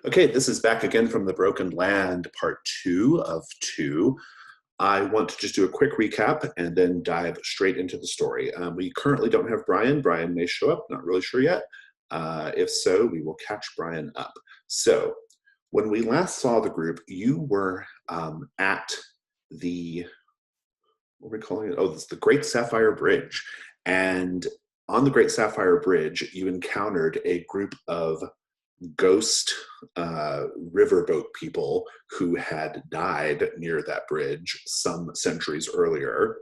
Okay, this is back again from the Broken Land, part 2 of 2. I want to just do a quick recap and then dive straight into the story. We currently don't have Brian. Brian may show up, not really sure yet. If so, we will catch Brian up. So, when we last saw the group, you were at the, what are we calling it? Oh, this is the Great Sapphire Bridge. And on the Great Sapphire Bridge, you encountered a group of ghost riverboat people who had died near that bridge some centuries earlier.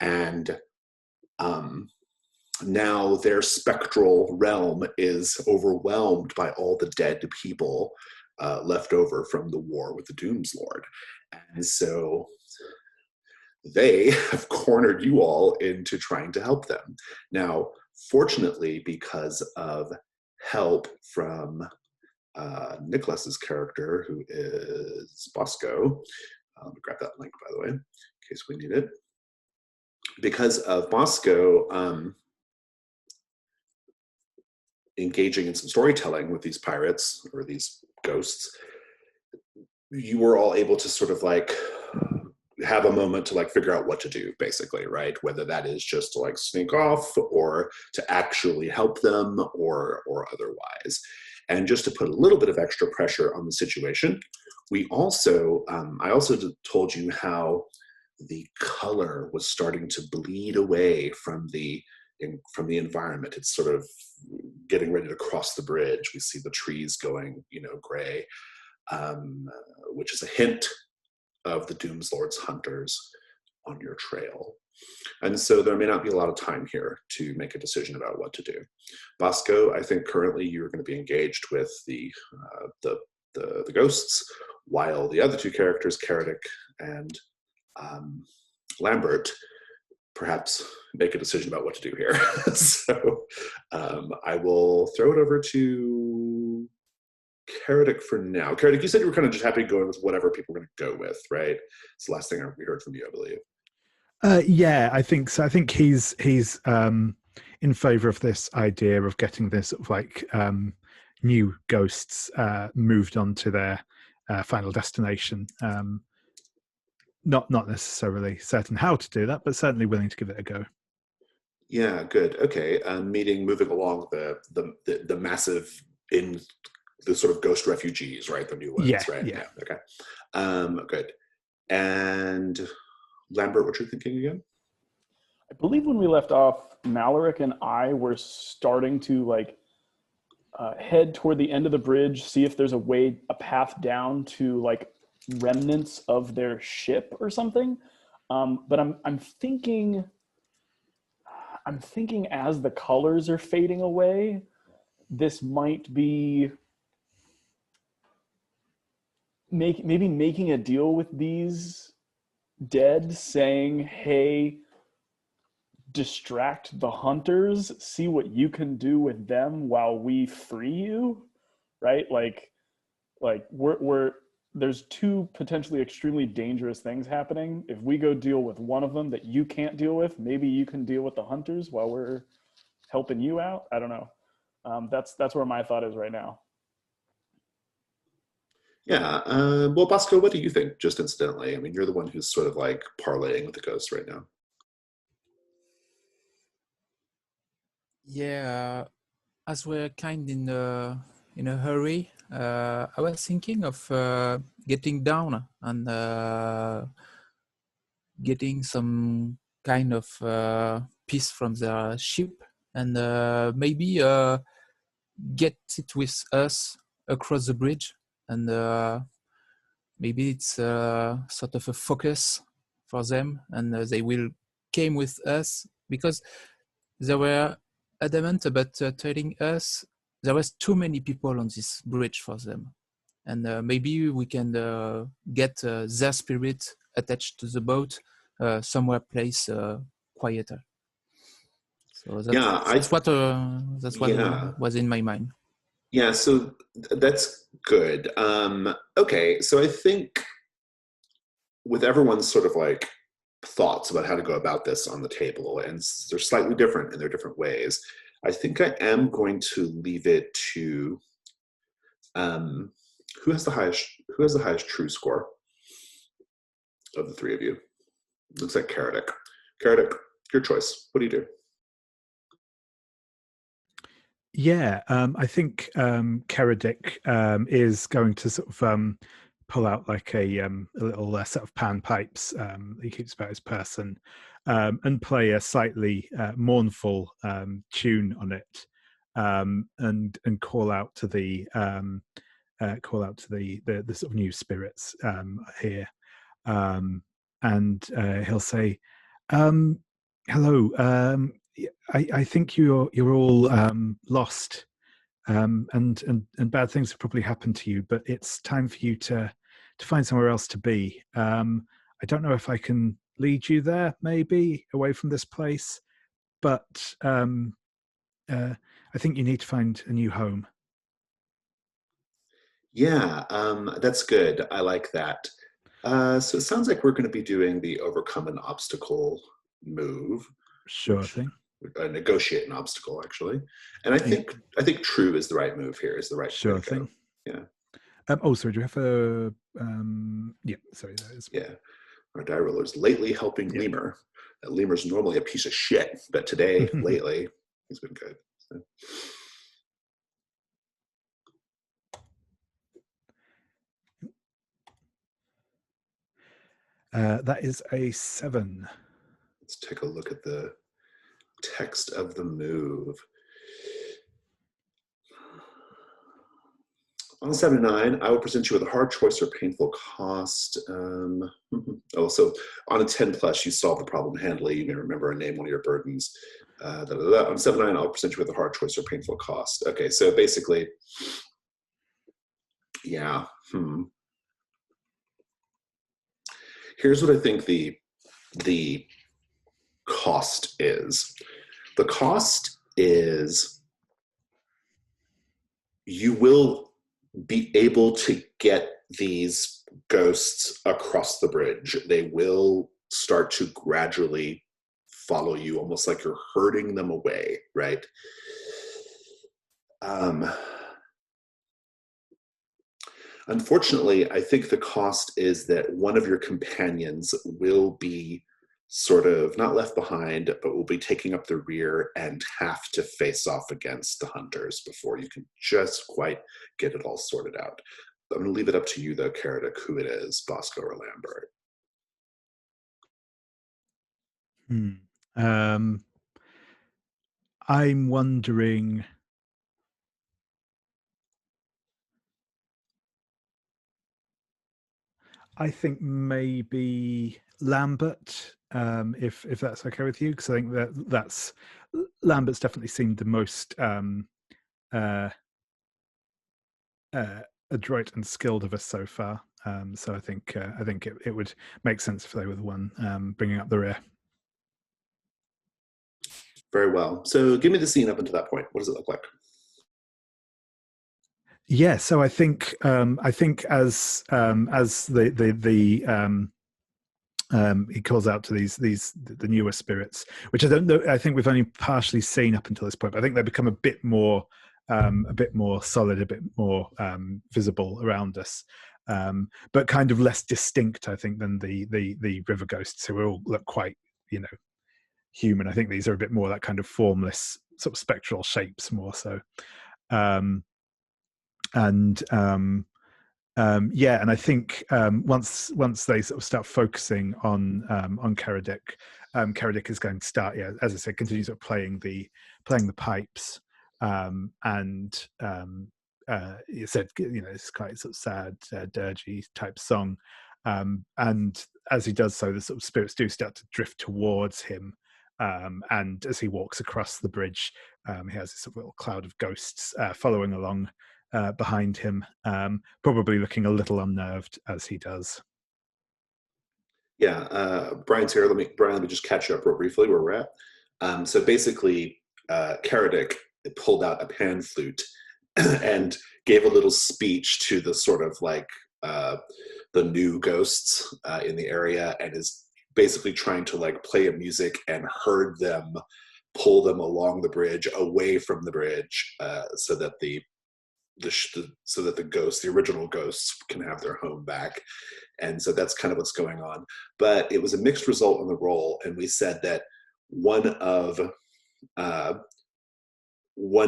And now their spectral realm is overwhelmed by all the dead people left over from the war with the Doomslord. And so they have cornered you all into trying to help them. Now, fortunately, because of help from Nicholas's character, who is Bosco. Let me grab that link, by the way, in case we need it. Because of Bosco engaging in some storytelling with these pirates, or these ghosts, you were all able to sort of like have a moment to like figure out what to do, basically, right? Whether that is just to like sneak off or to actually help them or otherwise. And just to put a little bit of extra pressure on the situation, we also, I also told you how the color was starting to bleed away from the environment. It's sort of getting ready to cross the bridge. We see the trees going, gray, which is a hint of the Doomslord's hunters on your trail. And so there may not be a lot of time here to make a decision about what to do. Bosco, I think currently you're going to be engaged with the ghosts, while the other two characters, Caradoc and Lambert, perhaps make a decision about what to do here. So I will throw it over to Caradoc for now. Caradoc, you said you were kind of just happy going with whatever people were going to go with, right? It's the last thing we heard from you, I believe. Yeah, I think so. I think he's in favor of this idea of getting this sort of like new ghosts moved on to their final destination. Not necessarily certain how to do that, but certainly willing to give it a go. Yeah, good. Okay, moving along the massive in the sort of ghost refugees, right? The new ones, yeah, right? Yeah. Okay. Good. And Lambert, what you're thinking again? I believe when we left off, Maloric and I were starting to head toward the end of the bridge, see if there's a path down to like remnants of their ship or something. But I'm thinking as the colors are fading away, this might be maybe making a deal with these dead, saying, hey, distract the hunters, see what you can do with them while we free you, right? Like we're there's two potentially extremely dangerous things happening. If we go deal with one of them that you can't deal with, maybe you can deal with the hunters while we're helping you out. I don't know. That's where my thought is right now. Yeah. Well, Bosco, what do you think, just incidentally? I mean, you're the one who's sort of like parlaying with the ghost right now. Yeah, as we're kind in a hurry, I was thinking of getting down and getting some kind of piece from the ship and maybe get it with us across the bridge, and maybe it's sort of a focus for them, and they will came with us because they were adamant about telling us there was too many people on this bridge for them, and maybe we can get their spirit attached to the boat somewhere place quieter. So that's what was in my mind. Yeah, so that's good. Okay, so I think with everyone's sort of like thoughts about how to go about this on the table, and they're slightly different in their different ways, I think I am going to leave it to Who has the highest true score of the three of you? Looks like Karadek. Karadek, your choice. What do you do? Yeah, I think Karadek is going to sort of pull out like a little set of panpipes he keeps about his person, and play a slightly mournful tune on it, and call out to the the sort of new spirits here, and he'll say, "Hello. I think you're all lost, and bad things have probably happened to you. But it's time for you to find somewhere else to be. I don't know if I can lead you there, maybe away from this place, but I think you need to find a new home." Yeah, that's good. I like that. So it sounds like we're going to be doing the overcome an obstacle move. Sure thing. Negotiate an obstacle, actually. And I think true is the right move here. Is the right sure way to go. thing. Yeah. Oh, sorry. Do you have a? Yeah. Sorry. That is. Yeah. Our die roller's lately helping Lemur. Lemur's normally a piece of shit, but today, lately, he's been good. So. That is a 7. Let's take a look at the text of the move. On 79, I will present you with a hard choice or painful cost. So on a 10 plus, you solve the problem handily. You may remember and name one of your burdens. On 79, I'll present you with a hard choice or painful cost. Okay, so basically, yeah. Here's what I think the cost is. The cost is you will be able to get these ghosts across the bridge. They will start to gradually follow you, almost like you're herding them away, right? Unfortunately, I think the cost is that one of your companions will be sort of not left behind, but will be taking up the rear and have to face off against the hunters before you can just quite get it all sorted out. I'm going to leave it up to you, though, Karadek, who it is, Bosco or Lambert. I'm wondering. I think maybe Lambert, if that's okay with you, because I think that's Lambert's definitely seemed the most adroit and skilled of us so far. So I think it would make sense if they were the one bringing up the rear. Very well. So give me the scene up until that point. What does it look like? Yeah, so I think as he calls out to the newer spirits, which I don't know. I think we've only partially seen up until this point. But I think they become a bit more solid, a bit more visible around us, but kind of less distinct, I think, than the river ghosts, who all look quite, human. I think these are a bit more that kind of formless, sort of spectral shapes, more so. And I think once they sort of start focusing on Karadek, Karadek is going to start, as I said, continue sort of playing the pipes, and you said, it's quite sort of sad, dirgy type song, and as he does so, the sort of spirits do start to drift towards him, and as he walks across the bridge, he has this sort of little cloud of ghosts following along behind him, probably looking a little unnerved as he does. Yeah, Brian's here. Let me just catch you up real briefly where we're at. So basically, Karadek pulled out a pan flute and gave a little speech to the sort of like the new ghosts in the area, and is basically trying to like play a music and herd them, pull them along the bridge, away from the bridge, so that the so that the original ghosts can have their home back. And so that's kind of what's going on. But it was a mixed result on the roll, and we said that one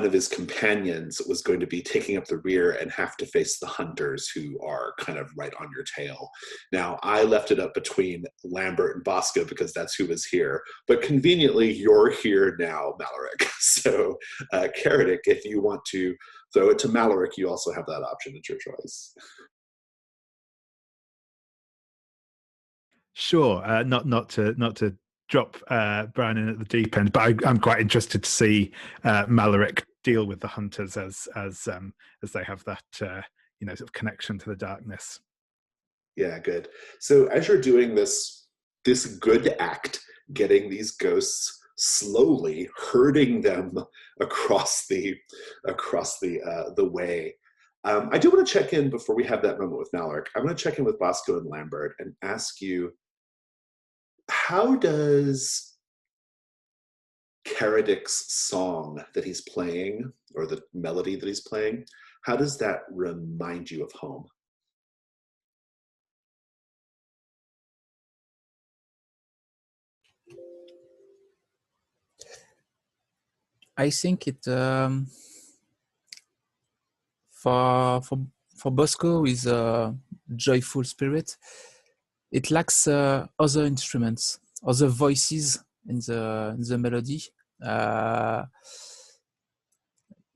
of his companions was going to be taking up the rear and have to face the hunters, who are kind of right on your tail. Now, I left it up between Lambert and Bosco because that's who was here. But conveniently, you're here now, Maloric. So, Karadik, if you want to throw it to Maloric, you also have that option at your choice. Sure, not to drop Brian in at the deep end, but I'm quite interested to see Maloric deal with the hunters as they have that sort of connection to the darkness. Yeah, good. So as you're doing this good act, getting these ghosts slowly herding them across the way. I do want to check in before we have that moment with Maloric. I'm going to check in with Bosco and Lambert and ask you, how does Karadic's song that he's playing, or the melody that he's playing, how does that remind you of home? I think it for Bosco is a joyful spirit. It lacks other instruments, other voices in the melody.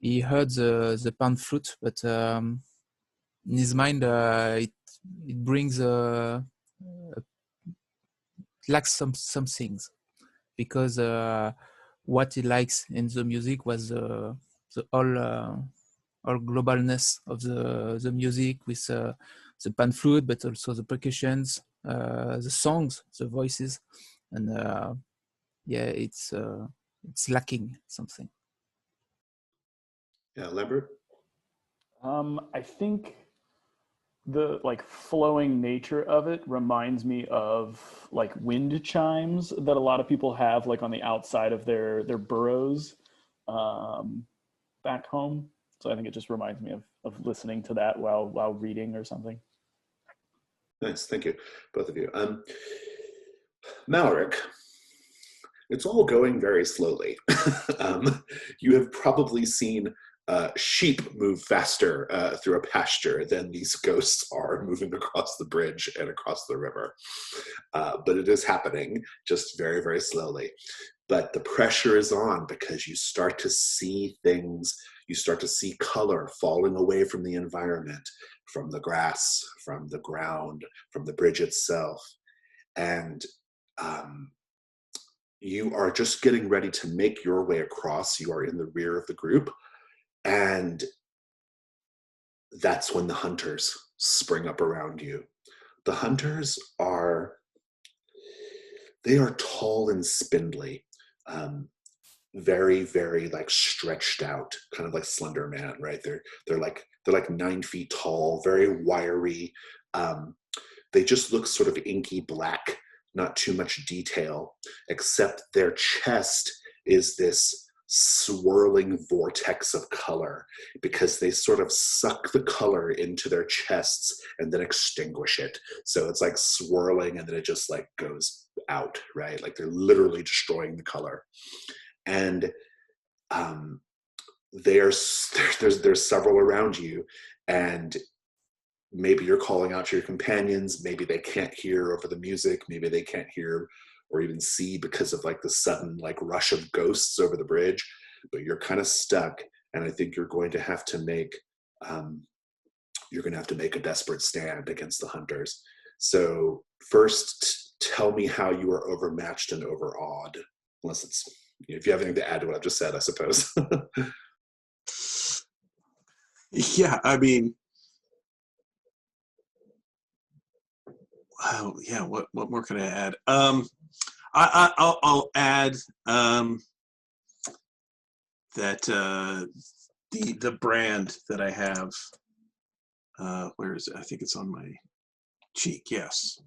He heard the pan flute, but in his mind it brings it lacks some things, because what he likes in the music was the all globalness of the music, with the pan flute, but also the percussions, the songs, the voices, and it's lacking something. Yeah, Lambert? I think the flowing nature of it reminds me of wind chimes that a lot of people have on the outside of their burrows back home. So I think it just reminds me of listening to that while reading or something. Nice, thank you, both of you. Maloric, it's all going very slowly. You have probably seen sheep move faster through a pasture than these ghosts are moving across the bridge and across the river. But it is happening, just very, very slowly. But the pressure is on, because you start to see things, you start to see color falling away from the environment, from the grass, from the ground, from the bridge itself. And you are just getting ready to make your way across. You are in the rear of the group. And that's when the hunters spring up around you. The hunters are tall and spindly, very, very stretched out, kind of like Slender Man, right? They're like 9 feet tall, very wiry. They just look sort of inky black, not too much detail, except their chest is this swirling vortex of color, because they sort of suck the color into their chests and then extinguish it. So it's like swirling, and then it just goes out, right? They're literally destroying the color. And there's several around you, and maybe you're calling out to your companions. Maybe they can't hear over the music. Maybe they can't hear or even see because of the sudden rush of ghosts over the bridge. But you're kind of stuck, and I think you're going to have to make a desperate stand against the hunters. So first, tell me how you are overmatched and overawed, unless it's, if you have anything to add to what I've just said, I suppose. Yeah, I mean, wow, yeah. What more can I add? I'll add that the brand that I have. Where is it? I think it's on my cheek. Yes.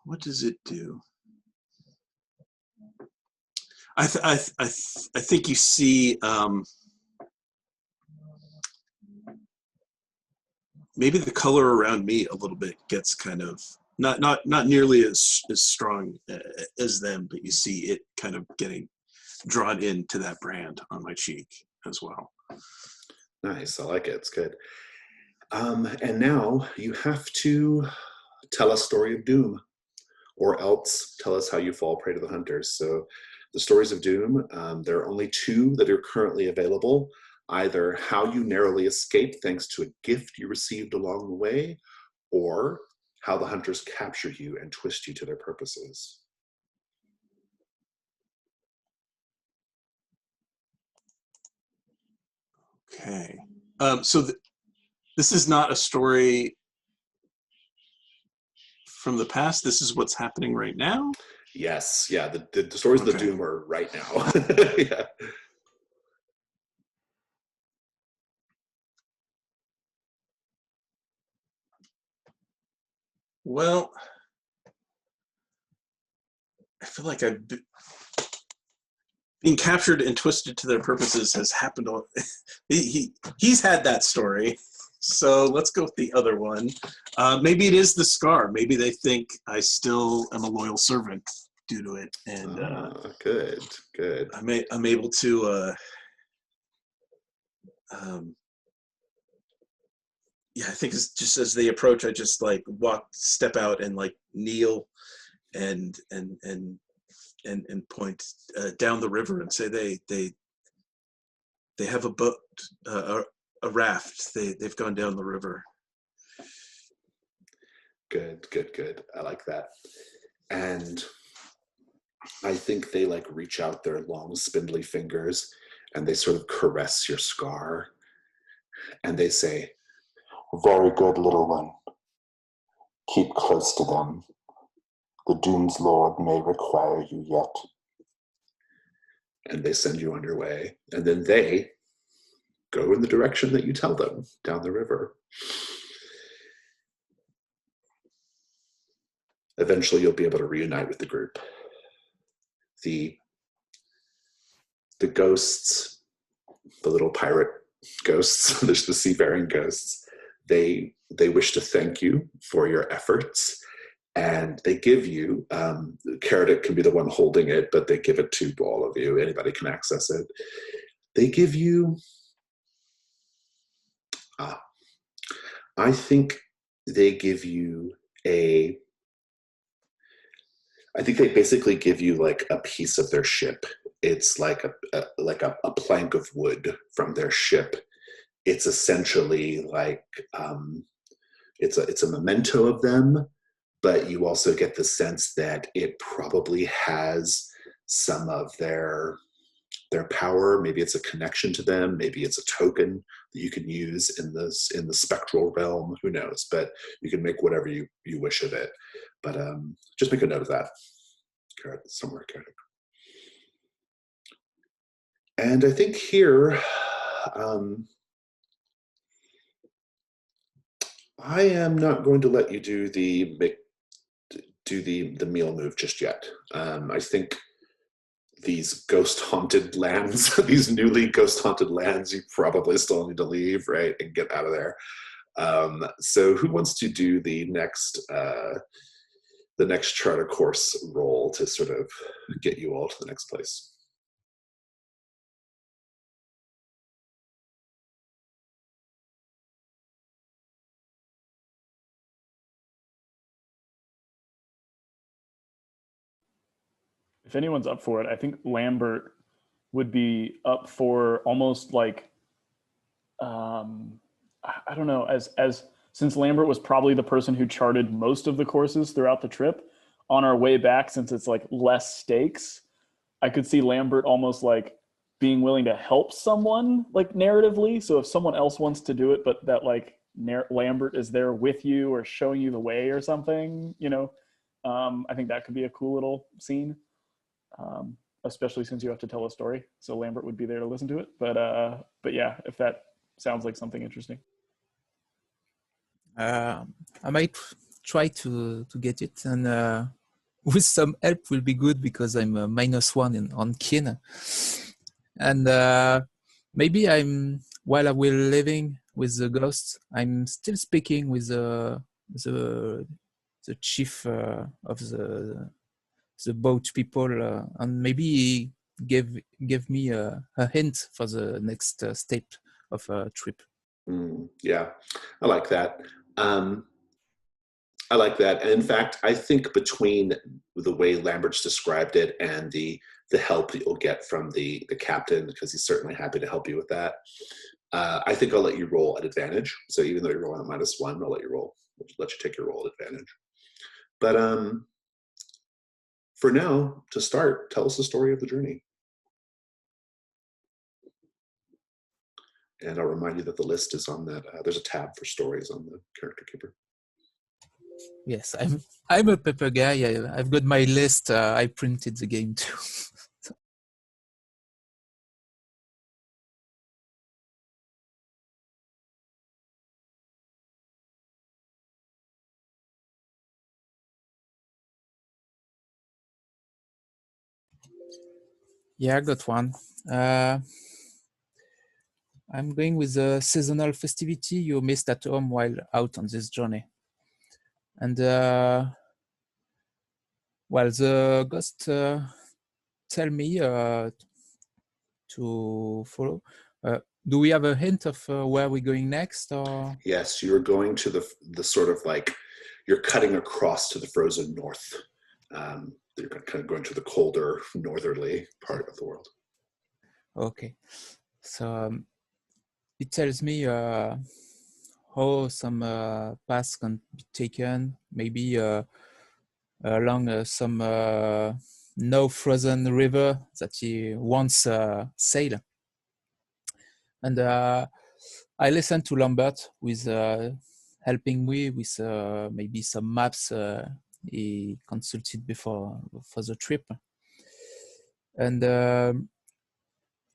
What does it do? I think you see maybe the color around me a little bit gets kind of not nearly as strong as them, but you see it kind of getting drawn into that brand on my cheek as well. Nice, I like it. It's good. And now you have to tell a story of doom, or else tell us how you fall prey to the hunters. So the stories of doom, there are only 2 that are currently available. Either how you narrowly escaped thanks to a gift you received along the way, or how the hunters capture you and twist you to their purposes. Okay. So this is not a story from the past. This is what's happening right now? Yes. Yeah. The stories of the Okay. doom are right now. Yeah. Well, I feel like being captured and twisted to their purposes has happened. He's had that story. So let's go with the other one. Maybe it is the scar. Maybe they think I still am a loyal servant due to it. And good. I'm able to, I think it's just as they approach, I just like step out and like kneel and point down the river and say they have a boat, a raft. They've gone down the river. Good. I like that. And I think they like reach out their long spindly fingers and they sort of caress your scar and they say, "Very good, little one. Keep close to them. The Doomslord may require you yet." And they send you on your way. And then they go in the direction that you tell them, down the river. Eventually, you'll be able to reunite with the group. The ghosts, the little pirate ghosts, there's the seafaring ghosts, they wish to thank you for your efforts. And they give you, Carrot can be the one holding it, but they give it to all of you. Anybody can access it. They give you, I think they give you I think they basically give you like a piece of their ship. It's like a plank of wood from their ship. It's essentially like, it's a memento of them, but you also get the sense that it probably has some of their power. Maybe it's a connection to them. Maybe it's a token that you can use in the spectral realm. Who knows? But you can make whatever you wish of it. But just make a note of that. Carrot somewhere, Carrot. And I think here, I am not going to let you do the meal move just yet. I think these ghost-haunted lands, these newly ghost-haunted lands, you probably still need to leave, right, and get out of there. So who wants to do the next charter course roll to sort of get you all to the next place? If anyone's up for it, I think Lambert would be up for almost like, I don't know, as since Lambert was probably the person who charted most of the courses throughout the trip, on our way back, since it's like less stakes, I could see Lambert almost like being willing to help someone like narratively. So if someone else wants to do it, but that like Lambert is there with you or showing you the way or something, I think that could be a cool little scene. Especially since you have to tell a story, so Lambert would be there to listen to it. But yeah, if that sounds like something interesting, I might try to get it, and with some help will be good because I'm a -1 on kin, and maybe while I will living with the ghosts. I'm still speaking with the chief of the boat people, and maybe he give me a hint for the next step of a trip. Yeah, I like that. I like that. And in fact, I think between the way Lambert's described it and the help that you'll get from the captain, because he's certainly happy to help you with that, I think I'll let you roll at advantage. So even though you're rolling at -1, I'll let you take your roll at advantage. But for now, to start, tell us the story of the journey. And I'll remind you that the list is on that. There's a tab for stories on the character keeper. Yes, I'm a paper guy. I've got my list. I printed the game too. Yeah, I got one. I'm going with a seasonal festivity you missed at home while out on this journey. And well, the ghost tell me to follow. Do we have a hint of where we're going next? Or Yes, you're going to the sort of like, you're cutting across to the frozen north. You're kind of going to the colder northerly part of the world. okay, so it tells me how some paths can be taken, maybe along some now frozen river that he once sailed. And I listened to Lambert with helping me with maybe some maps he consulted before for the trip. And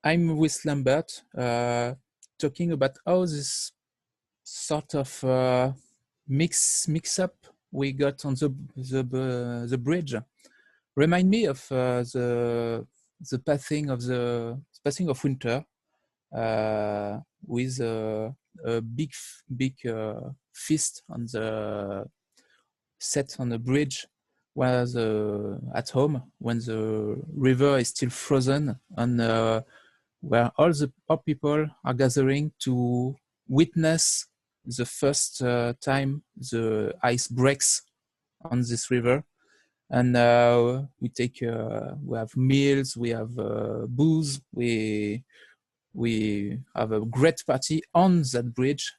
I'm with Lambert talking about how this sort of mix up we got on the bridge remind me of the passing of winter with a big feast on the set on the bridge, whereas at home when the river is still frozen and where all people are gathering to witness the first time the ice breaks on this river. And we have meals, we have booze, we have a great party on that bridge.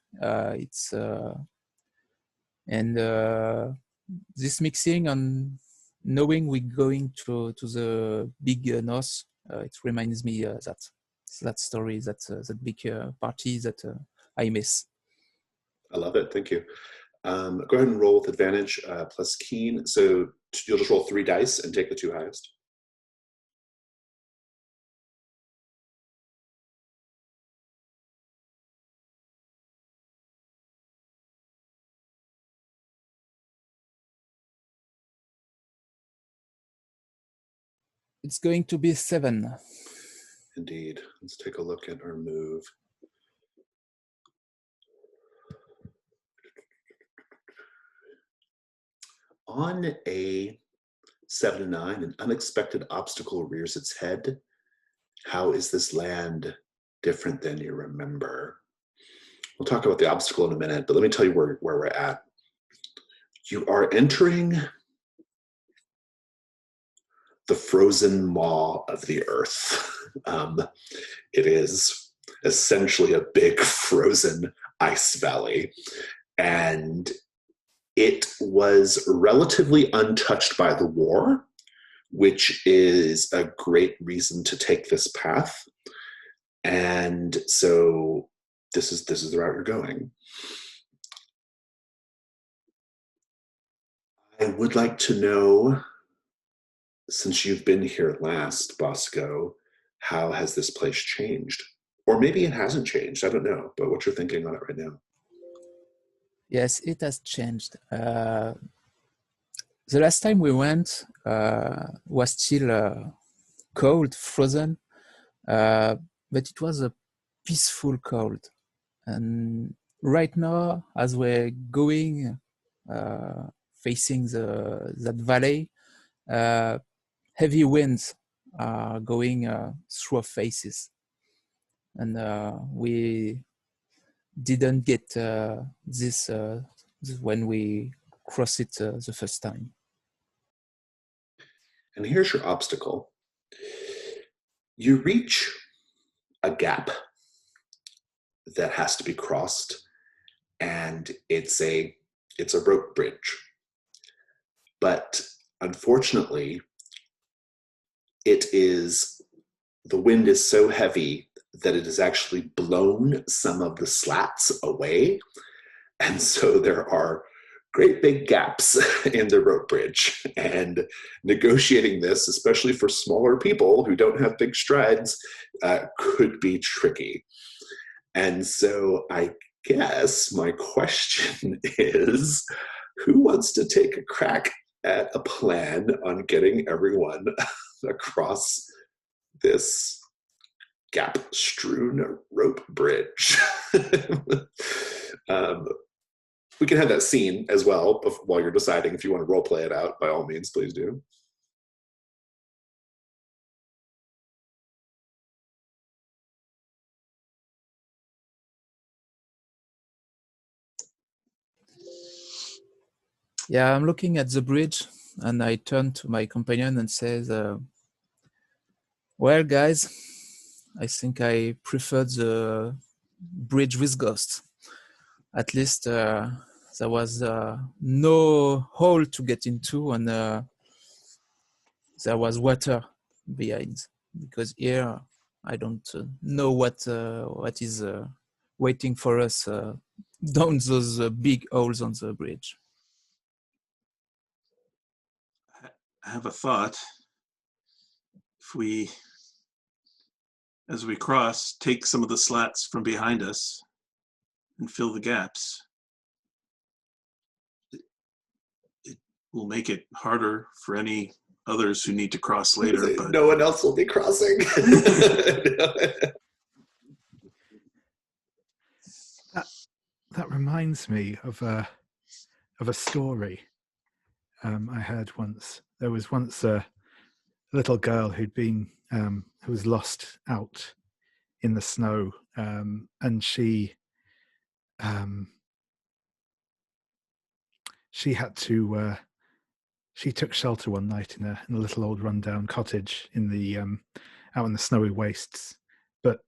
This mixing and knowing we're going to the big north, it reminds me that story, that big party that I miss. I love it. Thank you. Go ahead and roll with advantage plus keen. So you'll just roll 3 dice and take the 2 highest. It's going to be 7. Indeed. Let's take a look at our move. On a 7 to 9, an unexpected obstacle rears its head. How is this land different than you remember? We'll talk about the obstacle in a minute, but let me tell you where we're at. You are entering the frozen maw of the earth. It is essentially a big frozen ice valley, and it was relatively untouched by the war, which is a great reason to take this path. And so this is the route you're going. I would like to know, since you've been here last, Bosco, how has this place changed? Or maybe it hasn't changed, I don't know, but what you're thinking on it right now. Yes, it has changed. The last time we went was still cold, frozen, but it was a peaceful cold. And right now, as we're going, facing that valley, heavy winds are going through our faces. And we didn't get this when we crossed it the first time. And here's your obstacle. You reach a gap that has to be crossed, and it's a rope bridge. But unfortunately, the wind is so heavy that it has actually blown some of the slats away. And so there are great big gaps in the rope bridge. And negotiating this, especially for smaller people who don't have big strides, could be tricky. And so I guess my question is, who wants to take a crack at a plan on getting everyone across this gap-strewn rope bridge? We can have that scene as well while you're deciding if you want to role play it out. By all means, please do. Yeah, I'm looking at the bridge, and I turn to my companion and says, well, guys, I think I prefer the bridge with ghosts. At least there was no hole to get into, and there was water behind. Because here, I don't know what is waiting for us down those big holes on the bridge. I have a thought. If we, as we cross, take some of the slats from behind us and fill the gaps, it will make it harder for any others who need to cross later. But no one else will be crossing. That reminds me of a story I heard once. There was once a little girl who was lost out in the snow, and she took shelter one night in a little old rundown cottage in the out in the snowy wastes. But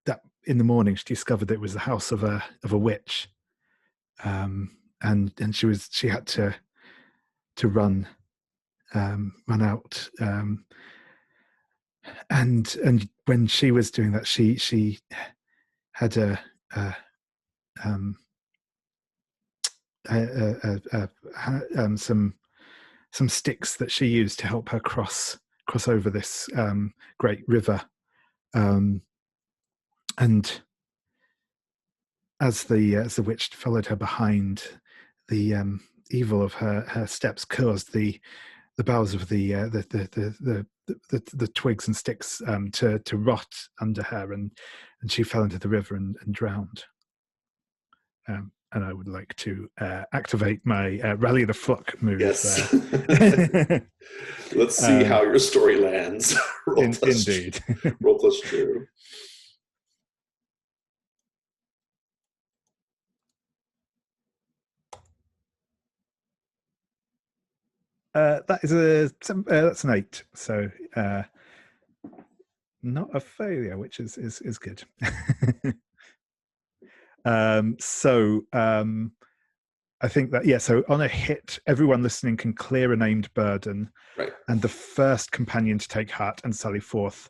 that in the morning she discovered that it was the house of a witch, and she had to run out, and when she was doing that, she had some sticks that she used to help her cross over this great river, and as the witch followed her behind, the evil of her steps caused the boughs of the twigs and sticks to rot under her, and she fell into the river and drowned. And I would like to activate my Rally the Flock move. Yes. Let's see how your story lands. Indeed. Roll plus true. That is that's an 8. So not a failure, which is good. I think that, so on a hit, everyone listening can clear a named burden, right, and the first companion to take heart and sally forth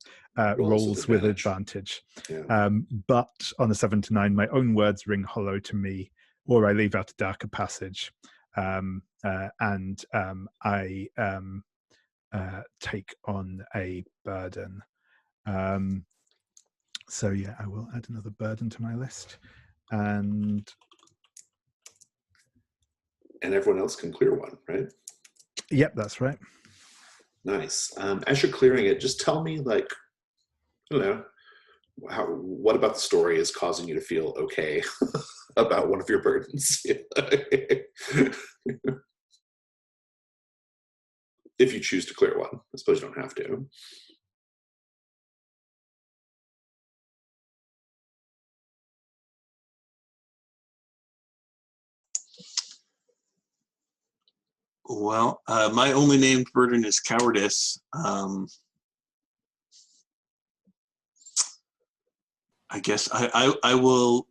rolls with advantage. Yeah. But on a 7 to 9, my own words ring hollow to me, or I leave out a darker passage, and I take on a burden. So yeah, I will add another burden to my list. And everyone else can clear one, right? Yep, that's right. Nice. As you're clearing it, just tell me, like, I don't know, what about the story is causing you to feel okay about one of your burdens? If you choose to clear one. I suppose you don't have to. Well, my only named burden is cowardice. I guess I will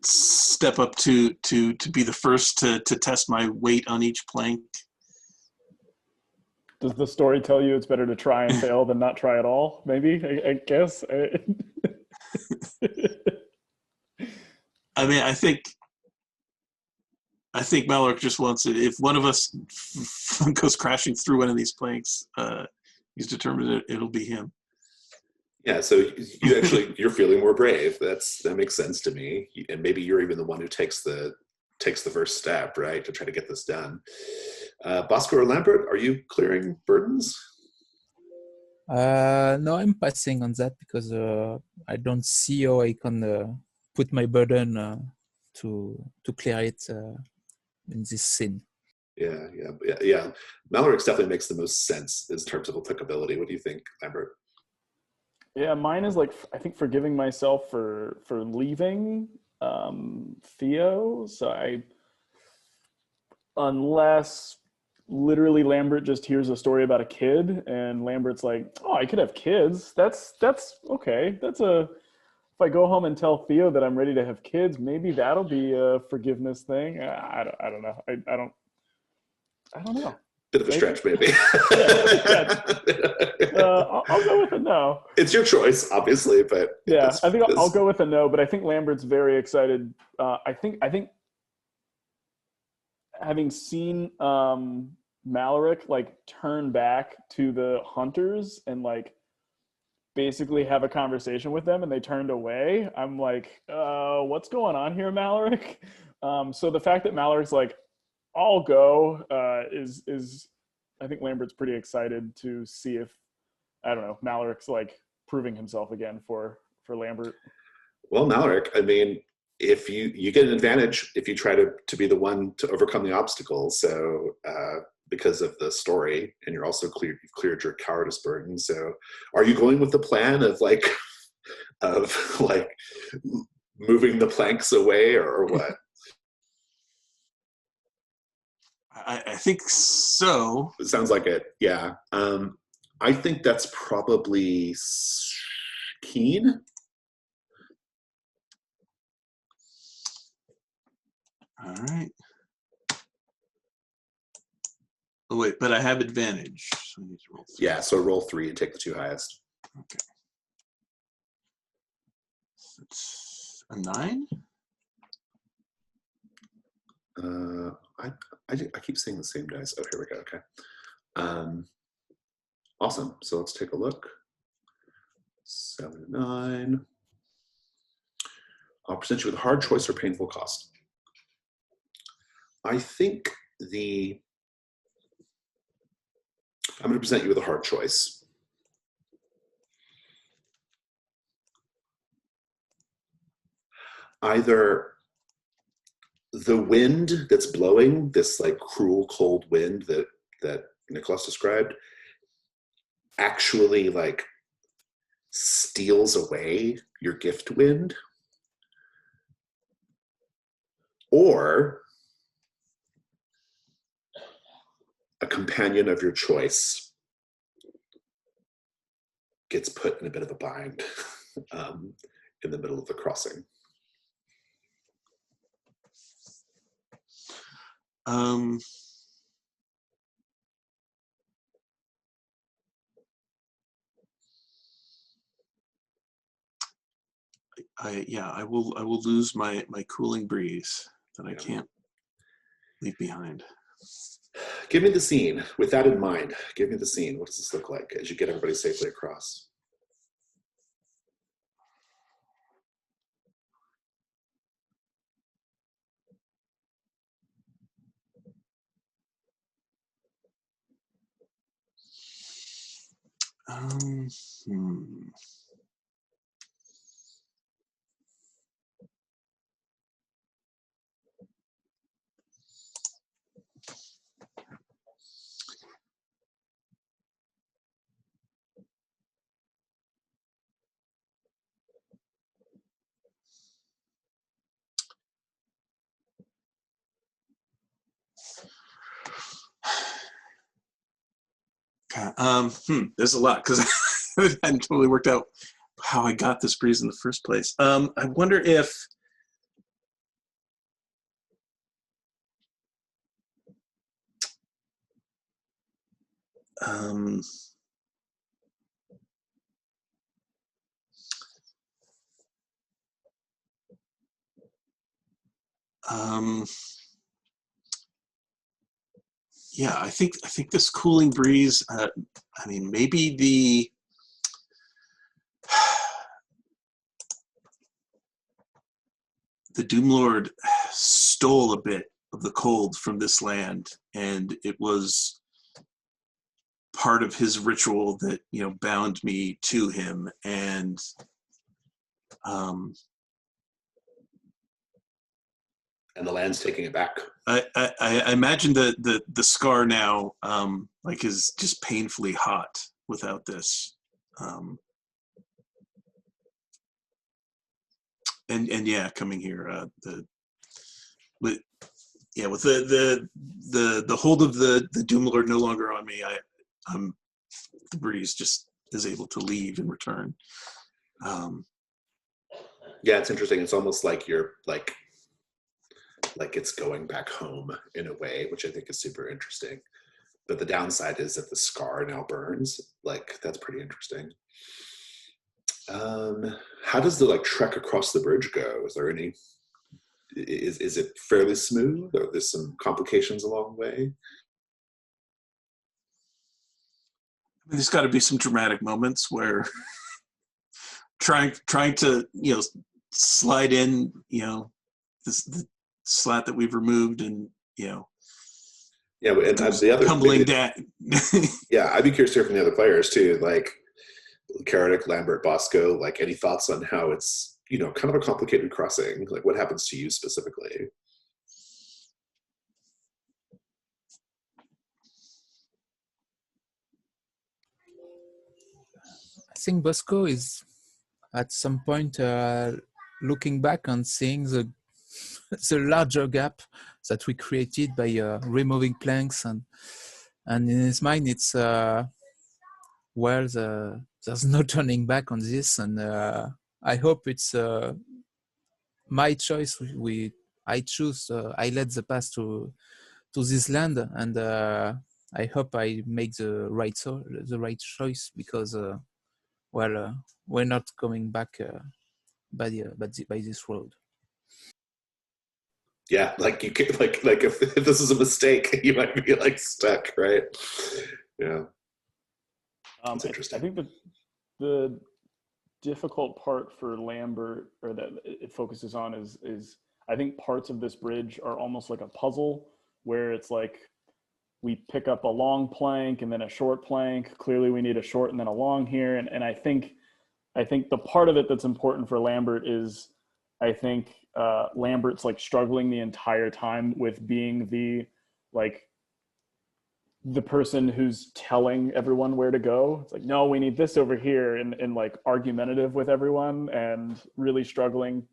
step up to be the first to test my weight on each plank. Does the story tell you it's better to try and fail than not try at all? Maybe, I guess. I mean, I think Maloric just wants it. If one of us goes crashing through one of these planks, he's determined that it'll be him. Yeah, so you're feeling more brave. That makes sense to me. And maybe you're even the one who takes the first step, right, to try to get this done. Bosco or Lambert, are you clearing burdens? No, I'm passing on that because I don't see how I can put my burden to clear it in this scene. Yeah. Malorix definitely makes the most sense in terms of applicability. What do you think, Lambert? Yeah, mine is like, I think, forgiving myself for leaving Theo. So unless literally Lambert just hears a story about a kid and Lambert's like, oh, I could have kids. That's okay. If I go home and tell Theo that I'm ready to have kids, maybe that'll be a forgiveness thing. I don't know. I don't know. Bit of a stretch, maybe. I'll go with a no. It's your choice, obviously, but yeah, I think I'll go with a no. But I think Lambert's very excited. I think having seen Maloric like turn back to the hunters and like basically have a conversation with them, and they turned away. I'm like, what's going on here, Maloric? So the fact that Maleric's like, I'll go is I think Lambert's pretty excited to see if, I don't know, Maleric's like proving himself again for Lambert. Well, Maloric, I mean, if you get an advantage if you try to be the one to overcome the obstacle. So because of the story, and you're also you've cleared your cowardice burden. So are you going with the plan of like moving the planks away or what? I think so. It sounds like it. Yeah. I think that's probably Keen. All right. Oh wait, but I have advantage. So I need to roll 3. Yeah, so roll 3 and take the 2 highest. Okay. It's a 9. I keep seeing the same dice. Oh, here we go. Okay. Awesome. So let's take a look. 7 and 9. I'll present you with a hard choice or painful cost. I think I'm going to present you with a hard choice. Either the wind that's blowing, this like cruel cold wind that Nicholas described, actually like steals away your gift wind, or a companion of your choice gets put in a bit of a bind in the middle of the crossing. I will lose my cooling breeze that I can't leave behind. Give me the scene. With that in mind, give me the scene. What does this look like as you get everybody safely across? There's a lot because I hadn't totally worked out how I got this breeze in the first place. I wonder if yeah, I think this cooling breeze. I mean, maybe the Doomlord stole a bit of the cold from this land, and it was part of his ritual that bound me to him, and the land's taking it back. I imagine the scar now like is just painfully hot without this, and yeah, coming here with the hold of the Doomlord no longer on me, the breeze just is able to leave and return. Yeah, it's interesting. It's almost like you're like it's going back home in a way, which I think is super interesting. But the downside is that the scar now burns. Like, that's pretty interesting. How does the trek across the bridge go? Is there any? Is it fairly smooth, or there's some complications along the way? There's got to be some dramatic moments where trying to slide in the slat that we've removed, and yeah, and the other tumbling down. Yeah, I'd be curious to hear from the other players too, like Karadec, Lambert, Bosco. Like, any thoughts on how it's kind of a complicated crossing? Like, what happens to you specifically? I think Bosco is at some point looking back and seeing the larger gap that we created by removing planks, and in his mind it's there's no turning back on this, and I hope it's my choice. I led the path to this land, and I hope I make the right choice, because we're not coming back by this road. Yeah, like you could, like if this is a mistake, you might be stuck, right? Yeah. That's interesting. I think the difficult part for Lambert, or that it focuses on, is I think parts of this bridge are almost like a puzzle, where it's like we pick up a long plank and then a short plank. Clearly we need a short and then a long here. And I think the part of it that's important for Lambert is, I think Lambert's struggling the entire time with being the person who's telling everyone where to go. It's no, we need this over here, and argumentative with everyone, and really struggling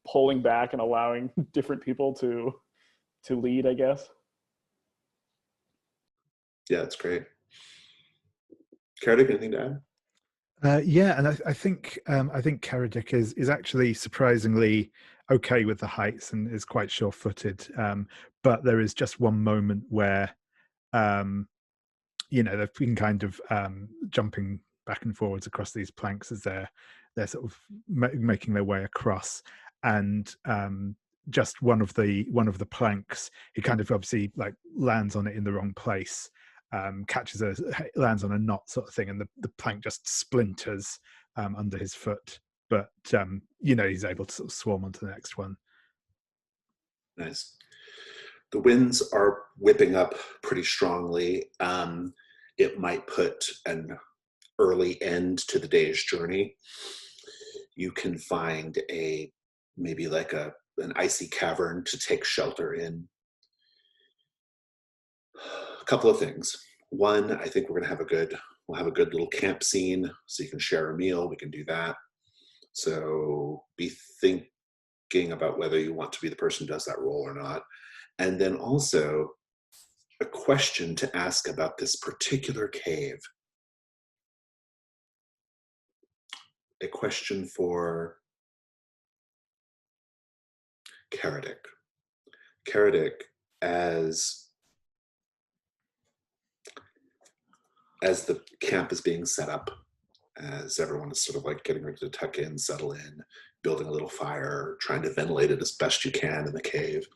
pulling back and allowing different people to lead, I guess. Yeah, that's great. Karadec, anything to add? Yeah, and I think Karadec is actually surprisingly okay with the heights and is quite sure-footed. But there is just one moment where they've been kind of jumping back and forwards across these planks as they're sort of making their way across, and just one of the planks, he kind of obviously lands on it in the wrong place, lands on a knot sort of thing, and the plank just splinters under his foot, but he's able to sort of swarm onto the next one. Nice. The winds are whipping up pretty strongly. It might put an early end to the day's journey. You can find maybe an icy cavern to take shelter in. A couple of things. One, I think we'll have a good little camp scene, so you can share a meal. We can do that. So be thinking about whether you want to be the person who does that role or not. And then also, a question to ask about this particular cave. A question for Caradoc. Caradoc, as the camp is being set up, as everyone is sort of like getting ready to tuck in, settle in, building a little fire, trying to ventilate it as best you can in the cave,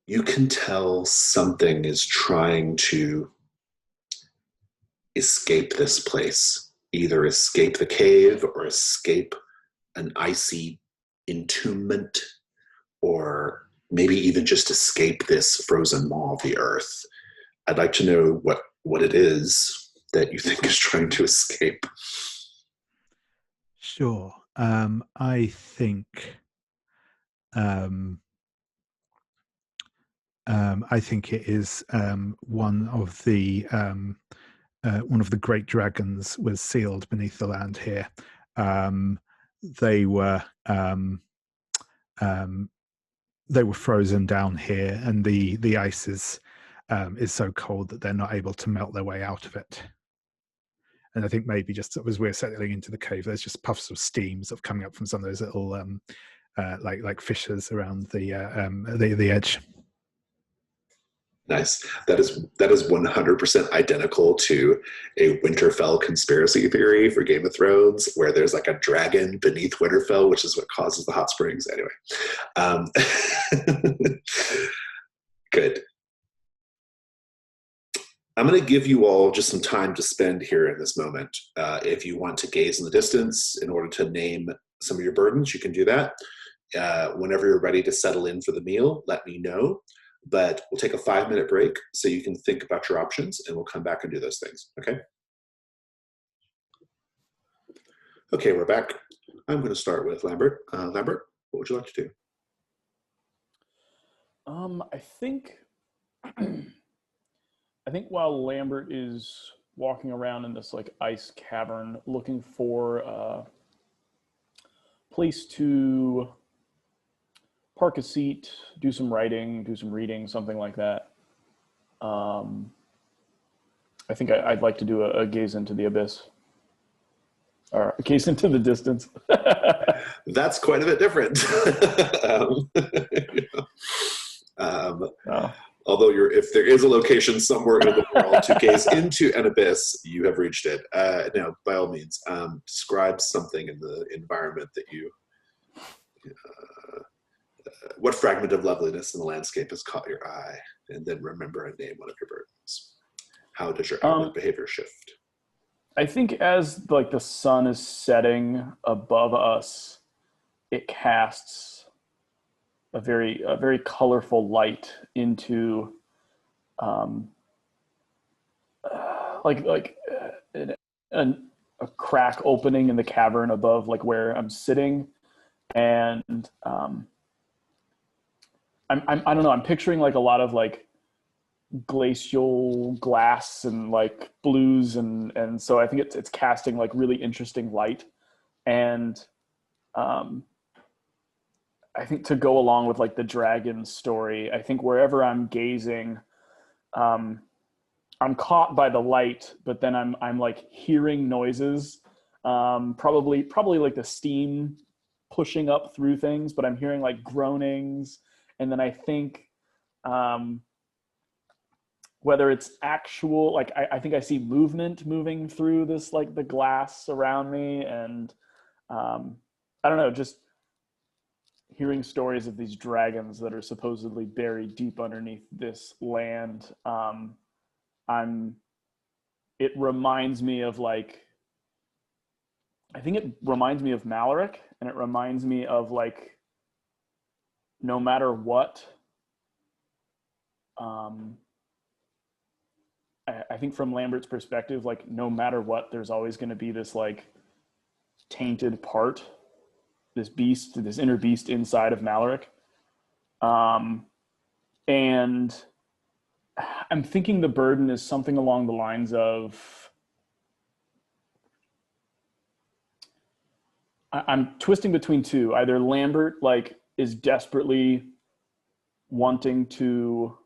you can tell something is trying to escape this place, either escape the cave or escape an icy entombment, or maybe even just escape this frozen maw of the earth. I'd like to know what it is that you think is trying to escape. Sure. I think it is one of the great dragons was sealed beneath the land here. They were frozen down here, and the ice is so cold that they're not able to melt their way out of it. And I think maybe just as we're settling into the cave, there's just puffs of steam sort of coming up from some of those little like fissures around the edge. Nice. That is 100% identical to a Winterfell conspiracy theory for Game of Thrones, where there's like a dragon beneath Winterfell, which is what causes the hot springs. Anyway, good. I'm going to give you all just some time to spend here in this moment. If you want to gaze in the distance in order to name some of your burdens, you can do that. Whenever you're ready to settle in for the meal, let me know. But we'll take a 5-minute break so you can think about your options, and we'll come back and do those things, okay? Okay, we're back. I'm going to start with Lambert. Lambert, what would you like to do? I think while Lambert is walking around in this like ice cavern looking for a place to park a seat, do some writing, do some reading, something like that. I think I'd like to do a gaze into the abyss. Or a gaze into the distance. That's quite a bit different. Although if there is a location somewhere in the world to gaze into an abyss, you have reached it. Now, by all means, describe something in the environment that you... what fragment of loveliness in the landscape has caught your eye? And then remember and name one of your burdens. How does your outward behavior shift? I think as like the sun is setting above us, it casts a very colorful light into a crack opening in the cavern above like where I'm sitting, and I don't know, I'm picturing like a lot of like glacial glass and like blues, and so I think it's casting like really interesting light. And I think to go along with like the dragon story, I think wherever I'm gazing, I'm caught by the light, but then I'm like hearing noises, probably like the steam pushing up through things, but I'm hearing like groanings. And then I think whether it's actual, like I think I see movement moving through this, like the glass around me. And I don't know, just hearing stories of these dragons that are supposedly buried deep underneath this land. It reminds me of like, I think it reminds me of Malaric, and it reminds me of like, no matter what, I think from Lambert's perspective, like no matter what, there's always going to be this like tainted part, this beast, this inner beast inside of Malaric. And I'm thinking the burden is something along the lines of, I'm twisting between two. Either Lambert like is desperately wanting to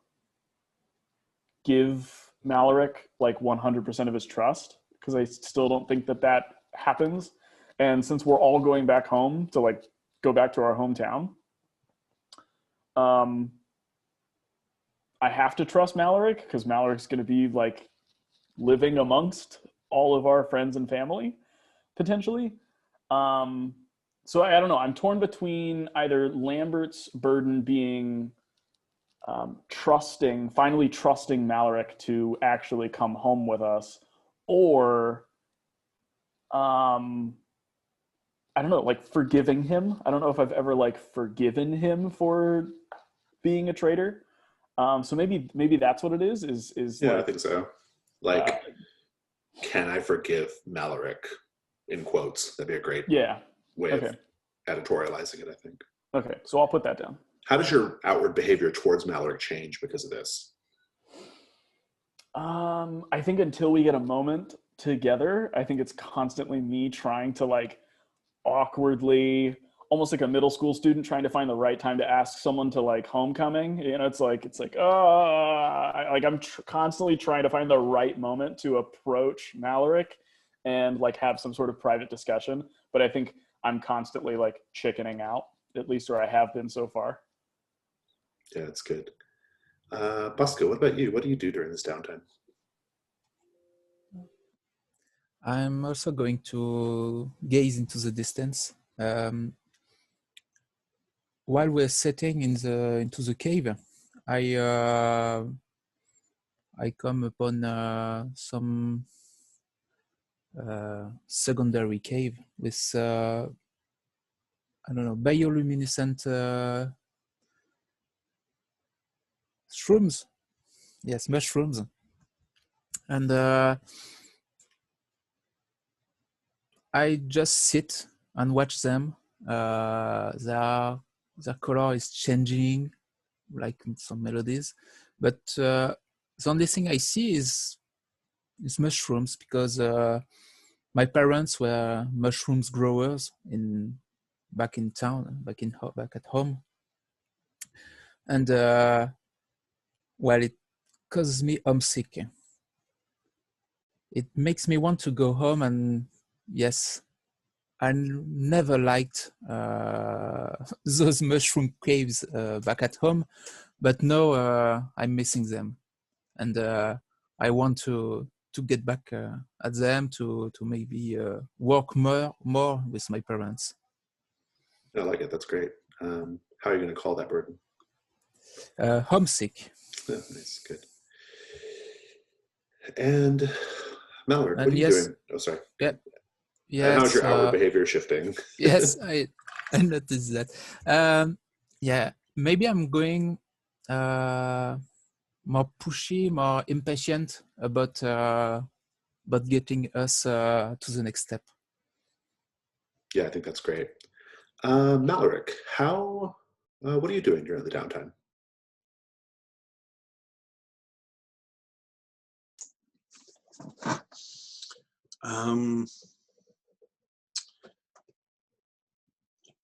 give Maloric like 100% of his trust, because I still don't think that happens. And since we're all going back home to like go back to our hometown, I have to trust Maloric, because Maloric's going to be like living amongst all of our friends and family potentially. So I don't know. I'm torn between either Lambert's burden being finally trusting Maloric to actually come home with us, or I don't know, like forgiving him. I don't know if I've ever like forgiven him for being a traitor. So maybe that's what it is. Yeah, like, I think so. Like, can I forgive Maloric? In quotes. That'd be a great way of editorializing it, I think. Okay, so I'll put that down. How does your outward behavior towards Maloric change because of this? I think until we get a moment together, I think it's constantly me trying to like awkwardly, almost like a middle school student trying to find the right time to ask someone to like homecoming. You know, it's like I'm constantly trying to find the right moment to approach Maloric and like have some sort of private discussion. But I think I'm constantly like chickening out, at least where I have been so far. Yeah, that's good. Bosco, what about you? What do you do during this downtime? I'm also going to gaze into the distance. While we're sitting into the cave, I come upon some secondary cave with I don't know, bioluminescent shrooms. Yes, mushrooms, and I just sit and watch them. Their color is changing, like in some melodies, but the only thing I see is mushrooms, because my parents were mushrooms growers back in town, back at home, and well, it causes me homesick. It makes me want to go home, and yes, I never liked those mushroom caves back at home, but now I'm missing them, and I want to get back at them to maybe work more with my parents. I like it. That's great. How are you going to call that burden? Homesick. Yeah, nice, good. And Maloric, what are you doing? Oh, sorry. Yeah. Yes, and how's your outward behavior shifting? Yes, I noticed that. Yeah, maybe I'm going more pushy, more impatient about getting us to the next step. Yeah, I think that's great. Maloric, what are you doing during the downtime?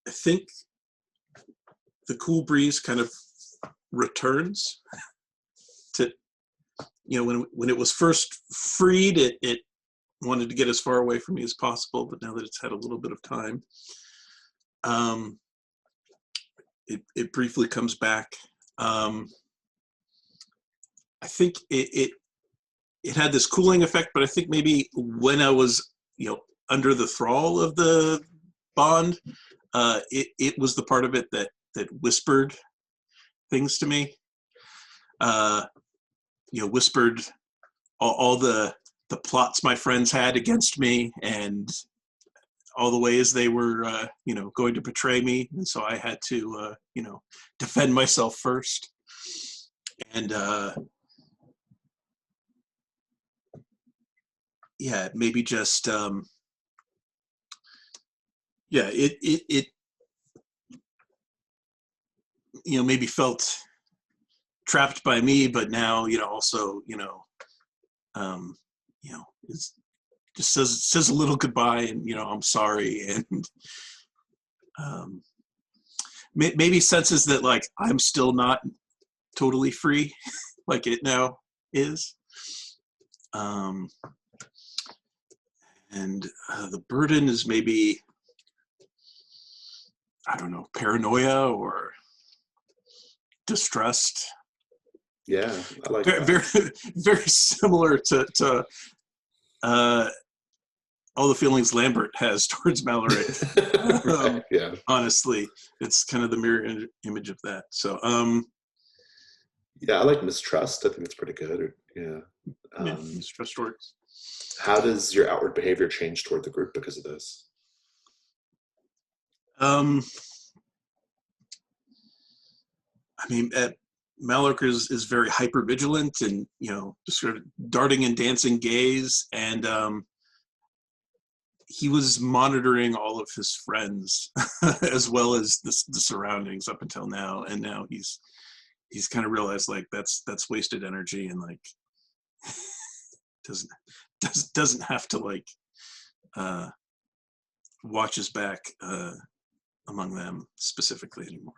I think the cool breeze kind of returns to, when it was first freed, it wanted to get as far away from me as possible, but now that it's had a little bit of time, it briefly comes back. I think it had this cooling effect, but I think maybe when I was, under the thrall of the bond, it was the part of it that whispered things to me. Whispered all the plots my friends had against me, and all the ways they were, going to betray me. And so I had to, defend myself first. And maybe just, it maybe felt trapped by me, but now, also, it's just says a little goodbye, and I'm sorry, and maybe senses that like I'm still not totally free like it now, is. And the burden is maybe, I don't know, paranoia or distrust. Yeah, I like Very, that. very, very similar to all the feelings Lambert has towards Mallory. Right, yeah. Honestly, it's kind of the mirror image of that. So, Yeah, I like mistrust. I think it's pretty good. Yeah. mistrust works. How does your outward behavior change toward the group because of this? I mean, Mallory is very hyper vigilant and, you know, just sort of darting and dancing gaze. And he was monitoring all of his friends as well as the surroundings up until now. And now he's kind of realized like that's wasted energy and like doesn't have to like watch his back among them specifically anymore.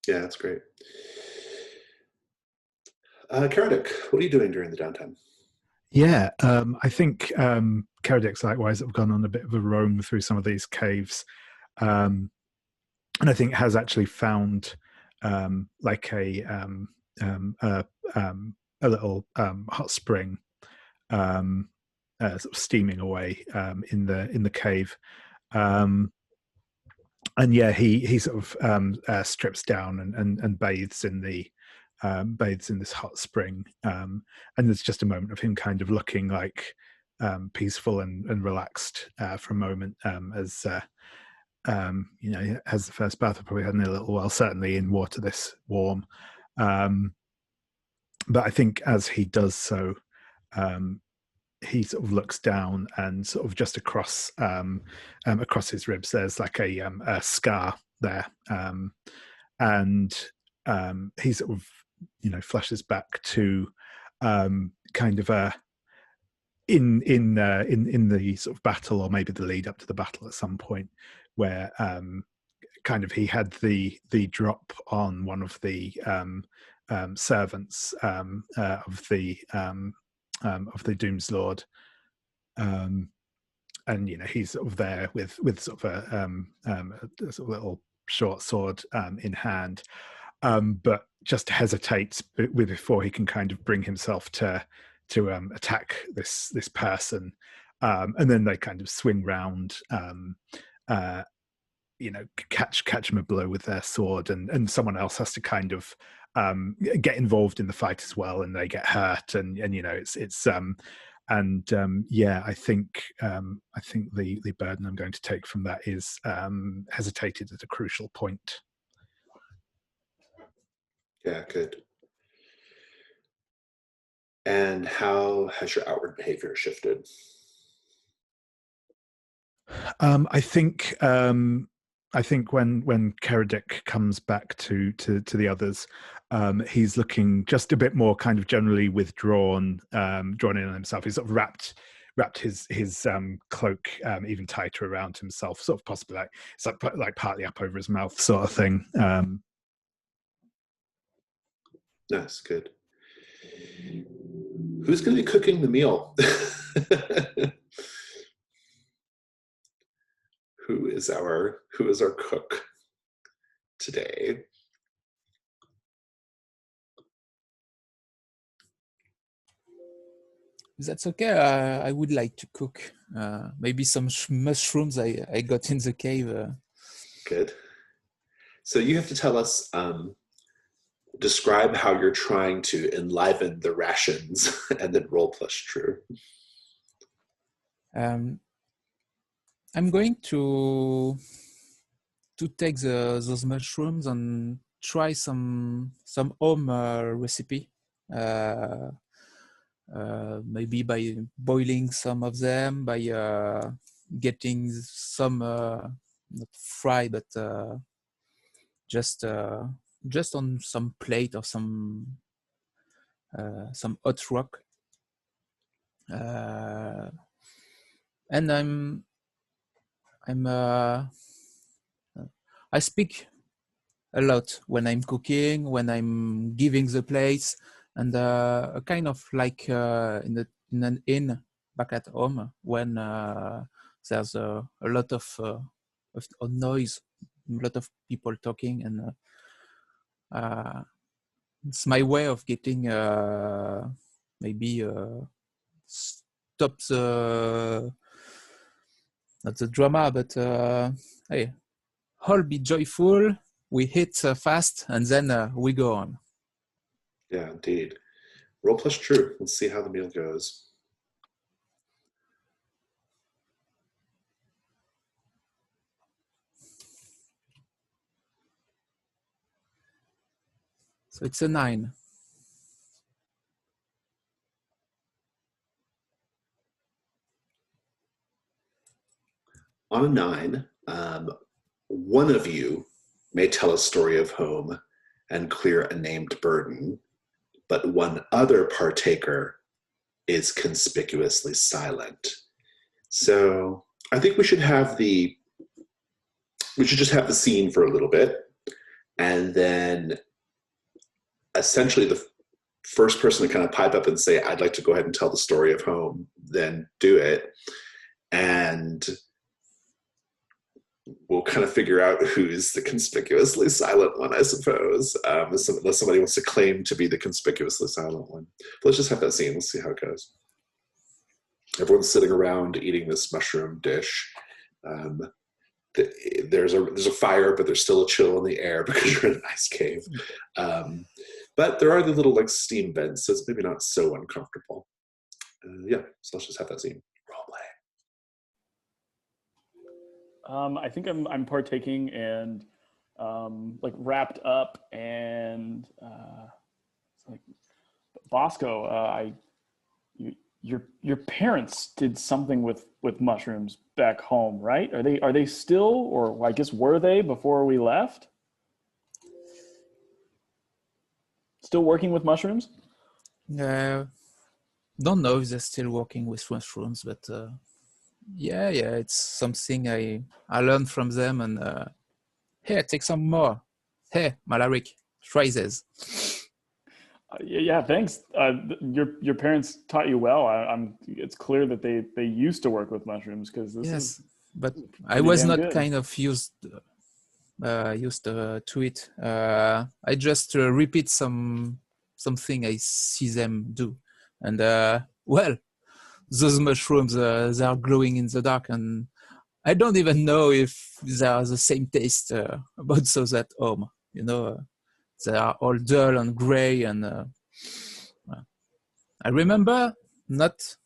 Yeah, that's great. Karadek, what are you doing during the downtime? Yeah, I think Karadek's likewise have gone on a bit of a roam through some of these caves, and I think has actually found like a little hot spring sort of steaming away in the cave. And yeah, he sort of strips down and bathes in this hot spring, and there's just a moment of him kind of looking like peaceful and relaxed for a moment, as you know, he has the first bath I've probably had in a little while, certainly in water this warm. But I think as he does so, he sort of looks down and sort of just across his ribs, there's like a scar there, and he sort of, you know, flashes back to kind of a in the sort of battle, or maybe the lead up to the battle at some point, where kind of he had the drop on one of the servants of the Doomslord, and you know, he's sort of there with sort of a sort of little short sword in hand, but just hesitates before he can kind of bring himself to attack this person, and then they kind of swing round, you know, catch him a blow with their sword, and someone else has to kind of get involved in the fight as well, and they get hurt, and you know, it's yeah, I think the burden I'm going to take from that is hesitated at a crucial point. Yeah, good. And how has your outward behavior shifted? I think when Karadek comes back to the others, he's looking just a bit more kind of generally withdrawn, drawn in on himself. He's sort of wrapped his cloak even tighter around himself, sort of possibly like it's like partly up over his mouth, sort of thing. Nice, good. Who's going to be cooking the meal? Who is our cook today? That's okay. I would like to cook. Maybe some mushrooms I got in the cave. Good. So you have to tell us, describe how you're trying to enliven the rations, and then roll plus true. I'm going to take those mushrooms and try some home recipe. Maybe by boiling some of them, by getting some not fry, but just on some plate or some hot rock. And I speak a lot when I'm cooking, when I'm giving the plates, and kind of like in an inn back at home when there's a lot of noise, a lot of people talking, and it's my way of getting maybe stop the not the drama, but hey, all be joyful. We hit fast, and then we go on. Yeah, indeed. Roll plus true. Let's see how the meal goes. So it's a 9. On a 9, one of you may tell a story of home and clear a named burden, but one other partaker is conspicuously silent. So I think we should just have the scene for a little bit, and then essentially the first person to kind of pipe up and say, I'd like to go ahead and tell the story of home, then do it. And we'll kind of figure out who's the conspicuously silent one, I suppose, unless somebody wants to claim to be the conspicuously silent one. But let's just have that scene. Let's see how it goes. Everyone's sitting around eating this mushroom dish. There's a fire, but there's still a chill in the air because you're in an ice cave. But there are the little like steam vents, so it's maybe not so uncomfortable. Yeah, so let's just have that scene. I think I'm partaking and like wrapped up and like Bosco, your parents did something with mushrooms back home, right? Are they still, or I guess were they before we left? Still working with mushrooms? Don't know if they're still working with mushrooms, but yeah, it's something I learned from them. And hey, take some more. Hey, Malaric, try this. Yeah, thanks. Your parents taught you well. It's clear that they used to work with mushrooms because this is. But I was not good. kind of used to it. I just repeat something I see them do, and well, those mushrooms they are glowing in the dark, and I don't even know if they are the same taste about those at home. You know, they are all dull and gray, and I remember not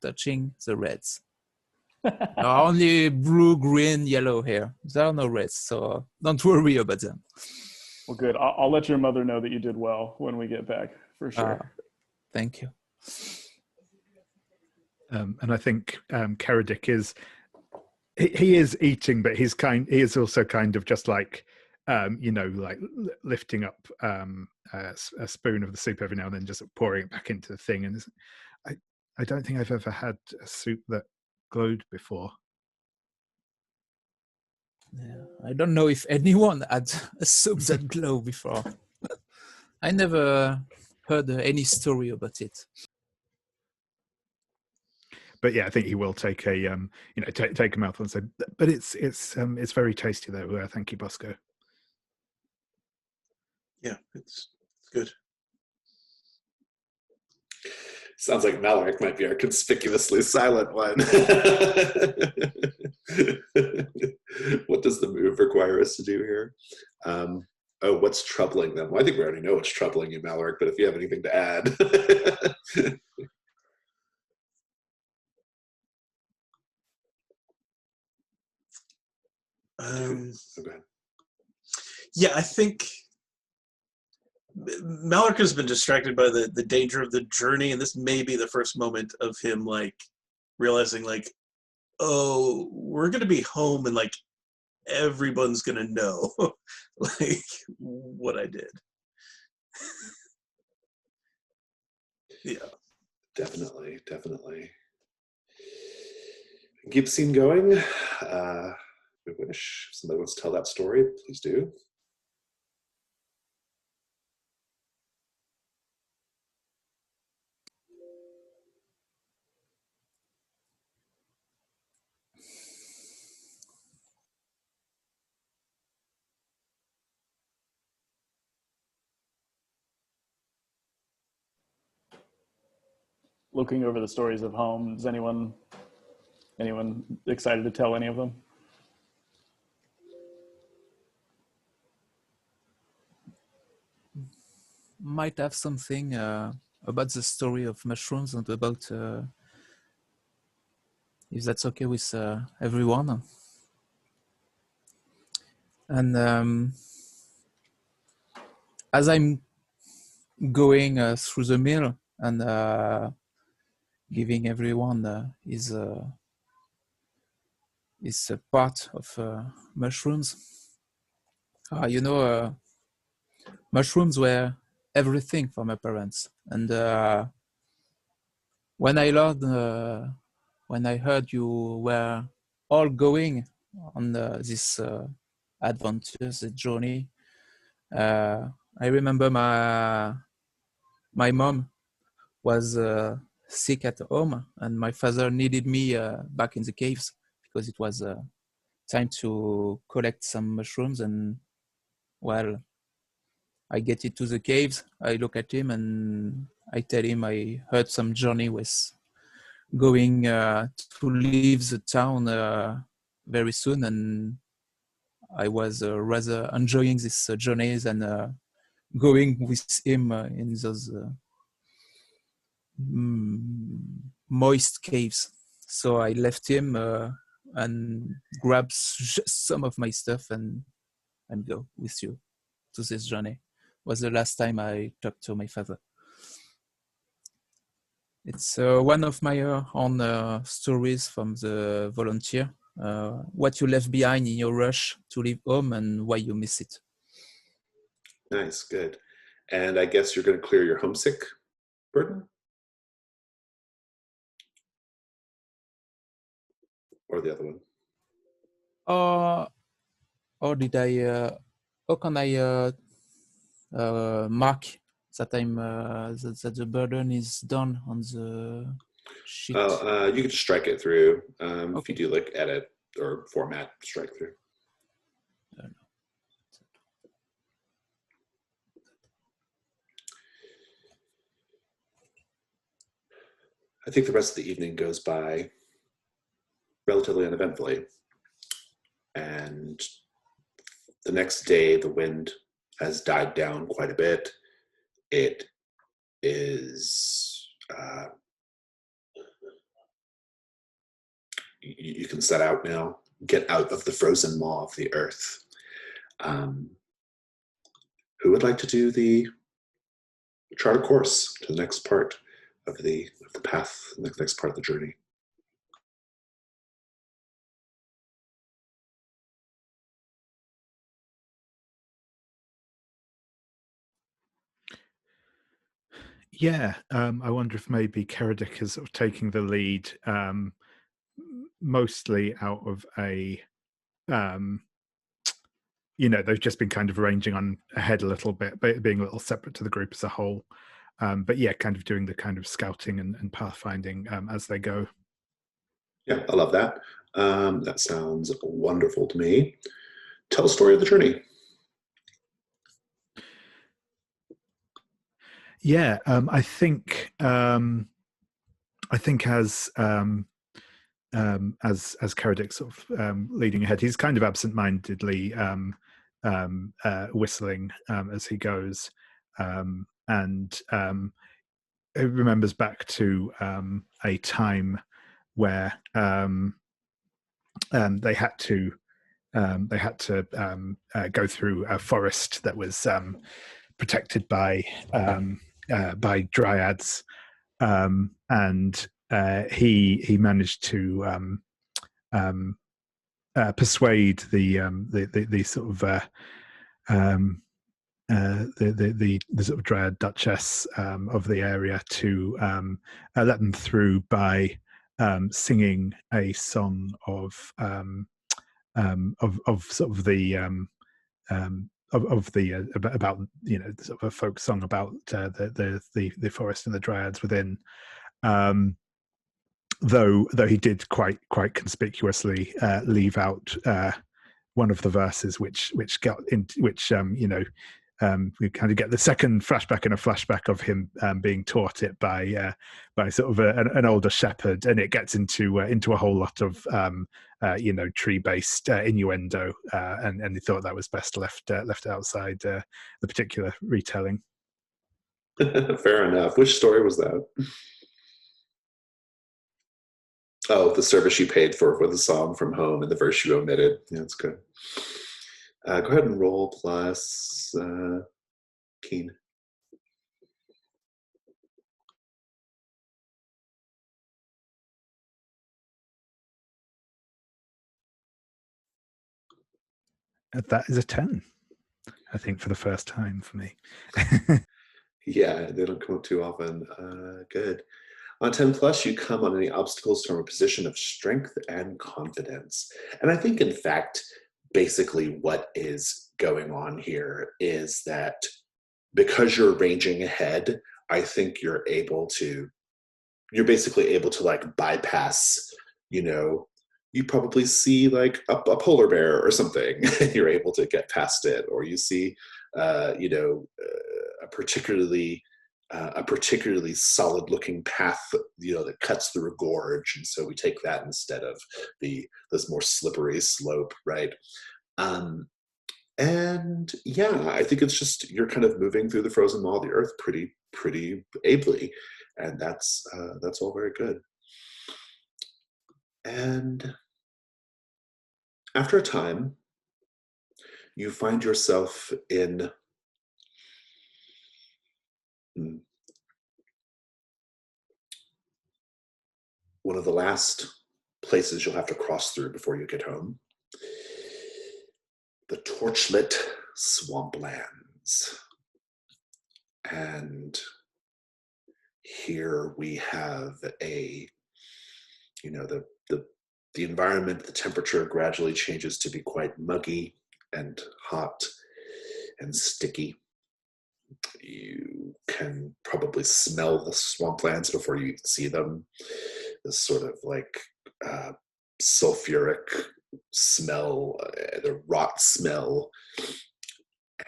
touching the reds. There are only blue, green, yellow here. There are no reds, so don't worry about them. Well, good. I'll let your mother know that you did well when we get back, for sure. Thank you. And I think Keradik is he is eating, but he is also kind of just like like lifting up a spoon of the soup every now and then, just pouring it back into the thing. And I don't think I've ever had a soup that glowed before. Yeah, I don't know if anyone had a soup that glowed before. I never heard any story about it. But yeah, I think he will take a take a mouthful and say, but it's very tasty though. Thank you, Bosco. Yeah, it's good. Sounds like Malaric might be our conspicuously silent one. What does the move require us to do here? What's troubling them? Well, I think we already know what's troubling you, Malaric, but if you have anything to add. Go ahead. Yeah, I think Malaric has been distracted by the danger of the journey, and this may be the first moment of him like realizing like, oh, we're gonna be home and like everyone's gonna know like what I did. Yeah, Definitely. Keep the scene going. We wish. If somebody wants to tell that story, please do. looking over the stories of home. Is anyone excited to tell any of them? Might have something about the story of mushrooms and about if that's okay with everyone. And as I'm going through the mill and giving everyone his a part of mushrooms. Mushrooms were everything for my parents. And when I heard you were all going on this adventure, this journey, I remember my mom was sick at home, and my father needed me back in the caves because it was time to collect some mushrooms. And well, I get into the caves, I look at him and I tell him I heard some journey was going to leave the town very soon, and I was rather enjoying this journeys and going with him in those moist caves. So I left him and grabbed just some of my stuff and go with you to this journey. Was the last time I talked to my father. It's one of my own stories from the volunteer. What you left behind in your rush to leave home and why you miss it. Nice, good. And I guess you're going to clear your homesick burden? Or the other one? Or did I? How can I mark that I'm that the burden is done on the sheet? Oh, you can just strike it through. Okay. If you do like edit or format, strike through. I think the rest of the evening goes by relatively uneventfully. And the next day, the wind has died down quite a bit. It is, you can set out now, get out of the frozen maw of the earth. Who would like to do the chart a course to the next part of the path, the next part of the journey? Yeah, I wonder if maybe Keradik is sort of taking the lead, mostly out of a, they've just been kind of arranging on ahead a little bit, but being a little separate to the group as a whole. But yeah, kind of doing the kind of scouting and pathfinding as they go. Yeah, I love that. That sounds wonderful to me. Tell a story of the journey. Yeah, I think as Keradik sort of leading ahead, he's kind of absent-mindedly whistling as he goes, and he remembers back to a time where they had to go through a forest that was protected by dryads, and he managed to persuade the sort of the sort of dryad duchess of the area to let them through by singing a song of sort of the about sort of a folk song about the forest and the dryads within. Though he did quite conspicuously leave out one of the verses which got in, which we kind of get the second flashback and a flashback of him being taught it by sort of an older shepherd, and it gets into a whole lot of tree-based innuendo, and he thought that was best left outside the particular retelling. Fair enough. Which story was that? Oh, the service you paid for the song from home and the verse you omitted. Yeah, that's good. Go ahead and roll plus Keen. That is a 10, I think, for the first time for me. Yeah, they don't come up too often. Good. On 10 plus, you come on any obstacles from a position of strength and confidence. And I think, in fact, basically what is going on here is that because you're ranging ahead, I think you're basically able to like bypass, you probably see like a polar bear or something, and you're able to get past it, or you see, a particularly solid-looking path, that cuts through a gorge, and so we take that instead of this more slippery slope, right? And yeah, I think it's just you're kind of moving through the frozen maw of the earth pretty ably, and that's all very good. And after a time, you find yourself in one of the last places you'll have to cross through before you get home. The Torchlit Swamplands. And here we have the environment, the temperature gradually changes to be quite muggy and hot and sticky. You can probably smell the swamplands before you even see them. This sort of like sulfuric smell, the rot smell.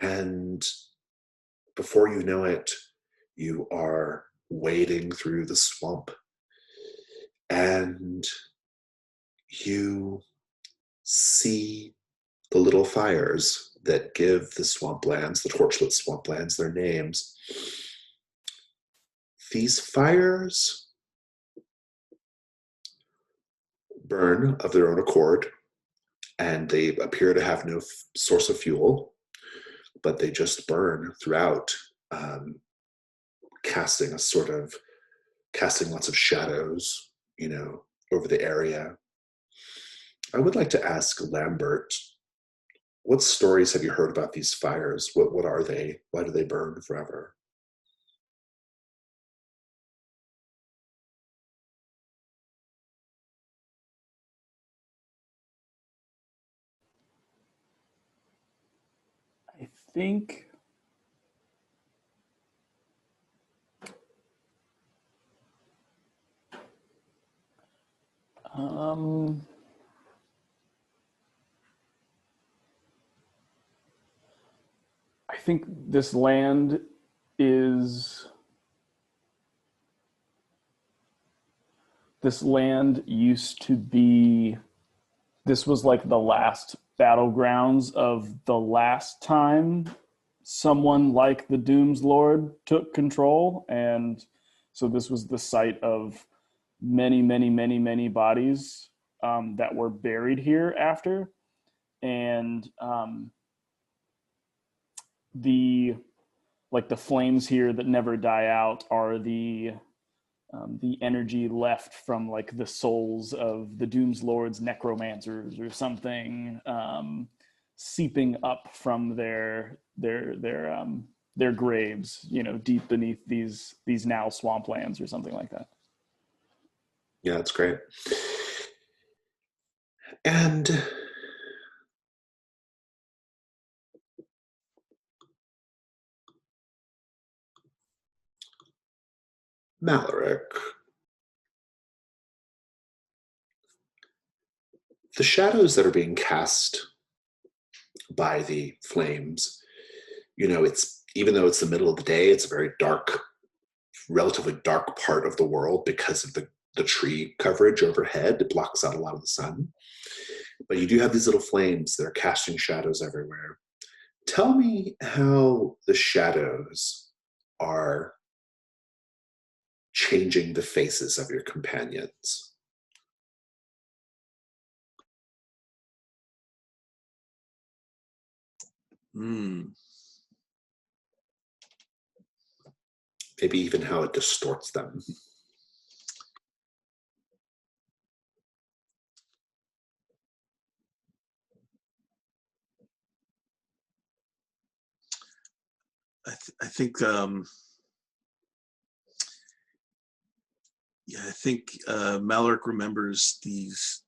And before you know it, you are wading through the swamp, and you see the little fires that give the swamplands, the Torchlit Swamplands, their names. These fires burn of their own accord, and they appear to have no source of fuel, but they just burn throughout, casting lots of shadows, over the area. I would like to ask Lambert, what stories have you heard about these fires? What are they? Why do they burn forever? I think I think this land used to be, this was like the last battlegrounds of the last time someone like the Doomslord took control. And so this was the site of many, many, many, many bodies that were buried here after. And the flames here that never die out are the energy left from like the souls of the Doomslord's necromancers or something, seeping up from their graves, deep beneath these now swamplands or something like that. Yeah, that's great. And Malaric, the shadows that are being cast by the flames it's, even though it's the middle of the day, it's a very dark, relatively dark part of the world because of the tree coverage overhead. It blocks out a lot of the sun. But you do have these little flames that are casting shadows everywhere. Tell me how the shadows are changing the faces of your companions. Maybe even how it distorts them. I think Mallory remembers these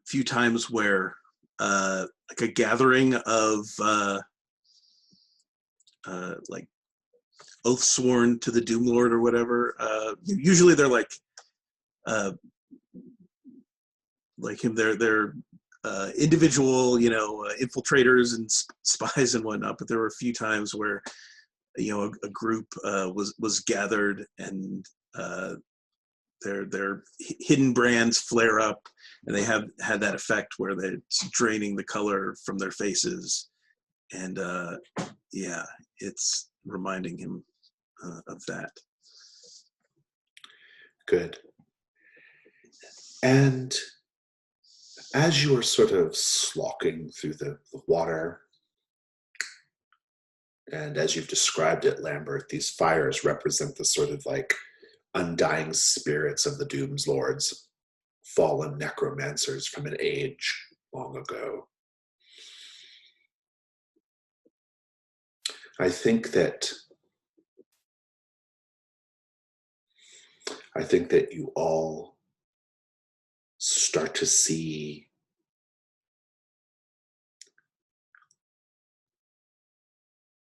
few times where like a gathering of like oath sworn to the Doomlord or whatever. Usually they're like him. They're individual, infiltrators and spies and whatnot. But there were a few times where a group was gathered and their hidden brands flare up, and they had that effect where they're draining the color from their faces, and it's reminding him of that. Good. And as you are sort of slocking through the water, and as you've described it, Lambert, these fires represent the sort of like undying spirits of the Doomslords, fallen necromancers from an age long ago. I think that you all start to see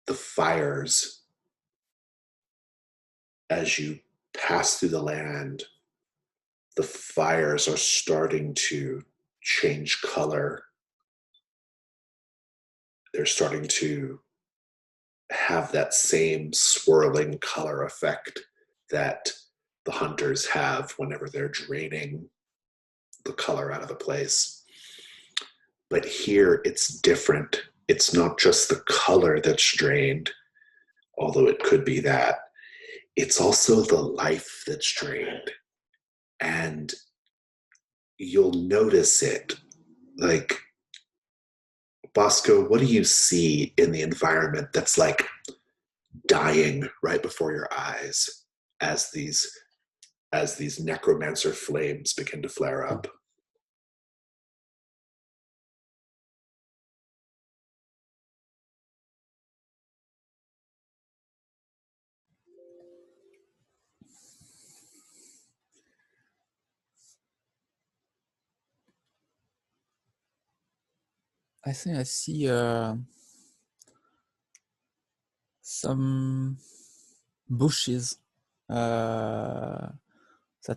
the fires as you pass through the land. The fires are starting to change color. They're starting to have that same swirling color effect that the hunters have whenever they're draining the color out of the place. But here it's different. It's not just the color that's drained, although it could be that. It's also the life that's drained. And you'll notice it. Like, Bosco, what do you see in the environment that's like dying right before your eyes as these necromancer flames begin to flare up? I think I see some bushes that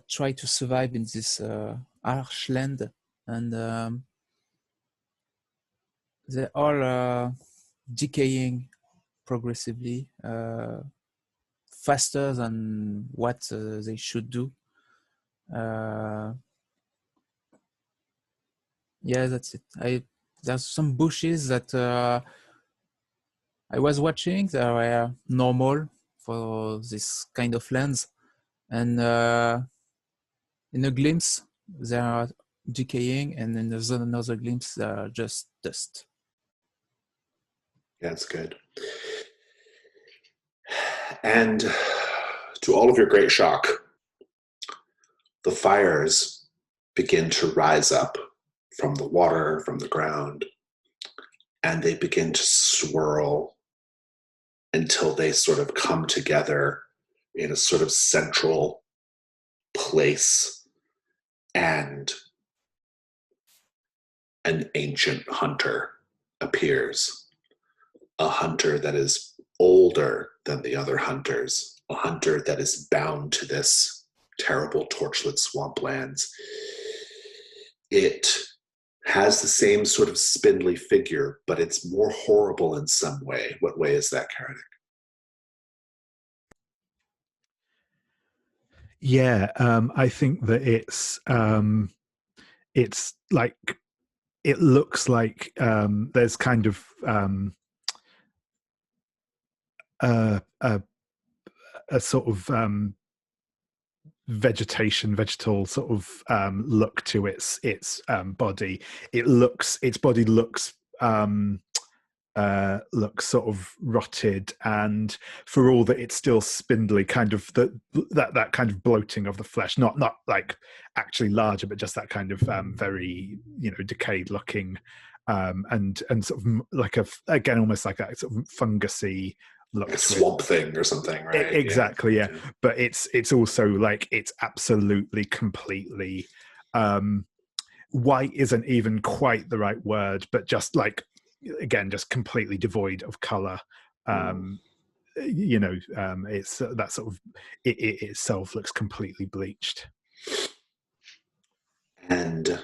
try to survive in this harsh land, and they are decaying progressively, faster than what they should do. Yeah, that's it. There's some bushes that I was watching that were normal for this kind of lands, and in a glimpse they are decaying, and in another glimpse they are just dust. Yeah, that's good. And to all of your great shock, the fires begin to rise up from the water, from the ground, and they begin to swirl until they sort of come together in a sort of central place, and an ancient hunter appears. A hunter that is older than the other hunters, a hunter that is bound to this terrible Torchlit Swamplands. It has the same sort of spindly figure, but it's more horrible in some way. What way is that, Karadek? Yeah, I think that it's like, it looks like there's kind of a sort of vegetal sort of look to its body. Its body looks sort of rotted, and for all that it's still spindly, kind of that kind of bloating of the flesh, not like actually larger, but just that kind of very, you know, decayed looking, and sort of like again almost like that sort of fungusy look, like a swamp thing or something, right? Exactly, yeah. But it's also like, it's absolutely completely white isn't even quite the right word, but just like, again, just completely devoid of color. You know, it's that sort of, it itself looks completely bleached. And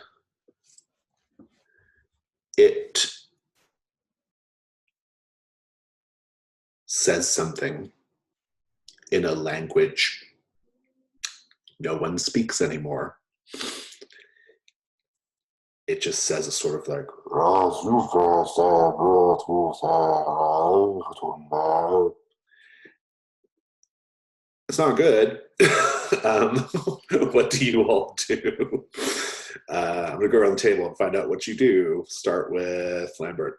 it says something in a language no one speaks anymore. It just says a sort of like, it's not good. What do you all do? I'm going to go around the table and find out what you do. Start with Lambert.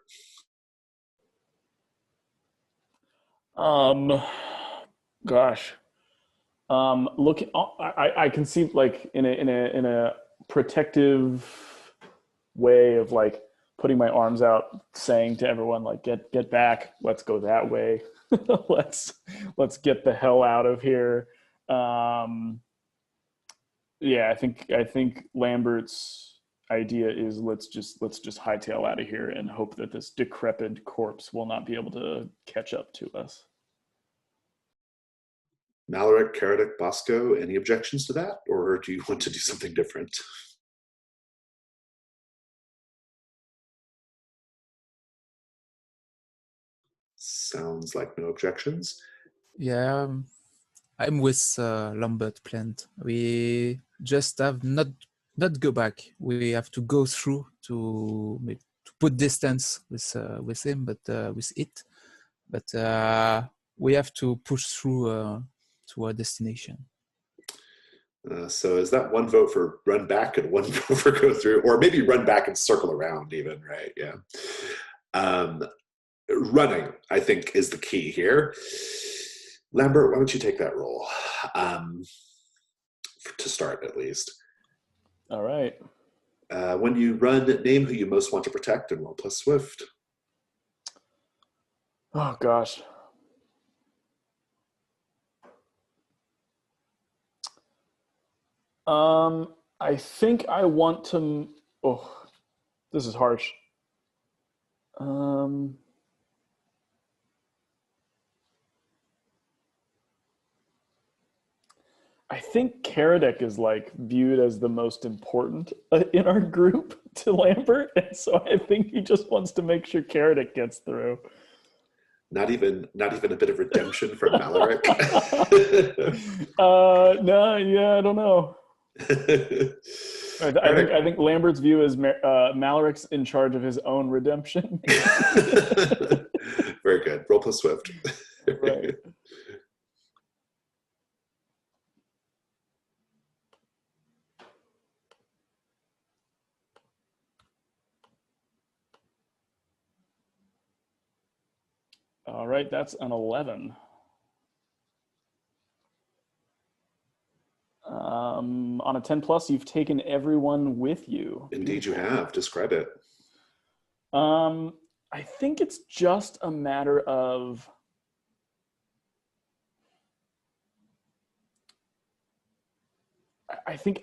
Gosh. Look, I can see, like, in a protective way of like putting my arms out, saying to everyone, like, get back, let's go that way. let's get the hell out of here. Yeah, I think Lambert's idea is let's just hightail out of here and hope that this decrepit corpse will not be able to catch up to us. Maloric, Karadek, Bosco, any objections to that? Or do you want to do something different? Sounds like no objections. Yeah, I'm with Lambert Plant. We just have not go back. We have to go through to put distance with him, but with it. But we have to push through to our destination. So is that one vote for run back and one vote for go through, or maybe run back and circle around even, right? Yeah. Running, I think, is the key here. Lambert, why don't you take that role? To start, at least. All right. When you run, name who you most want to protect and roll plus Swift. Oh, gosh. I think I want to... Oh, this is harsh. I think Karadek is like viewed as the most important in our group to Lambert, and so I think he just wants to make sure Karadek gets through. Not even a bit of redemption for Maloric. No, yeah, I don't know. I think Lambert's view is Malaric's in charge of his own redemption. Very good. Roll plus Swift. Right. All right, that's an 11. On a 10 plus, you've taken everyone with you. Indeed, you have. Describe it. I think it's just a matter of I think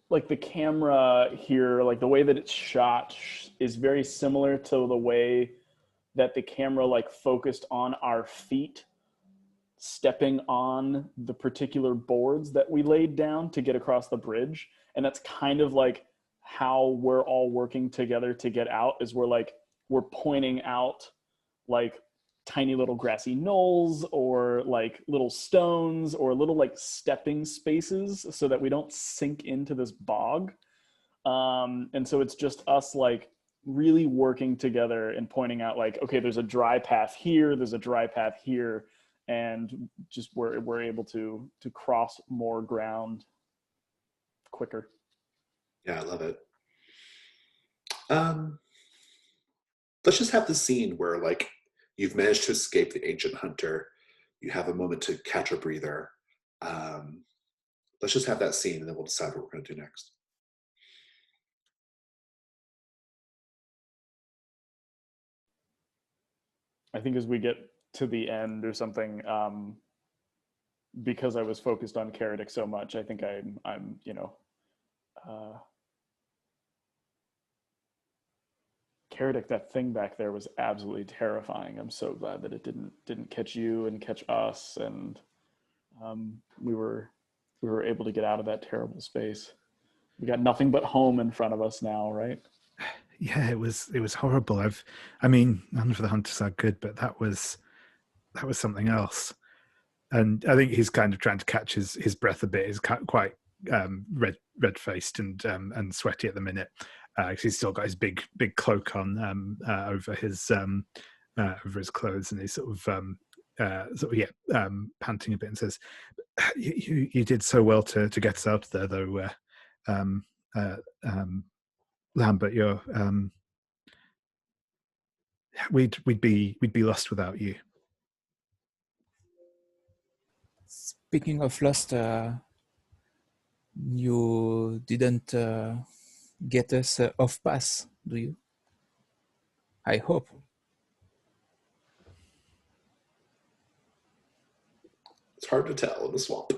like the camera here, like the way that it's shot is very similar to the way that the camera like focused on our feet stepping on the particular boards that we laid down to get across the bridge. And that's kind of like how we're all working together to get out is we're pointing out like tiny little grassy knolls or like little stones or little like stepping spaces so that we don't sink into this bog. And so it's just us like really working together and pointing out like, okay, there's a dry path here, there's a dry path here, and just we're able to cross more ground quicker. Yeah, I love it. Let's just have the scene where like you've managed to escape the ancient hunter. You have a moment to catch a breather. Let's just have that scene, and then we'll decide what we're going to do next. I think as we get to the end or something, because I was focused on Karadik so much, I think I'm Karadik, that thing back there was absolutely terrifying. I'm so glad that it didn't catch you and catch us, and we were able to get out of that terrible space. We got nothing but home in front of us now, right? Yeah, it was horrible. I mean, none of the hunters are good, but that was something else. And I think he's kind of trying to catch his breath a bit. He's quite red faced and sweaty at the minute. He's still got his big cloak on over his clothes, and he's sort of panting a bit and says, "You did so well to get us out of there, though, Lambert. You're we'd be lost without you." Speaking of lost, you didn't get us off pass, do you? I hope. It's hard to tell in the swamp.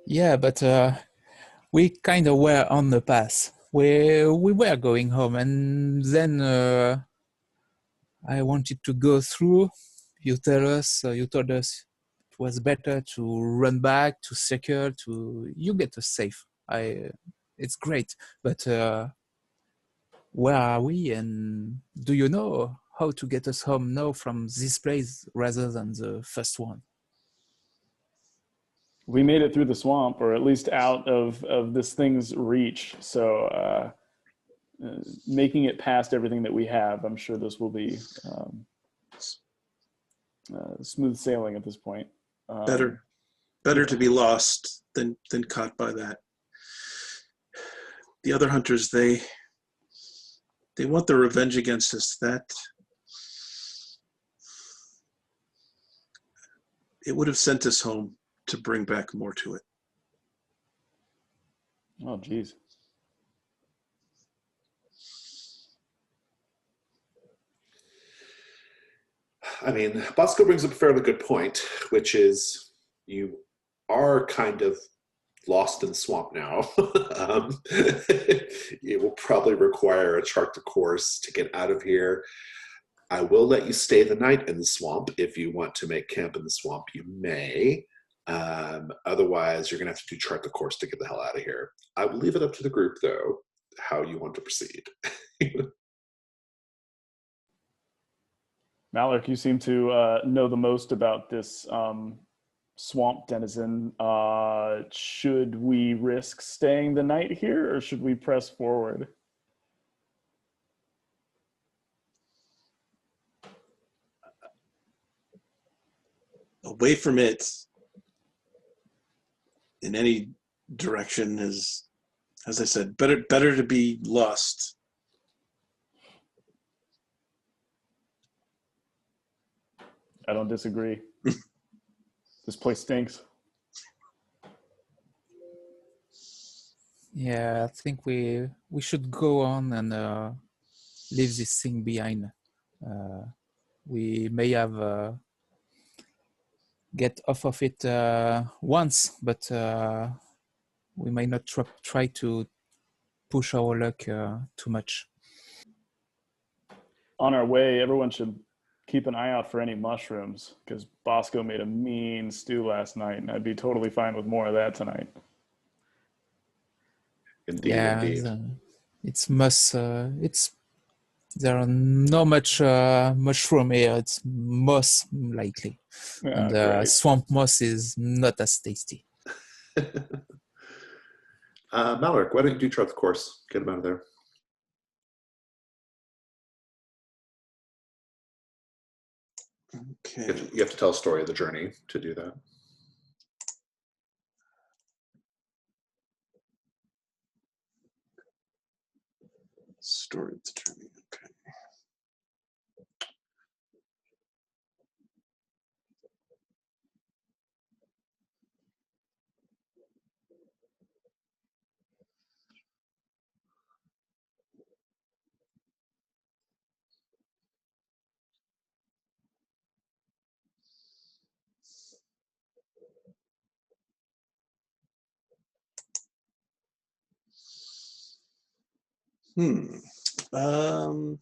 Yeah, but we kind of were on the pass. We were going home, and then I wanted to go through. You told us it was better to run back, to secure, to you get us safe. It's great, but where are we? And do you know how to get us home now from this place rather than the first one? We made it through the swamp, or at least out of this thing's reach. So making it past everything that we have, I'm sure this will be smooth sailing at this point. Better to be lost than caught by that. The other hunters, they want their revenge against us. That it would have sent us home to bring back more to it. Oh, geez. I mean, Bosco brings up a fairly good point, which is you are kind of lost in the swamp now. It will probably require a chart the course to get out of here. I will let you stay the night in the swamp. If you want to make camp in the swamp, you may. Otherwise, you're going to have to do chart the course to get the hell out of here. I will leave it up to the group, though, how you want to proceed. Malik, you seem to know the most about this swamp denizen. Should we risk staying the night here, or should we press forward? Away from it in any direction is, as I said, better to be lost. I don't disagree. This place stinks. Yeah, I think we should go on and leave this thing behind. We may have get off of it once, but we may not try to push our luck too much. On our way, everyone should keep an eye out for any mushrooms, because Bosco made a mean stew last night, and I'd be totally fine with more of that tonight. in Yeah, D&D. it's moss. There are no much mushroom here. It's moss likely, and Great. swamp moss is not as tasty. Mallory, why don't you do chart the course? Get him out of there. Okay. You have to tell a story of the journey to do that. Story of the journey. Okay. Um,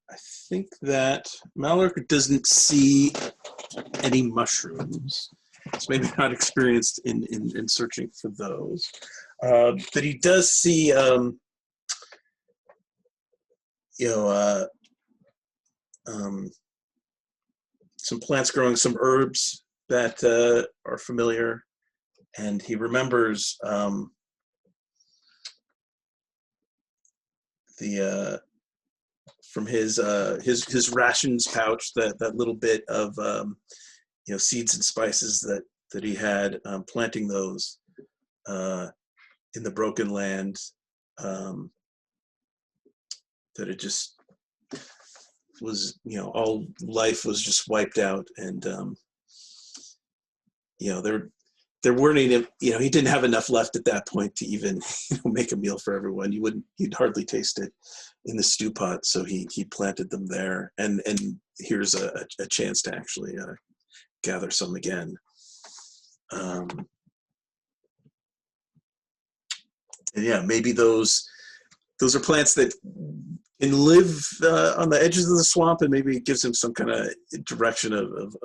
I think that Mallory doesn't see any mushrooms. So maybe not experienced in searching for those. But he does see, some plants growing, some herbs that are familiar. And he remembers the from his rations pouch, that little bit of seeds and spices that he had, planting those in the broken land, that it just was, all life was just wiped out, and there weren't any, he didn't have enough left at that point to even make a meal for everyone. You'd hardly taste it in the stew pot, so he planted them there, and here's a chance to actually gather some again. And yeah, maybe those are plants that can live on the edges of the swamp, and maybe it gives him some kind of direction of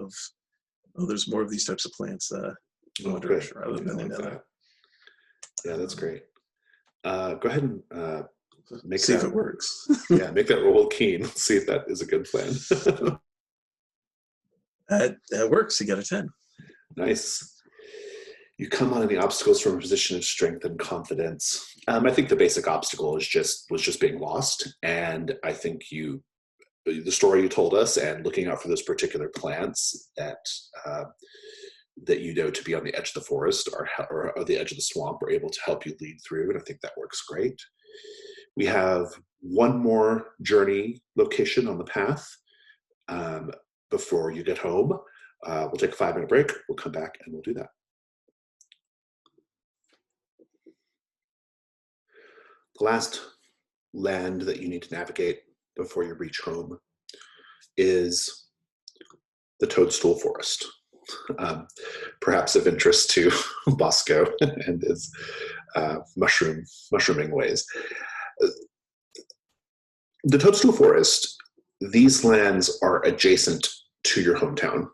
there's more of these types of plants in one direction rather than another. Yeah, that's great. Go ahead and see if it works. Yeah, make that roll keen. Let's see if that is a good plan. That works. You got a 10. Nice. You come on the obstacles from a position of strength and confidence. I think the basic obstacle was just being lost, and I think the story you told us and looking out for those particular plants that to be on the edge of the forest or the edge of the swamp are able to help you lead through, and I think that works great. We have one more journey location on the path before you get home. We'll take a 5-minute break. We'll come back and we'll do that. The last land that you need to navigate before you reach home is the Toadstool Forest. Perhaps of interest to Bosco and his mushrooming ways. The Toadstool Forest, these lands are adjacent to your hometown.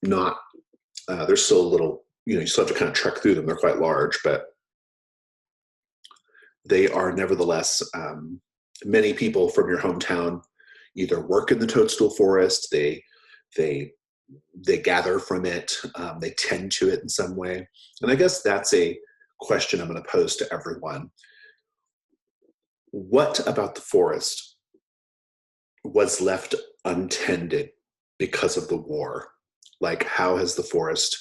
They're still a little, you still have to kind of trek through them. They're quite large, but they are nevertheless, many people from your hometown either work in the Toadstool Forest, they gather from it, they tend to it in some way. And I guess that's a question I'm going to pose to everyone. What about the forest was left untended because of the war? Like, how has the forest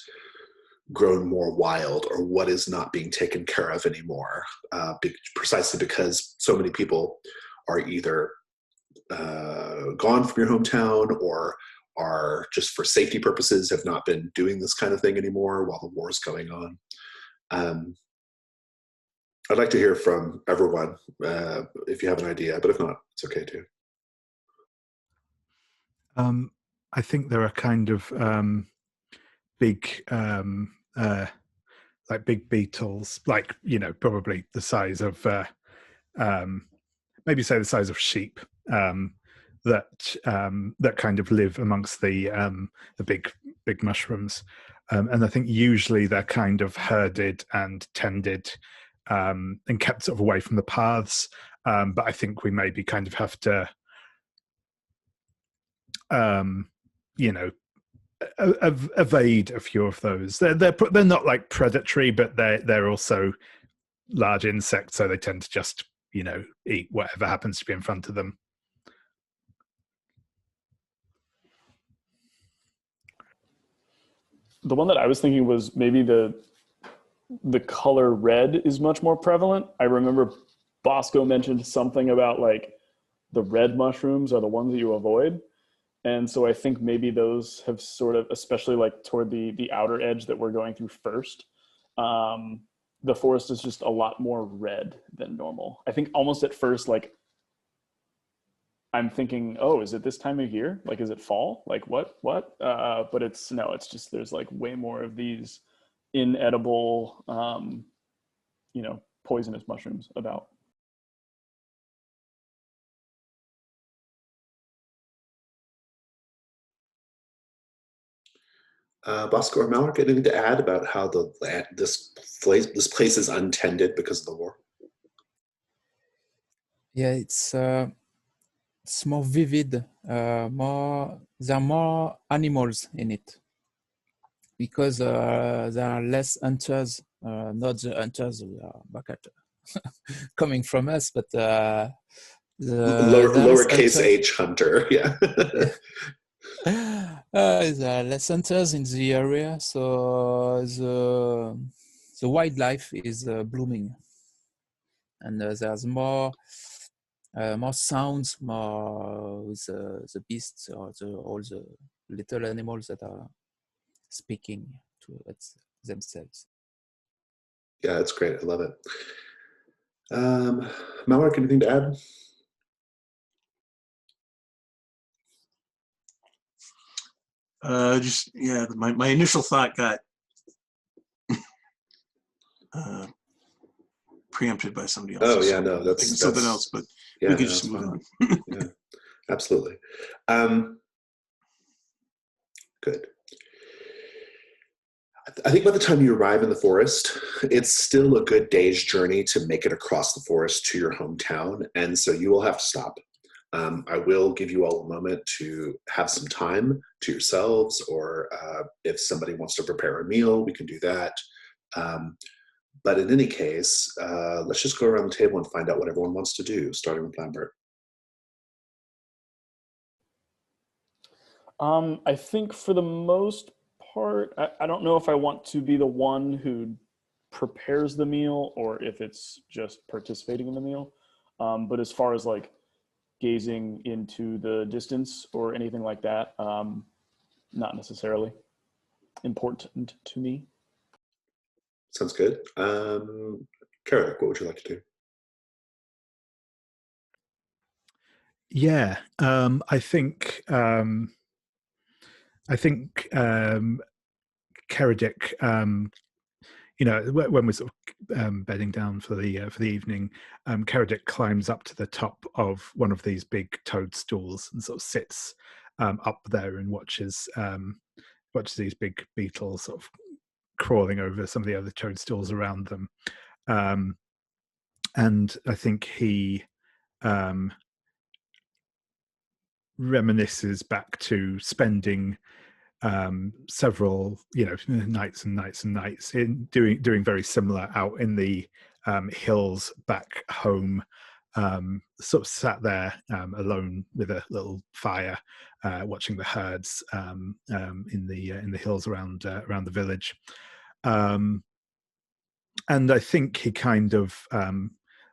grown more wild, or what is not being taken care of anymore? Precisely because so many people are either gone from your hometown or are just for safety purposes have not been doing this kind of thing anymore while the war is going on. I'd like to hear from everyone if you have an idea, but if not, it's okay too. I think there are kind of big big beetles, like, probably the size of maybe say the size of sheep, that kind of live amongst the big mushrooms. And I think usually they're kind of herded and tended, and kept sort of away from the paths. But I think we maybe kind of have to, evade a few of those. They're not like predatory, but they're also large insects, so they tend to just eat whatever happens to be in front of them. The one that I was thinking was maybe the color red is much more prevalent. I remember Bosco mentioned something about like the red mushrooms are the ones that you avoid. And so I think maybe those have sort of, especially like toward the outer edge that we're going through first, the forest is just a lot more red than normal. I think almost at first, like, I'm thinking, oh, is it this time of year? Like, is it fall? Like, what? But it's just, there's like way more of these inedible, poisonous mushrooms about. Bosco or Mallory, anything to add about how this place is untended because of the war? Yeah, it's more vivid. There are more animals in it because there are less hunters. Not the hunters who are back at coming from us, but lowercase h hunter. Yeah. There are less hunters in the area, so the wildlife is blooming, and there's more sounds, more with the beasts or all the little animals that are speaking to themselves. Yeah, it's great. I love it. Mallory, anything to add? My initial thought got preempted by somebody else. Oh yeah, no, that's something else, but yeah, we could just move on. Yeah, absolutely. Good. I think by the time you arrive in the forest, it's still a good day's journey to make it across the forest to your hometown, and so you will have to stop. I will give you all a moment to have some time to yourselves, or if somebody wants to prepare a meal, we can do that. But in any case, let's just go around the table and find out what everyone wants to do, starting with Lambert. I think for the most part, I don't know if I want to be the one who prepares the meal or if it's just participating in the meal. But as far as like gazing into the distance or anything like that, not necessarily important to me. Sounds good. Carrick, what would you like to do? Yeah, I think Keredic, when we're sort of bedding down for the evening, Keredic climbs up to the top of one of these big toadstools and sort of sits up there and watches these big beetles sort of crawling over some of the other toadstools around them. And I think he reminisces back to spending several nights and nights and nights in doing very similar out in the hills back home, sort of sat there alone with a little fire, watching the herds in the hills around the village, and I think he kind of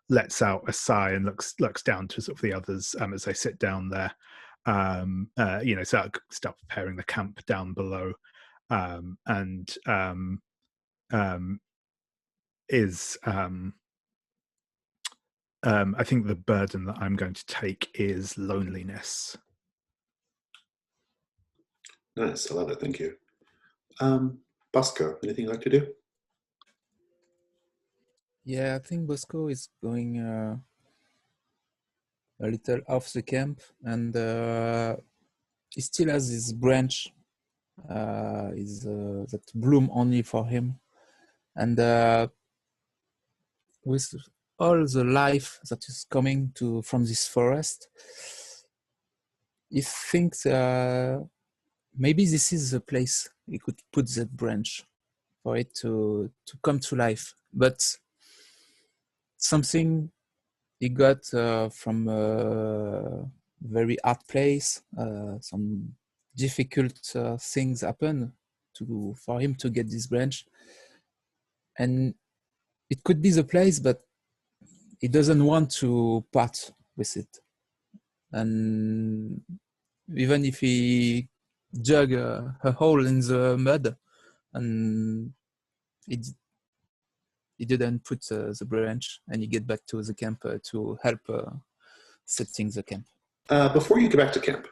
lets out a sigh and looks down to sort of the others as they sit down there. So start preparing the camp down below, and I think the burden that I'm going to take is loneliness. Nice, I love it. Thank you. Bosco, anything you'd like to do? Yeah, I think Bosco is going a little off the camp, and he still has this branch that bloom only for him, and with all the life that is coming from this forest, he thinks maybe this is the place he could put the branch for it to come to life. But something he got from a very hard place, some difficult things happen for him to get this branch, and it could be the place, but he doesn't want to part with it. And even if he dug a hole in the mud, and he didn't put the branch, and he get back to the camp to help setting the camp. Before you get back to camp,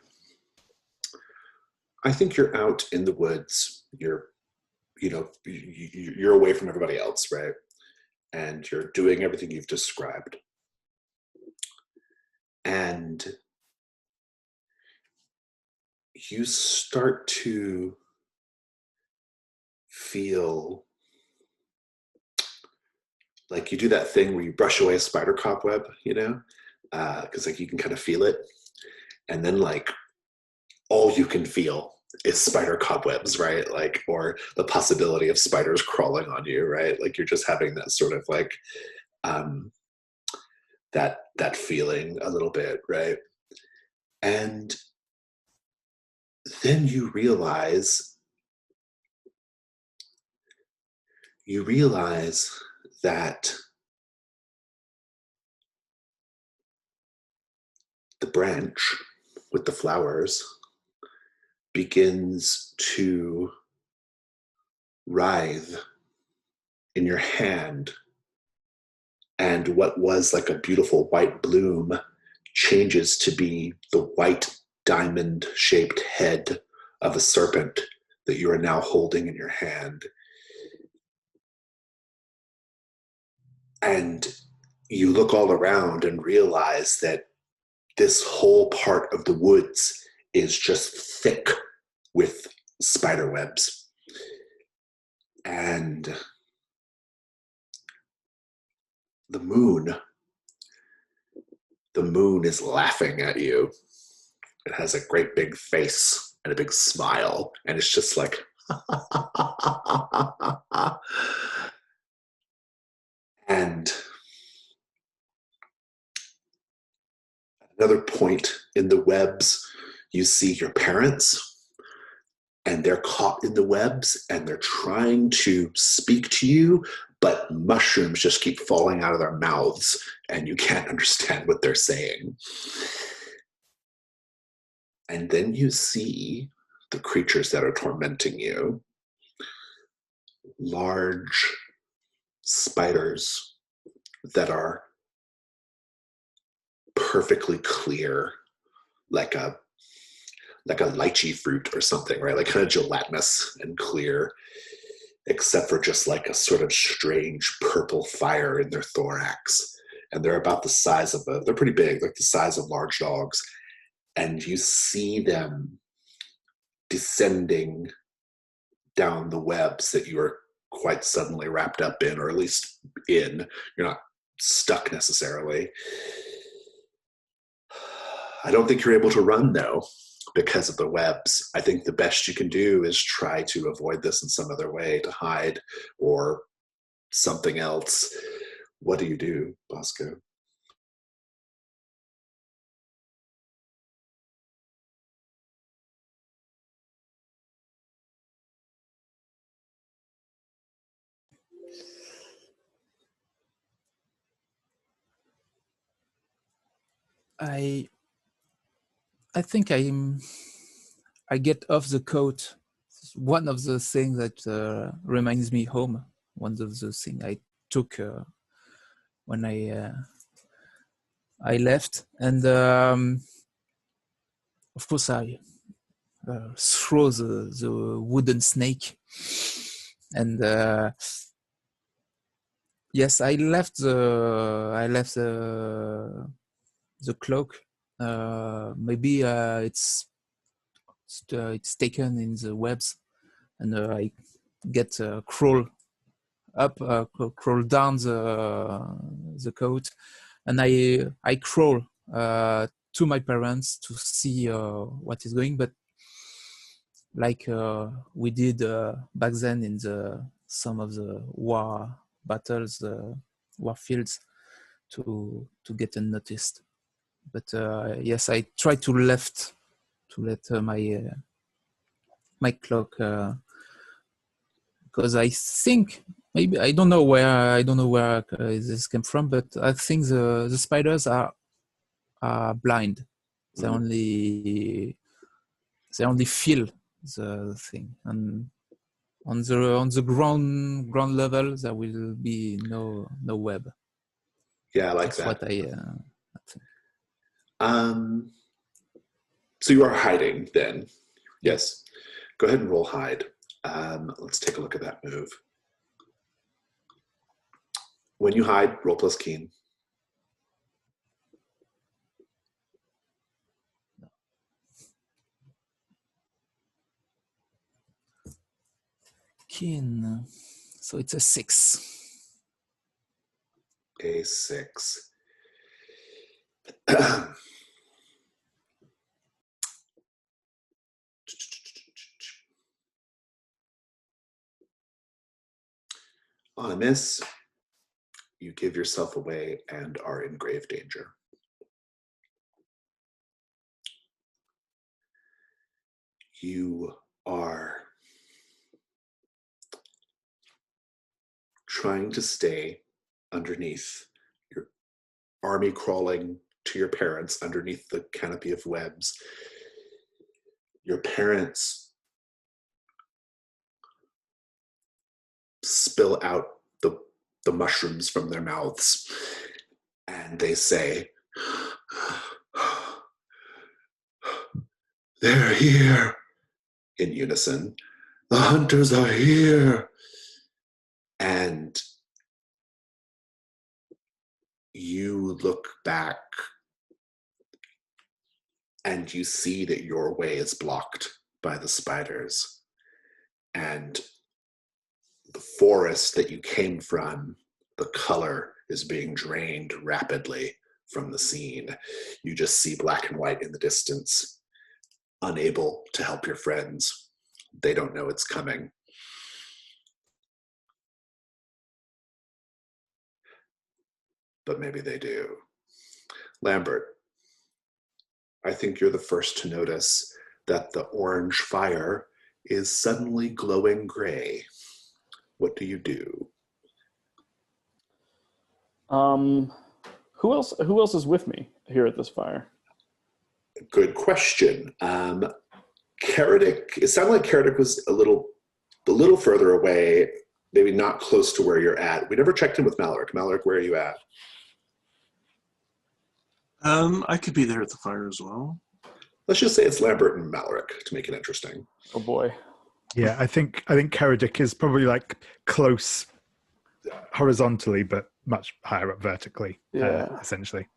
I think you're out in the woods. You're away from everybody else, right? And you're doing everything you've described. And you start to feel like you do that thing where you brush away a spider cobweb, because like you can kind of feel it. And then like all you can feel is spider cobwebs, right? Like, or the possibility of spiders crawling on you, right? Like you're just having that sort of like, that feeling a little bit, right? And then you realize that the branch with the flowers begins to writhe in your hand, and what was like a beautiful white bloom changes to be the white diamond-shaped head of a serpent that you are now holding in your hand. And you look all around and realize that this whole part of the woods is just thick with spider webs. And the moon is laughing at you. It has a great big face and a big smile, and it's just like, and at another point in the webs, you see your parents, and they're caught in the webs, and they're trying to speak to you, but mushrooms just keep falling out of their mouths, and you can't understand what they're saying. And then you see the creatures that are tormenting you. Large spiders that are perfectly clear, like a lychee fruit or something, right? Like kind of gelatinous and clear, except for just like a sort of strange purple fire in their thorax. And they're about the size of they're pretty big, like the size of large dogs. And you see them descending down the webs that you are quite suddenly wrapped up in, or at least in. You're not stuck necessarily. I don't think you're able to run, though, because of the webs. I think the best you can do is try to avoid this in some other way, to hide or something else. What do you do, Bosco? I think I get off the coat. It's one of the things that reminds me home. One of the things I took when I left, and of course I throw the wooden snake, and Yes, I left the cloak. Maybe it's taken in the webs, and I get crawl up, crawl down the coat, and I crawl to my parents to see what is going. But like we did back then in some of the war battles, war fields, to get unnoticed. But yes, I try to let my cloak, because I think maybe I don't know where this came from, but I think the spiders are blind. They only feel the thing, and on the ground level there will be no web. Yeah, I like That's that. what I think. So you are hiding then? Yes. Go ahead and roll hide. Let's take a look at that move. When you hide, roll plus keen. Keen. So it's a 6. A 6. On a miss, you give yourself away and are in grave danger. You are trying to stay underneath your army crawling to your parents underneath the canopy of webs. Your parents spill out the mushrooms from their mouths, and they say, "They're here," in unison. "The hunters are here." And you look back and you see that your way is blocked by the spiders. And the forest that you came from, the color is being drained rapidly from the scene. You just see black and white in the distance, unable to help your friends. They don't know it's coming. But maybe they do. Lambert, I think you're the first to notice that the orange fire is suddenly glowing gray. What do you do? Who else is with me here at this fire? Good question. Karadik, it sounded like Karadik was a little further away, maybe not close to where you're at. We never checked in with Mallorik. Mallorik, where are you at? I could be there at the fire as well. Let's just say it's Lambert and Mallorik to make it interesting. Oh boy. Yeah, I think Karadik is probably like close horizontally, but much higher up vertically. Yeah. Essentially.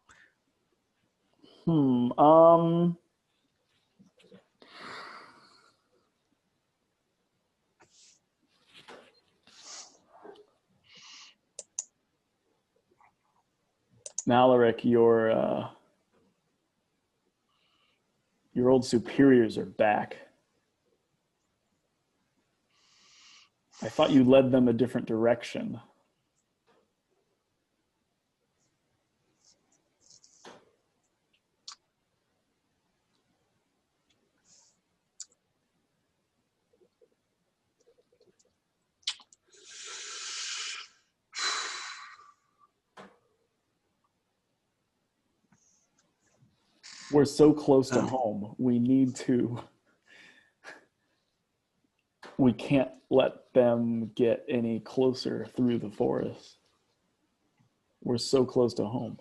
Mallorik, your old superiors are back. I thought you led them a different direction. We're so close to home. We need to. We can't let them get any closer through the forest. We're so close to home.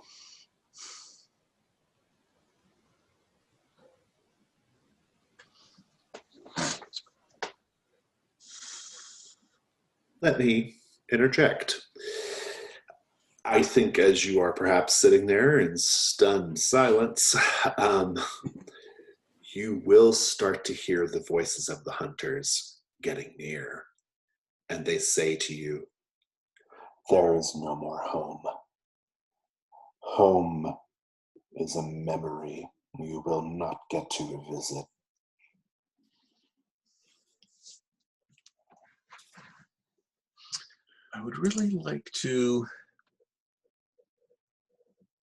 Let me interject. I think as you are perhaps sitting there in stunned silence, you will start to hear the voices of the hunters getting near. And they say to you, "There is no more home. Home is a memory you will not get to revisit." I would really like to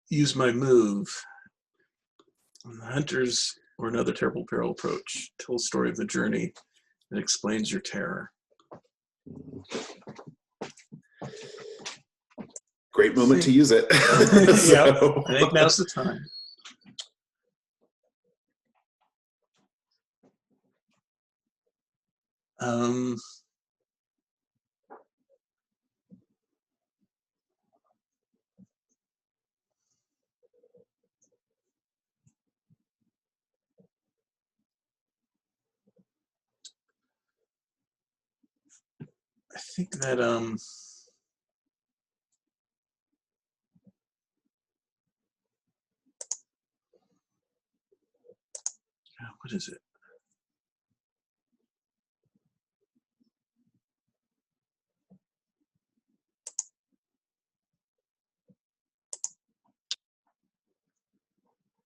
use my move on the hunters or another terrible peril approach. Tell a story of the journey that explains your terror. Great moment to use it. Yeah, I think now's the time. I think that what is it?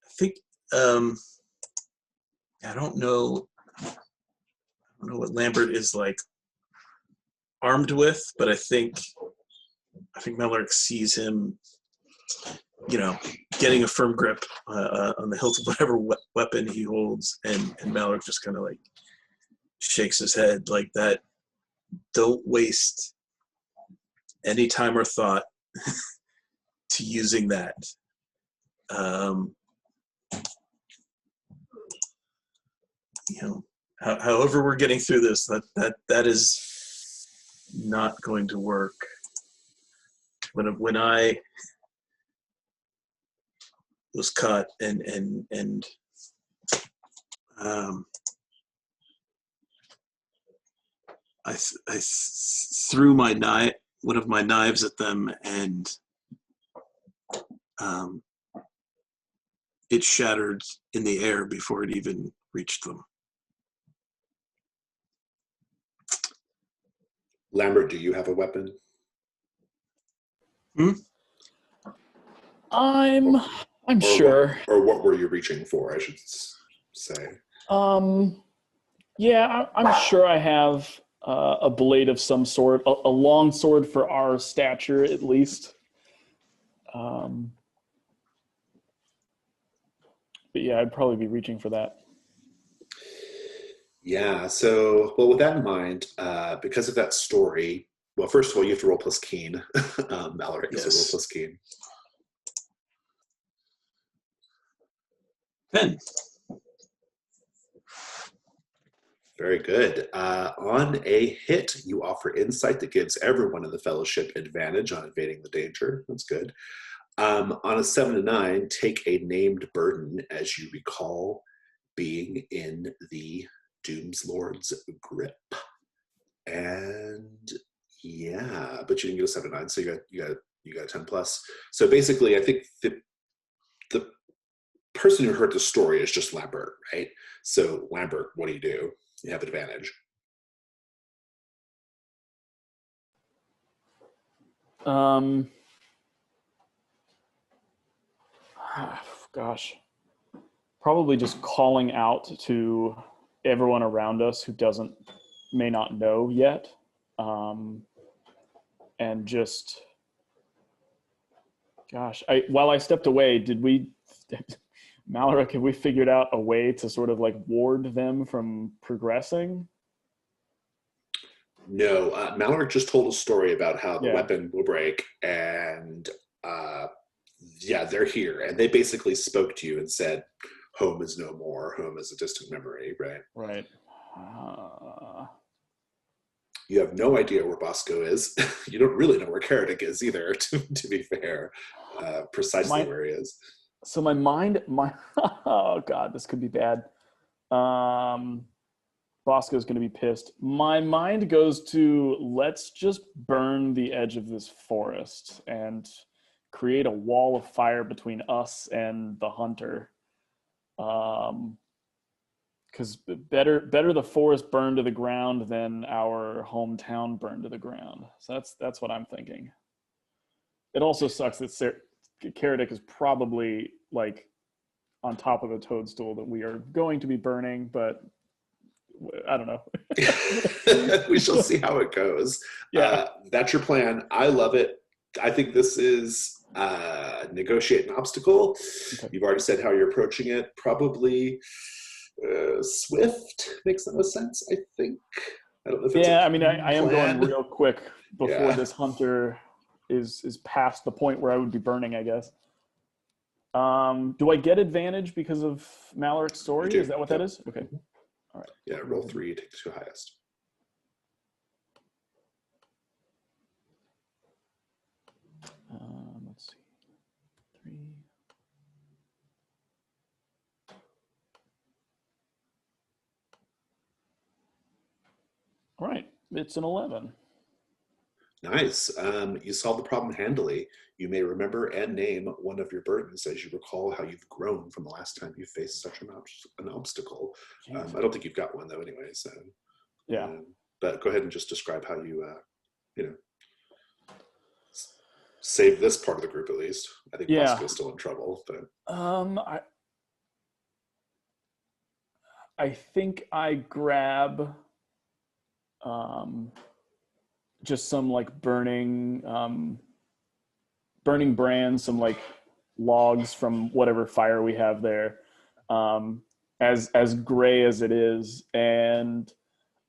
I think I don't know what Lambert is like armed with, but I think Malaric sees him, getting a firm grip on the hilt of whatever weapon he holds, and Malaric just kind of like shakes his head like that. Don't waste any time or thought to using that. However we're getting through this, that is not going to work. When I was cut and I threw one of my knives at them, and it shattered in the air before it even reached them. Lambert, do you have a weapon? I'm sure. Or what were you reaching for, I should say? Yeah, I'm sure I have a blade of some sort, a long sword for our stature at least. But yeah, I'd probably be reaching for that. Yeah, so, well, with that in mind, because of that story, well, first of all, you have to roll plus keen. Malaric is a roll plus keen. 10. Very good. On a hit, you offer insight that gives everyone in the fellowship advantage on evading the danger. That's good. On a 7 to 9, take a named burden as you recall being in the Doomslord's grip. And yeah, but you didn't get a 7 to 9, so you got a 10 plus. So basically, I think the person who heard the story is just Lambert, right? So Lambert, what do? You have advantage. Gosh, probably just calling out to everyone around us who may not know yet, and just, gosh, while I stepped away, Malaric, have we figured out a way to sort of like ward them from progressing? No, Malaric just told a story about how the weapon will break, and they're here, and they basically spoke to you and said, "Home is no more. Home is a distant memory." Right. Right. You have no idea where Bosco is. You don't really know where Karadik is either. To be fair, precisely where he is. So my mind, oh god, this could be bad. Bosco's going to be pissed. My mind goes to, let's just burn the edge of this forest and create a wall of fire between us and the hunter. Because better the forest burn to the ground than our hometown burn to the ground. So that's what I'm thinking. It also sucks that Karadec is probably like on top of the toadstool that we are going to be burning, but I don't know. We shall see how it goes. Yeah. That's your plan. I love it. I think this is negotiate an obstacle. Okay. You've already said how you're approaching it. Probably swift makes the most sense, I think. I don't know if it's I mean, I am going real quick before Yeah. this hunter is past the point where I would be burning, I guess. Do I get advantage because of Malaric's story? Is that what that is? Okay. All right. Yeah, roll 3, take the 2 highest. Let's see. 3. All right. It's an 11. Nice. You solved the problem handily. You may remember and name one of your burdens as you recall how you've grown from the last time you faced such an obstacle. I don't think you've got one though anyway. So yeah. But go ahead and just describe how you, save this part of the group at least. I think Bosco's still in trouble. But I think I grab just some like burning brands, some like logs from whatever fire we have there, as gray as it is, and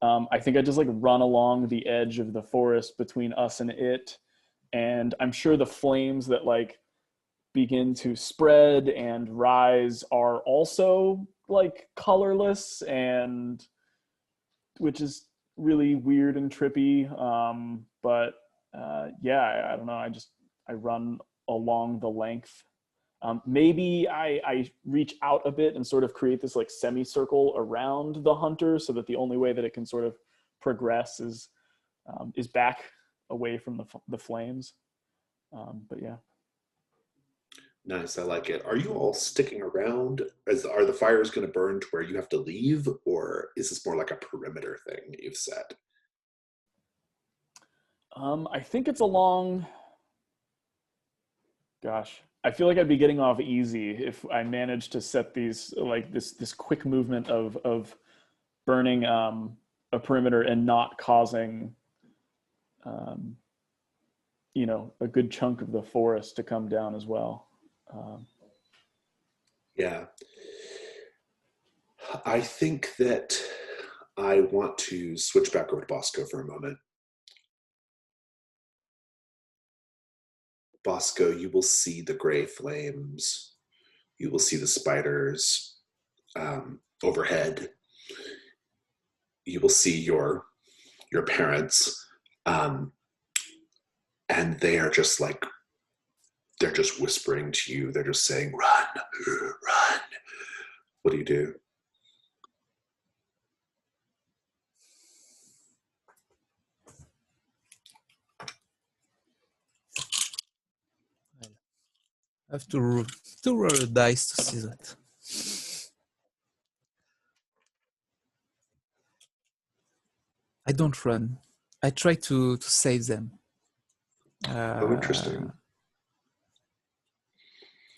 I think I just like run along the edge of the forest between us and it, and I'm sure the flames that like begin to spread and rise are also like colorless, and which is really weird and trippy. But I don't know. I run along the length. Maybe I reach out a bit and sort of create this like semicircle around the hunter so that the only way that it can sort of progress is back away from the flames. But yeah. Nice, I like it. Are you all sticking around? Are the fires going to burn to where you have to leave, or is this more like a perimeter thing you've set? I think it's along. Gosh, I feel like I'd be getting off easy if I managed to set these like this quick movement of burning a perimeter and not causing a good chunk of the forest to come down as well. Yeah. I think that I want to switch back over to Bosco for a moment. Bosco, you will see the gray flames. You will see the spiders overhead. You will see your parents, and they are just like, they're just whispering to you. They're just saying, "Run, run." What do you do? I have to roll a dice to see that. I don't run. I try to save them. Oh, interesting.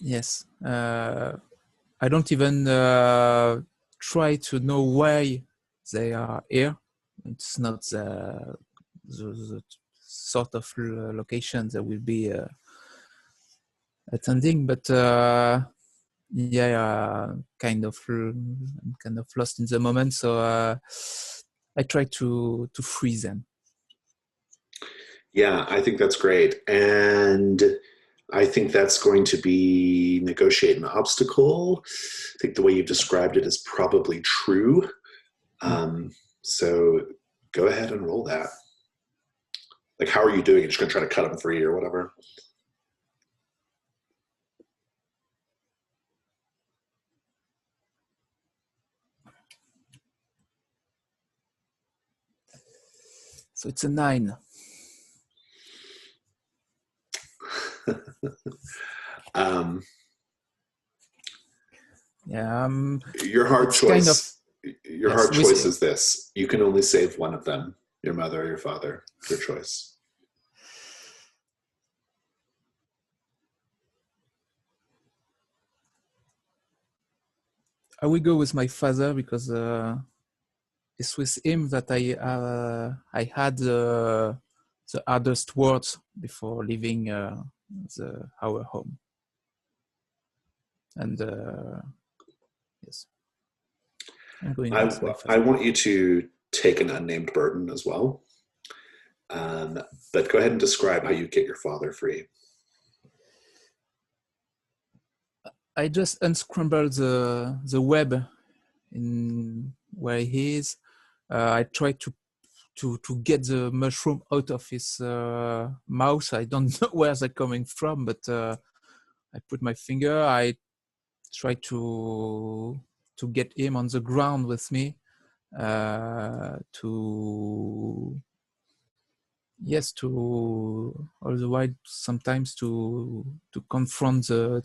Yes. I don't even try to know why they are here. It's not the sort of location that will be attending, but I'm kind of lost in the moment. So I try to free them. Yeah, I think that's great. And I think that's going to be negotiate an obstacle. I think the way you've described it is probably true. So go ahead and roll that. Like, how are you doing? You're just going to try to cut them free or whatever? So it's a 9. Yeah, Your hard it's choice. kind of Your yes, hard with- choice is this: you can only save one of them, your mother or your father. Your choice. I will go with my father because it's with him that I had the hardest words before leaving our home. And yes, I'm going with my father. I want you to take an unnamed burden as well. But go ahead and describe how you get your father free. I just unscrambled the web in where he is. I tried to get the mushroom out of his mouth. I don't know where they're coming from, but I put my finger. I tried to get him on the ground with me. To all the while sometimes to confront to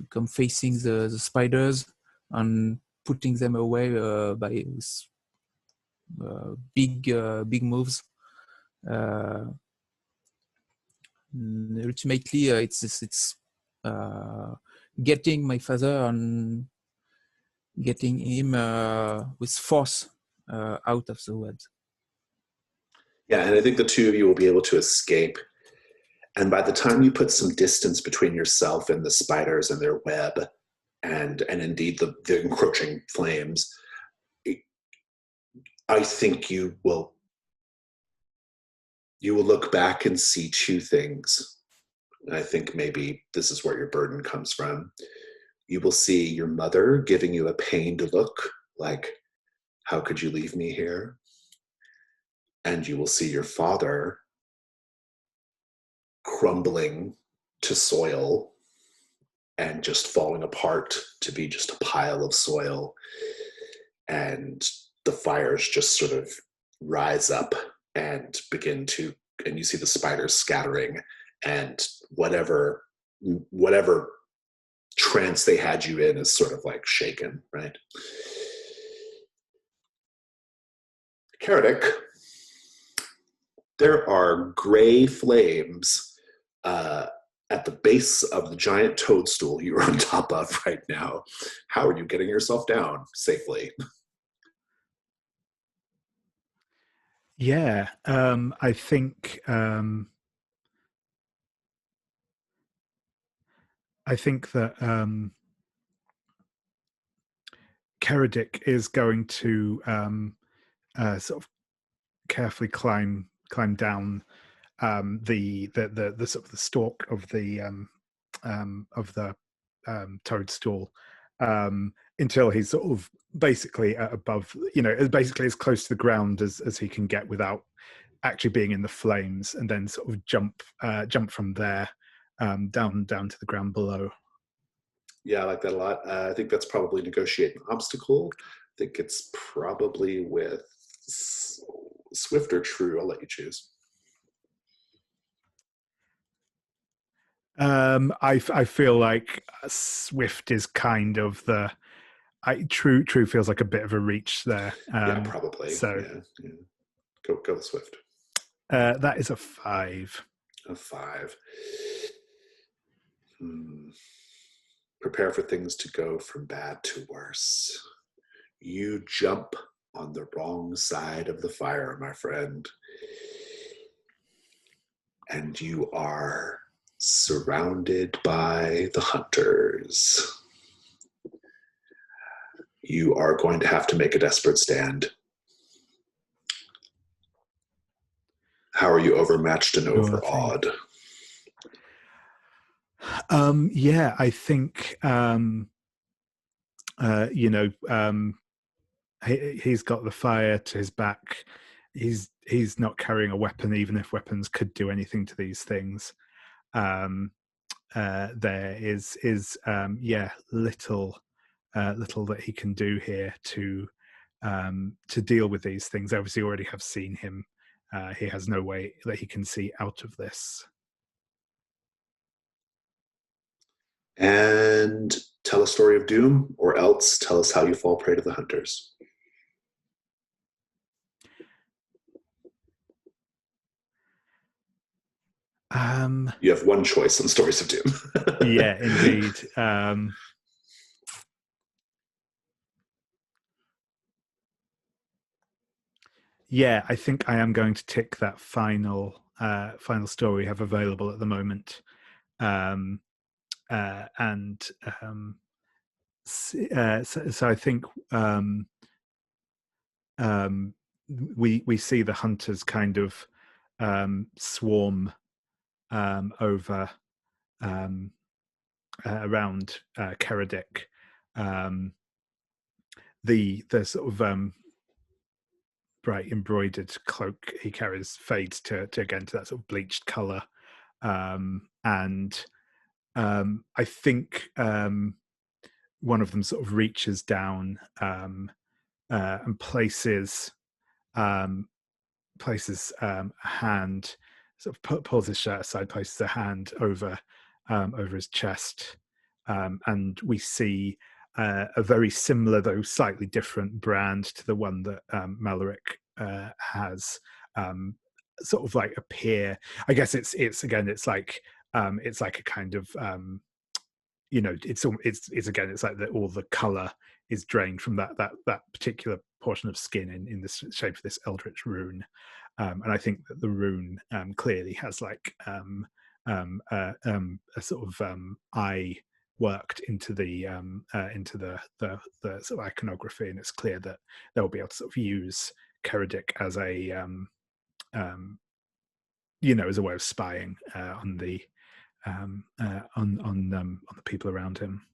come facing the spiders and putting them away by with big moves. Ultimately, it's getting my father and getting him with force out of the web. Yeah, and I think the two of you will be able to escape. And by the time you put some distance between yourself and the spiders and their web, and indeed the encroaching flames, I think you will look back and see two things. And I think maybe this is where your burden comes from. You will see your mother giving you a pained look, like, how could you leave me here? And you will see your father crumbling to soil and just falling apart to be just a pile of soil. And the fires just sort of rise up and begin to, and you see the spiders scattering, and whatever trance they had you in is sort of like shaken, right? Karadik, there are gray flames at the base of the giant toadstool you're on top of right now. How are you getting yourself down safely? Yeah, I think that Keradik is going to sort of carefully climb down the sort of the stalk of the toadstool until he's sort of basically above, basically as close to the ground as he can get without actually being in the flames, and then sort of jump from there down to the ground below. Yeah, I like that a lot. I think that's probably negotiate an obstacle. I think it's probably with Swift or True. I'll let you choose. I feel like Swift is kind of True feels like a bit of a reach there. Yeah, probably. So yeah. Go with Swift. That is a 5. A 5. Prepare for things to go from bad to worse. You jump on the wrong side of the fire, my friend. And you are surrounded by the hunters. You are going to have to make a desperate stand. How are you overmatched and overawed? Yeah, I think he's got the fire to his back. He's not carrying a weapon, even if weapons could do anything to these things. There is little that he can do here to deal with these things. Obviously, already have seen him. He has no way that he can see out of this. and tell a story of doom, or else tell us how you fall prey to the hunters. You have one choice on stories of doom. Yeah, indeed. Yeah, I think I am going to tick that final story we have available at the moment, and so I think we see the hunters kind of swarm over around Keradik. The sort of bright embroidered cloak he carries fades to again to that sort of bleached color, and I think one of them sort of reaches down and places a hand, sort of pulls his shirt aside, places a hand over his chest, and we see a very similar, though slightly different, brand to the one that Maloric has sort of like appear. I guess it's like a kind of it's again, it's like that all the color is drained from that particular portion of skin in the shape of this eldritch rune, and I think that the rune clearly has like a sort of eye worked into the sort of iconography, and it's clear that they'll be able to sort of use Keradik as a as a way of spying on the people around him,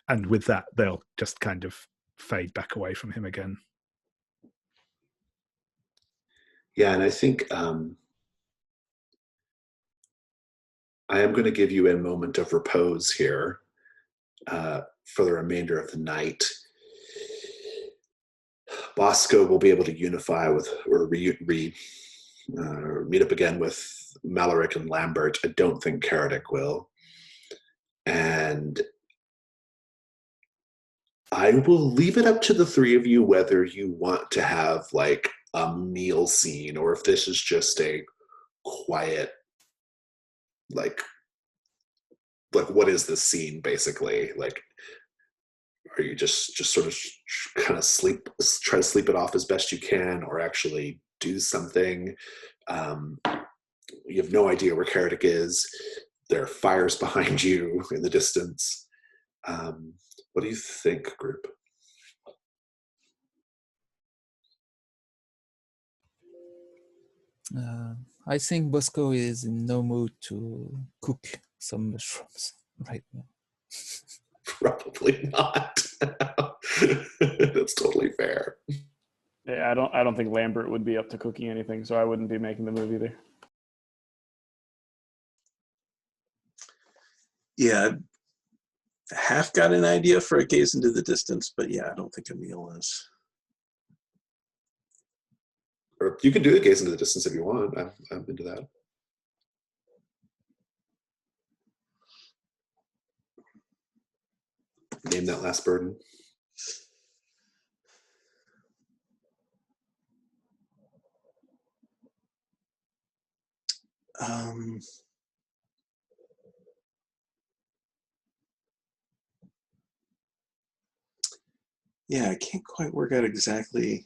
and with that they'll just kind of fade back away from him again. Yeah, and I think I am going to give you a moment of repose here for the remainder of the night. Bosco will be able to unify with, or meet up again with Maloric and Lambert. I don't think Keradik will. And I will leave it up to the three of you whether you want to have like a meal scene, or if this is just a quiet, like what is this scene basically? Like, are you just sort of kind of try to sleep it off as best you can, or actually do something? You have no idea where Keradik is. There are fires behind you in the distance. What do you think, group? I think Bosco is in no mood to cook some mushrooms right now. Probably not. That's totally fair. Yeah, I don't think Lambert would be up to cooking anything, so I wouldn't be making the move either. Yeah, I half got an idea for a gaze into the distance, but yeah, I don't think a meal is. Or you can do a gaze into the distance if you want. I'm into that. Name that last burden. Yeah, I can't quite work out exactly.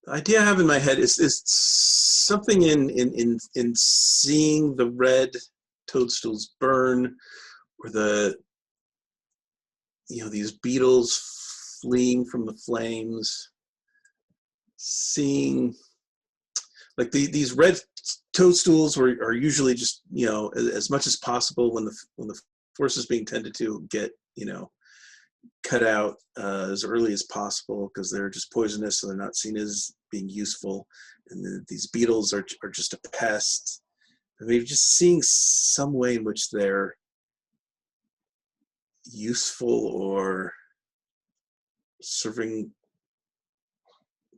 The idea I have in my head is something in seeing the red toadstools burn, or these beetles fleeing from the flames, seeing like these red toadstools are usually just as much as possible when the force is being tended to get cut out as early as possible, because they're just poisonous, so they're not seen as being useful, and these beetles are just a pest. And maybe just seeing some way in which they're useful or serving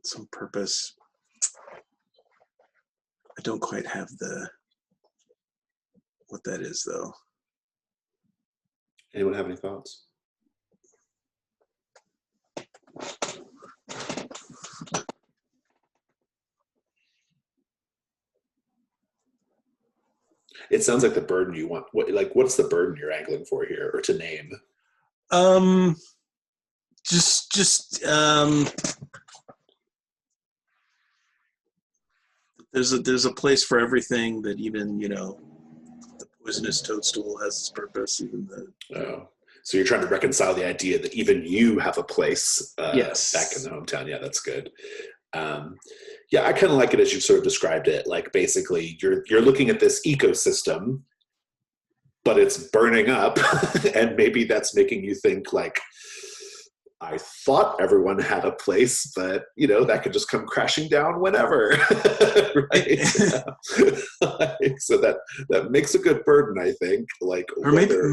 some purpose. I don't quite have what that is, though. Anyone have any thoughts? It sounds like the burden you want. What's the burden you're angling for here, or to name? There's a place for everything, that even, the poisonous toadstool has its purpose. Even so you're trying to reconcile the idea that even you have a place yes. back in the hometown. Yeah, that's good. Yeah, I kind of like it as you sort of described it. Like, basically, you're looking at this ecosystem, but it's burning up, and maybe that's making you think, like, I thought everyone had a place, but that could just come crashing down whenever, right? So that makes a good burden, I think. Like, or maybe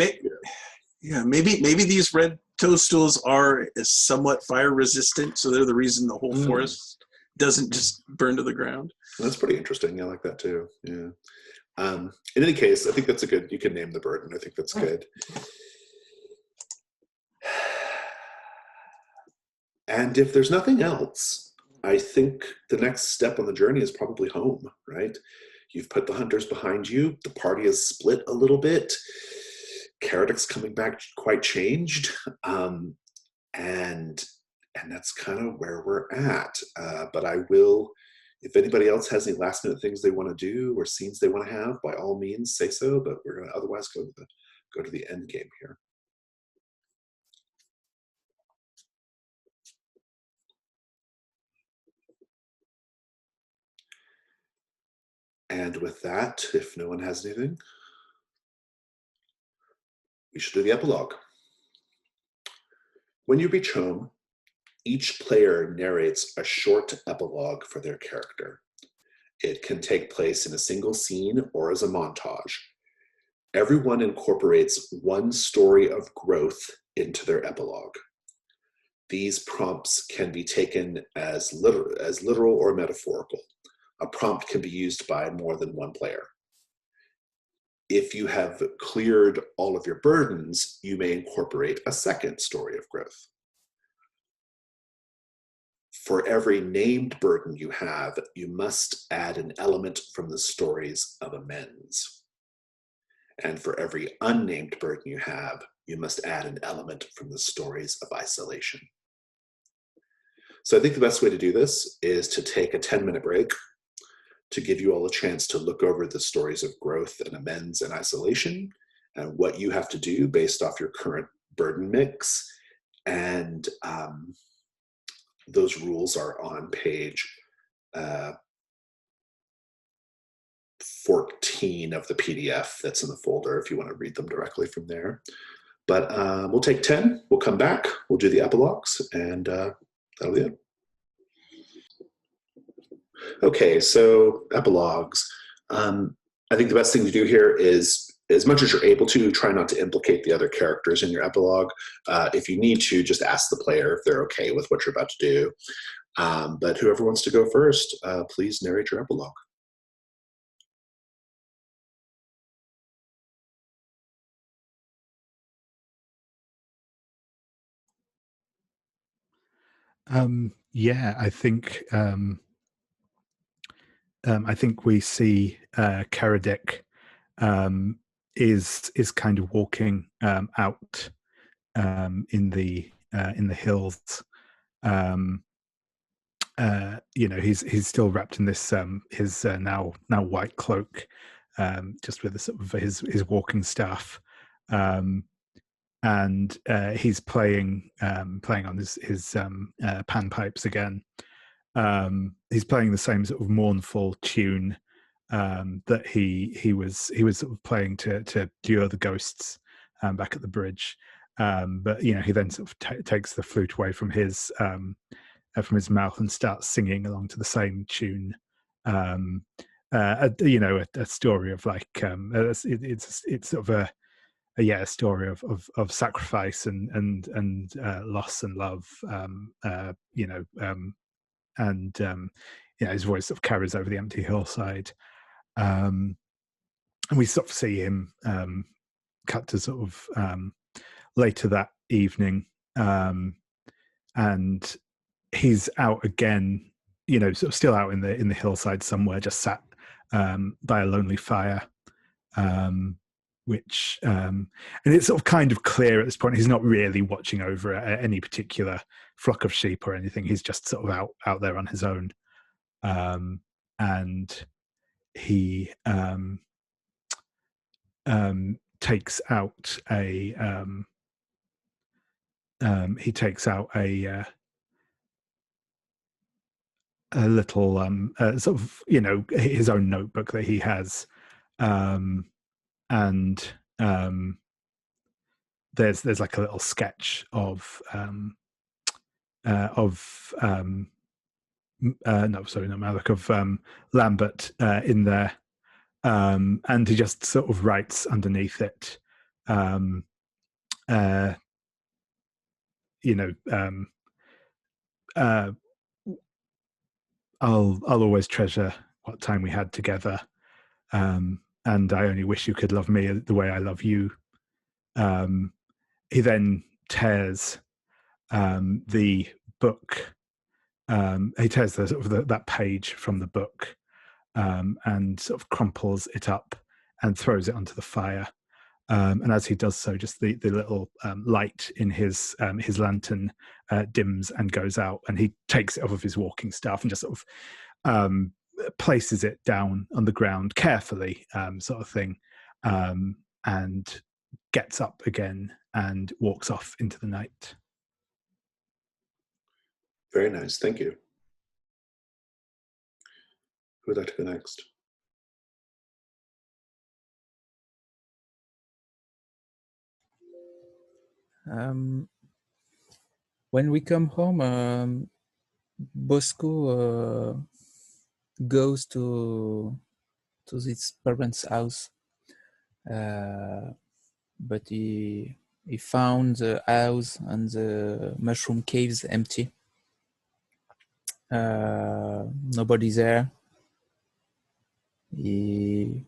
these red toadstools are somewhat fire resistant, so they're the reason the whole forest doesn't just burn to the ground. That's pretty interesting. I like that too. Yeah. In any case, I think that's you can name the burden. I think that's good. And if there's nothing else, I think the next step on the journey is probably home, right? You've put the hunters behind you. The party is split a little bit. Karadic's coming back quite changed. And that's kind of where we're at. But I will, if anybody else has any last minute things they want to do or scenes they want to have, by all means say so, but we're going to otherwise go to the end game here. And with that, if no one has anything, we should do the epilogue. When you reach home, each player narrates a short epilogue for their character. It can take place in a single scene or as a montage. Everyone incorporates one story of growth into their epilogue. These prompts can be taken as literal or metaphorical. A prompt can be used by more than one player. If you have cleared all of your burdens, you may incorporate a second story of growth. For every named burden you have, you must add an element from the stories of amends. And for every unnamed burden you have, you must add an element from the stories of isolation. So I think the best way to do this is to take a 10-minute break to give you all a chance to look over the stories of growth and amends and isolation and what you have to do based off your current burden mix. And those rules are on page 14 of the PDF that's in the folder if you want to read them directly from there. But we'll take 10, we'll come back, we'll do the epilogues, and that'll be it. Okay, so epilogues. I think the best thing to do here is, as much as you're able to, try not to implicate the other characters in your epilogue. If you need to, just ask the player if they're okay with what you're about to do. But whoever wants to go first, please narrate your epilogue. Yeah, I think we see Karadik is kind of walking out in the hills. He's still wrapped in this his now white cloak, just with the sort of his walking staff, and he's playing on his panpipes again. He's playing the same sort of mournful tune that he was sort of playing to lure the ghosts back at the bridge. But he then sort of takes the flute away from his mouth and starts singing along to the same tune. A story of like it's sort of yeah, a story of sacrifice and loss and love, and his voice sort of carries over the empty hillside, and we sort of see him cut to sort of later that evening, and he's out again, sort of still out in the hillside somewhere, just sat by a lonely fire, which and it's sort of kind of clear at this point he's not really watching over any particular flock of sheep or anything. He's just sort of out there on his own, and he takes out a little sort of his own notebook that he has, and there's like a little sketch of Malik, of Lambert in there, and he just sort of writes underneath it, I'll always treasure what time we had together, and I only wish you could love me the way I love you. He then tears the book. He tears the sort of that page from the book, and sort of crumples it up and throws it onto the fire. And as he does so, just the little light in his lantern dims and goes out, and he takes it off of his walking staff and just sort of places it down on the ground carefully, sort of thing, and gets up again and walks off into the night. Very nice, thank you. Who would like to go next? When we come home, Bosco goes to his parents' house, but he found the house and the mushroom caves empty. Nobody there. He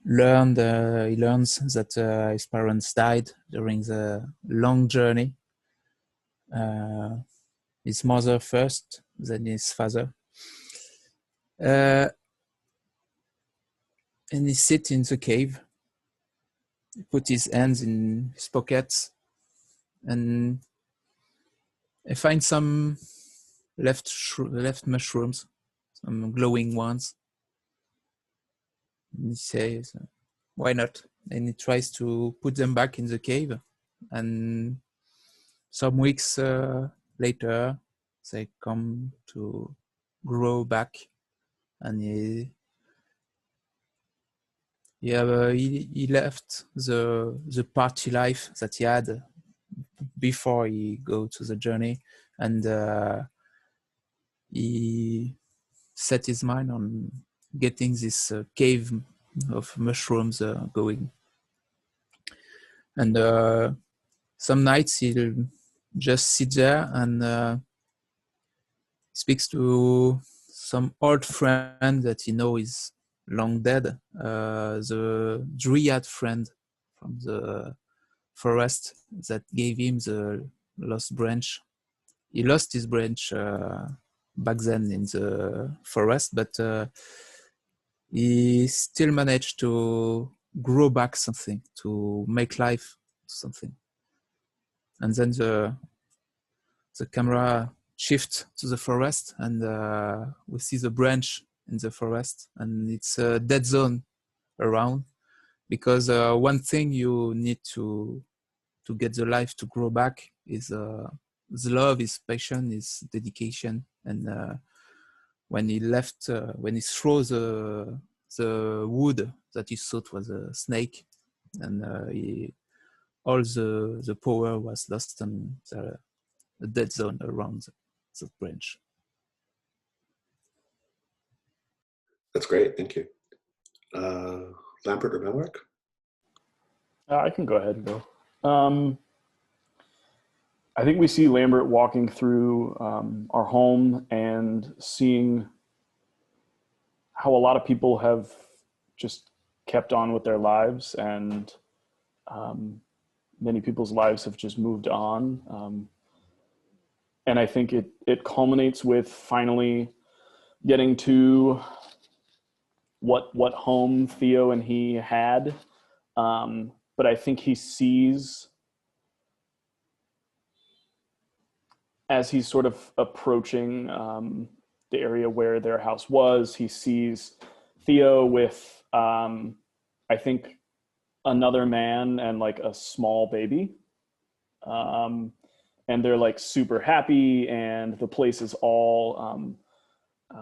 learns that his parents died during the long journey. His mother first, then his father. And he sits in the cave. He put his hands in his pockets, and I find some left mushrooms, some glowing ones. And he says, "Why not?" And he tries to put them back in the cave, and some weeks later, they come to grow back, and he left the party life that he had before he go to the journey, and he set his mind on getting this cave of mushrooms going. And some nights he'll just sit there and speaks to some old friend that he knows is long dead, the dryad friend from the forest that gave him the lost branch. He lost his branch back then in the forest, but he still managed to grow back something, to make life something. And then the camera shifts to the forest, and we see the branch in the forest, and it's a dead zone around, because one thing you need to get the life to grow back is the love, is passion, is dedication. And when he threw the wood that he thought was a snake, and all the power was lost, and the dead zone around the branch. That's great, thank you. Lambert or Melrick? I can go ahead and go. I think we see Lambert walking through our home and seeing how a lot of people have just kept on with their lives, and many people's lives have just moved on. And I think it culminates with finally getting to what home Theo and he had. But I think he sees, as he's sort of approaching the area where their house was, he sees Theo with, I think, another man and like a small baby. And they're like super happy, and the place is all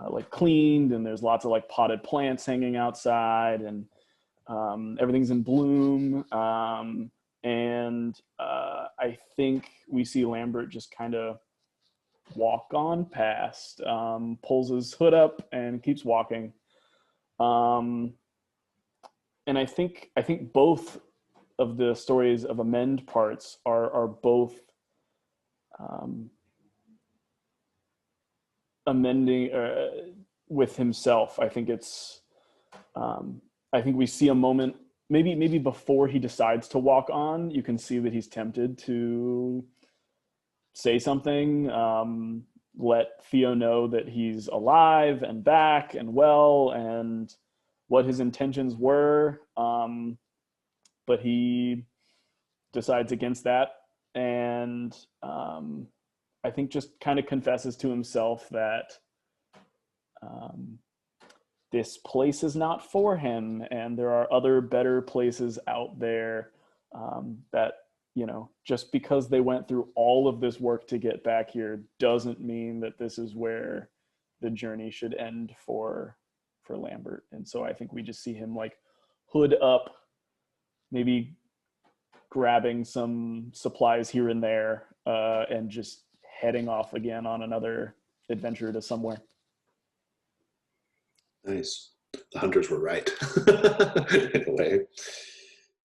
like cleaned, and there's lots of like potted plants hanging outside, and everything's in bloom. And I think we see Lambert just kind of walk on past, pulls his hood up and keeps walking. And I think both of the stories of Amend parts are both amending with himself. I think it's I think we see a moment, maybe before he decides to walk on, you can see that he's tempted to say something, let Theo know that he's alive and back and well, and what his intentions were. But he decides against that, and I think just kind of confesses to himself that this place is not for him, and there are other better places out there, that, you know, just because they went through all of this work to get back here doesn't mean that this is where the journey should end for Lambert. And so I think we just see him like hood up, maybe grabbing some supplies here and there, and just heading off again on another adventure to somewhere. Nice. The hunters were right in a way.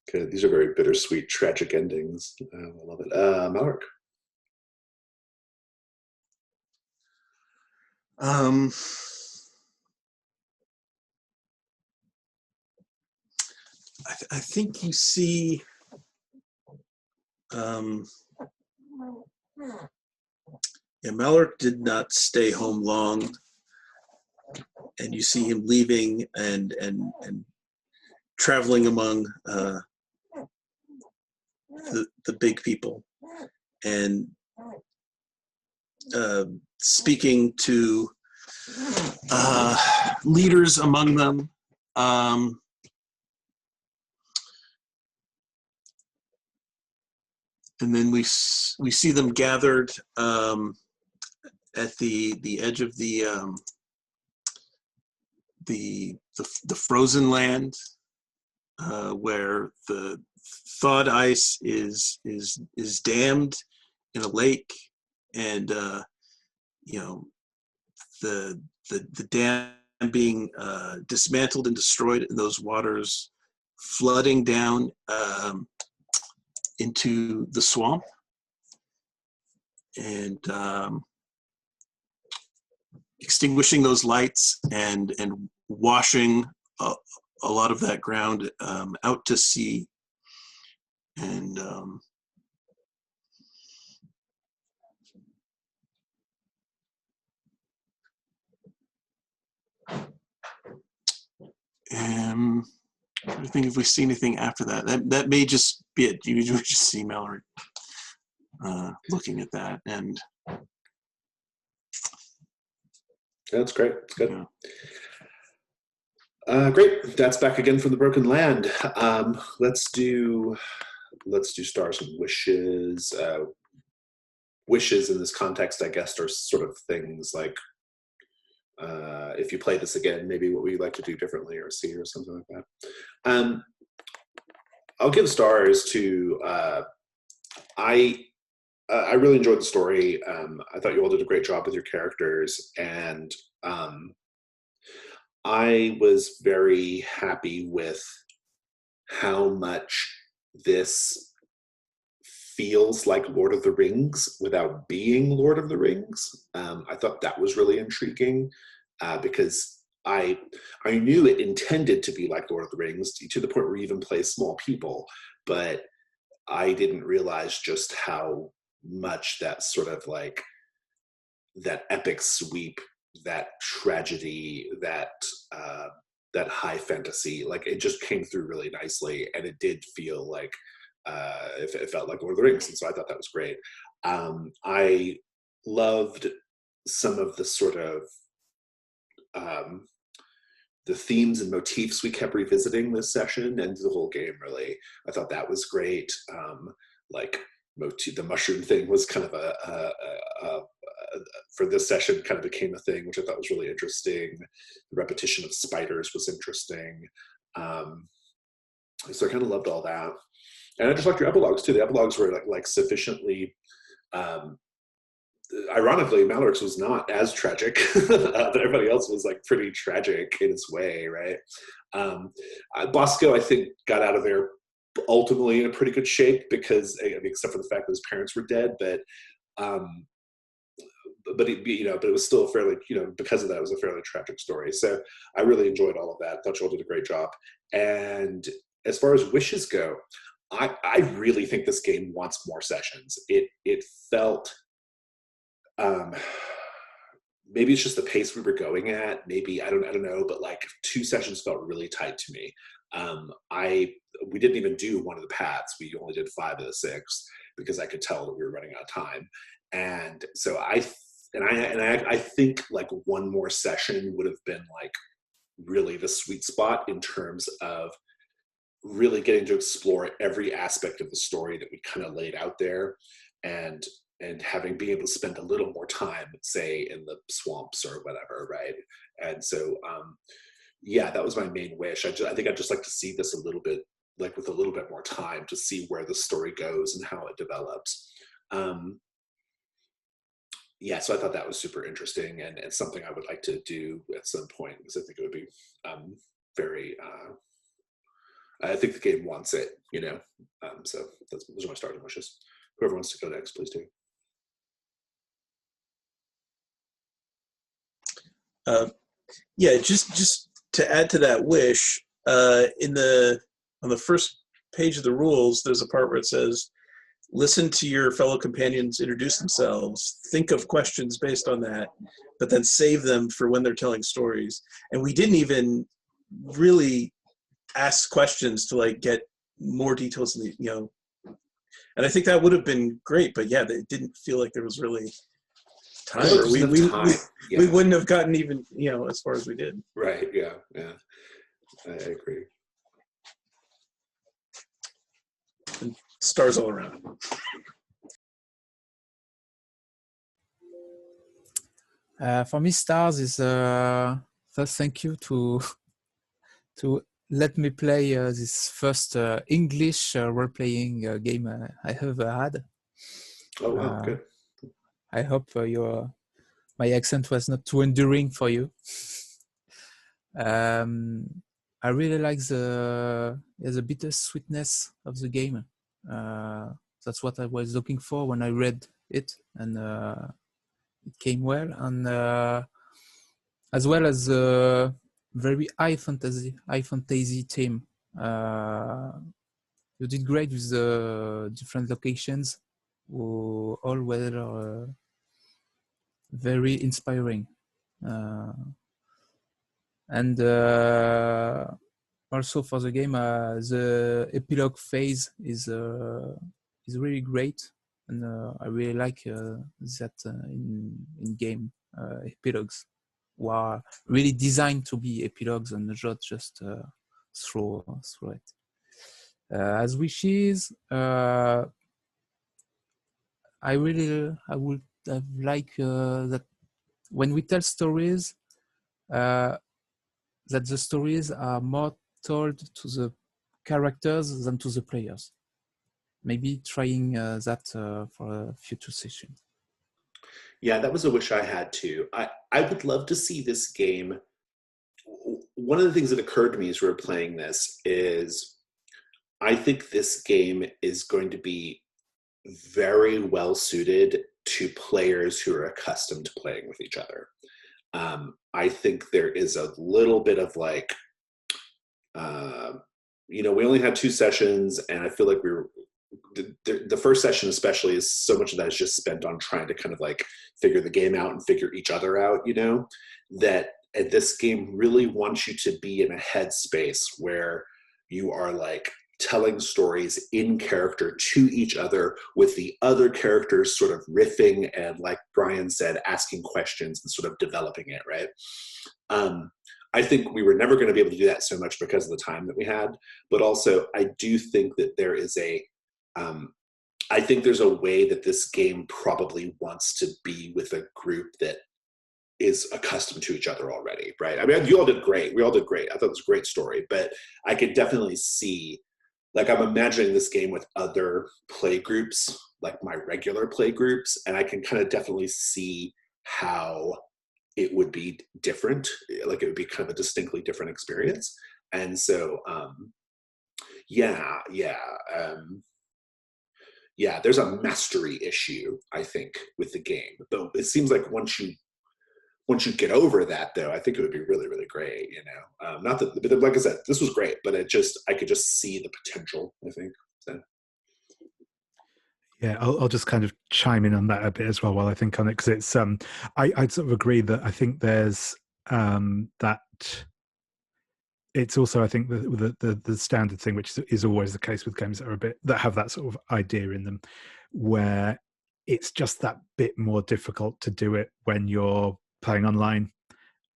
Okay, these are very bittersweet, tragic endings. I love it. Malric. I think you see Malric did not stay home long, and you see him leaving and traveling among the big people, and speaking to leaders among them. And then we see them gathered at the edge of the frozen land, where the thawed ice is dammed in a lake, and you know, the dam being dismantled and destroyed, and those waters flooding down into the swamp, and extinguishing those lights and washing a lot of that ground out to sea. And I think if we see anything after that, that may just be it. You just see Mallory looking at that, and That's great. It's good. Yeah. Great. That's back again from the Broken Land. Let's do stars and wishes. Wishes in this context, I guess, are sort of things like, if you play this again, maybe what we'd like to do differently or see or something like that. I'll give stars to, I really enjoyed the story. I thought you all did a great job with your characters, and I was very happy with how much this feels like Lord of the Rings without being Lord of the Rings. I thought that was really intriguing because I knew it intended to be like Lord of the Rings to the point where you even play small people, but I didn't realize just how much that sort of like that epic sweep, that tragedy, that high fantasy, like it just came through really nicely, and it did feel like it felt like Lord of the Rings, and so I thought that was great. I loved some of the sort of the themes and motifs we kept revisiting this session and the whole game, really. I thought that was great. Like the mushroom thing was kind of for this session kind of became a thing, which I thought was really interesting. The repetition of spiders was interesting. So I kind of loved all that. And I just liked your epilogues too. The epilogues were like sufficiently, ironically, Malorix was not as tragic, but everybody else was like pretty tragic in its way, right? Bosco, I think, got out of there ultimately in a pretty good shape because, I mean, except for the fact that his parents were dead, but it was still fairly, because of that, it was a fairly tragic story. So I really enjoyed all of that. Thought you all did a great job. And as far as wishes go, I really think this game wants more sessions. It felt, maybe it's just the pace we were going at. Maybe I don't know, but like 2 sessions felt really tight to me. We didn't even do one of the paths. We only did 5 of the 6 because I could tell that we were running out of time. And so I think like one more session would have been like really the sweet spot in terms of really getting to explore every aspect of the story that we kind of laid out there, and being able to spend a little more time, say, in the swamps or whatever, right? And so, that was my main wish. I think I'd just like to see this a little bit, like with a little bit more time to see where the story goes and how it develops. So I thought that was super interesting and something I would like to do at some point, because I think it would be very, I think the game wants it, so those are my starting wishes. Whoever wants to go next, please do. Just to add to that wish, on the first page of the rules, there's a part where it says, listen to your fellow companions introduce themselves, think of questions based on that, but then save them for when they're telling stories. And we didn't even really ask questions to like get more details in the, and I think that would have been great, but it didn't feel like there was really time. We wouldn't have gotten even, as far as we did. Right, yeah. I agree. And stars all around. For me, stars is first thank you to let me play this first English role-playing game I have had. Oh, wow, good. I hope my accent was not too enduring for you. I really like the bittersweetness of the game. That's what I was looking for when I read it, and it came well. And as well as very high fantasy theme. You did great with the different locations, who all were very inspiring. And also for the game, the epilogue phase is really great, and I really like that in game epilogues, who are really designed to be epilogues and not just through it. As wishes, I would have like that when we tell stories, that the stories are more told to the characters than to the players. Maybe trying that for a future session. Yeah, that was a wish I had too. I would love to see this game. One of the things that occurred to me as we were playing this is I think this game is going to be very well suited to players who are accustomed to playing with each other. I think there is a little bit of like, we only had 2 sessions, and I feel like the first session especially is so much of that is just spent on trying to kind of like figure the game out and figure each other out, that this game really wants you to be in a headspace where you are like telling stories in character to each other, with the other characters sort of riffing and, like Brian said, asking questions and sort of developing it, right? I think we were never going to be able to do that so much because of the time that we had, but also I do think that there is I think there's a way that this game probably wants to be with a group that is accustomed to each other already, right? I mean, you all did great. We all did great. I thought it was a great story, but I could definitely see, like, I'm imagining this game with other play groups, like my regular play groups, and I can kind of definitely see how it would be different. Like, it would be kind of a distinctly different experience. And so, there's a mastery issue, I think, with the game. But it seems like once you get over that, though, I think it would be really, really great. Not that, but like I said, this was great, but I could just see the potential, I think. So. Yeah, I'll just kind of chime in on that a bit as well while I think on it, because it's I'd sort of agree that I think there's that. It's also, I think, the standard thing, which is always the case with games that have that sort of idea in them, where it's just that bit more difficult to do it when you're playing online,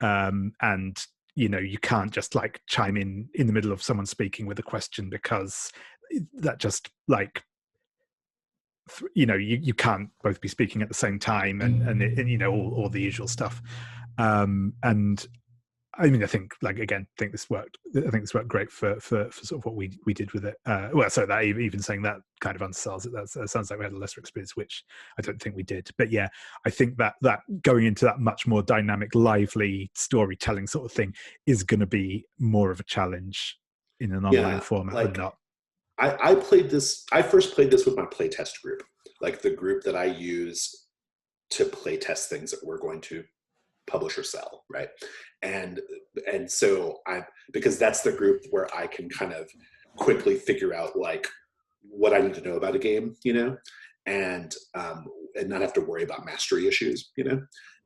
and you can't just like chime in the middle of someone speaking with a question, because that just like you can't both be speaking at the same time and all the usual stuff, and I mean, I think, like, again, I think this worked great for sort of what we did with it. That even saying that kind of undersells it. That sounds like we had a lesser experience, which I don't think we did. But yeah, I think that going into that much more dynamic, lively storytelling sort of thing is going to be more of a challenge in an online format than not. I first played this with my playtest group, like the group that I use to playtest things that we're going to publish or sell, right? And so because that's the group where I can kind of quickly figure out like what I need to know about a game, and not have to worry about mastery issues,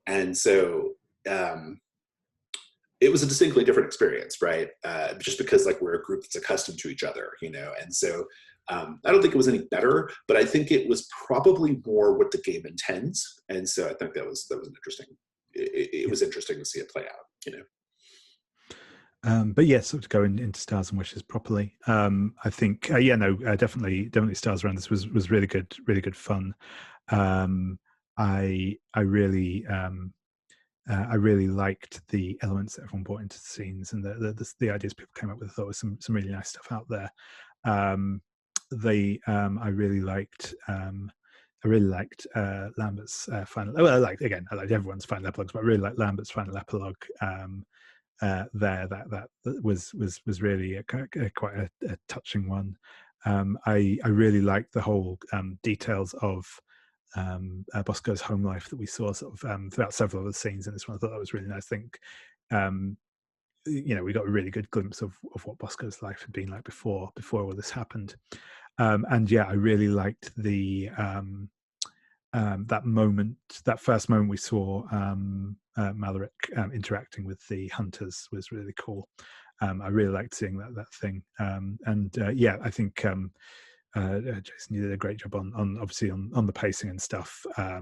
and so it was a distinctly different experience, right? Just because like we're a group that's accustomed to each other, and so I don't think it was any better, but I think it was probably more what the game intends, and so I think that was an interesting. It was interesting to see it play out, But yeah, sort of going into Stars and Wishes properly. I think, definitely Stars Around this was really good fun. I really liked the elements that everyone brought into the scenes and the ideas people came up with. I thought there was some really nice stuff out there. I really liked Lambert's final. Well, I liked everyone's final epilogues, but I really liked Lambert's final epilogue. That was really quite a touching one. I really liked the whole details of Bosco's home life that we saw sort of throughout several of the scenes in this one. I thought that was really nice. I think we got a really good glimpse of what Bosco's life had been like before all this happened. And yeah, I really liked the that first moment we saw Maloric interacting with the hunters was really cool. I really liked seeing that thing. I think Jason, you did a great job on obviously on the pacing and stuff. I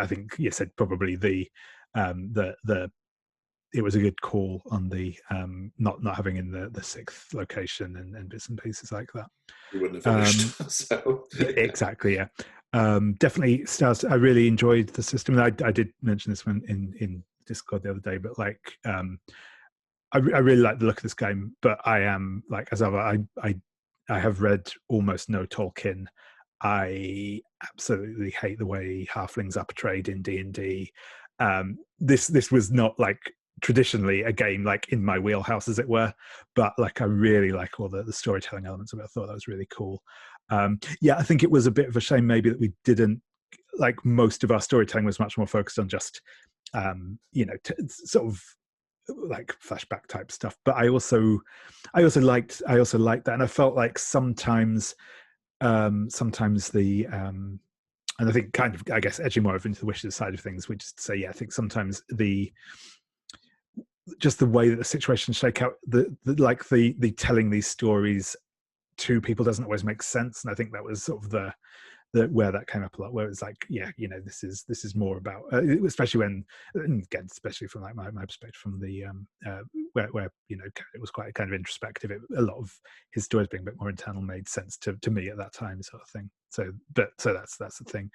think you said probably the it was a good call on the not having in the sixth location and bits and pieces like that. We wouldn't have finished. So exactly, yeah. Definitely Stars. I really enjoyed the system. I did mention this one in Discord the other day, but like I really like the look of this game. But I am like, as I have read almost no Tolkien. I absolutely hate the way halflings are portrayed in D&D. This was not like traditionally a game like in my wheelhouse, as it were, but like I really like all the storytelling elements of it. I thought that was really cool. Yeah, I think it was a bit of a shame maybe that we didn't, like, most of our storytelling was much more focused on just sort of like flashback type stuff. But I also liked that, and I felt like sometimes the and I think kind of, I guess, edging more into the wishes side of things, we just say, yeah, I think sometimes just the way that the situations shake out, the telling these stories to people doesn't always make sense. And I think that was sort of the where that came up a lot, where it's like, yeah, this is more about, especially when, and again, especially from like my perspective from the where it was quite kind of introspective. A lot of his stories being a bit more internal made sense to me at that time, sort of thing. So that's the thing.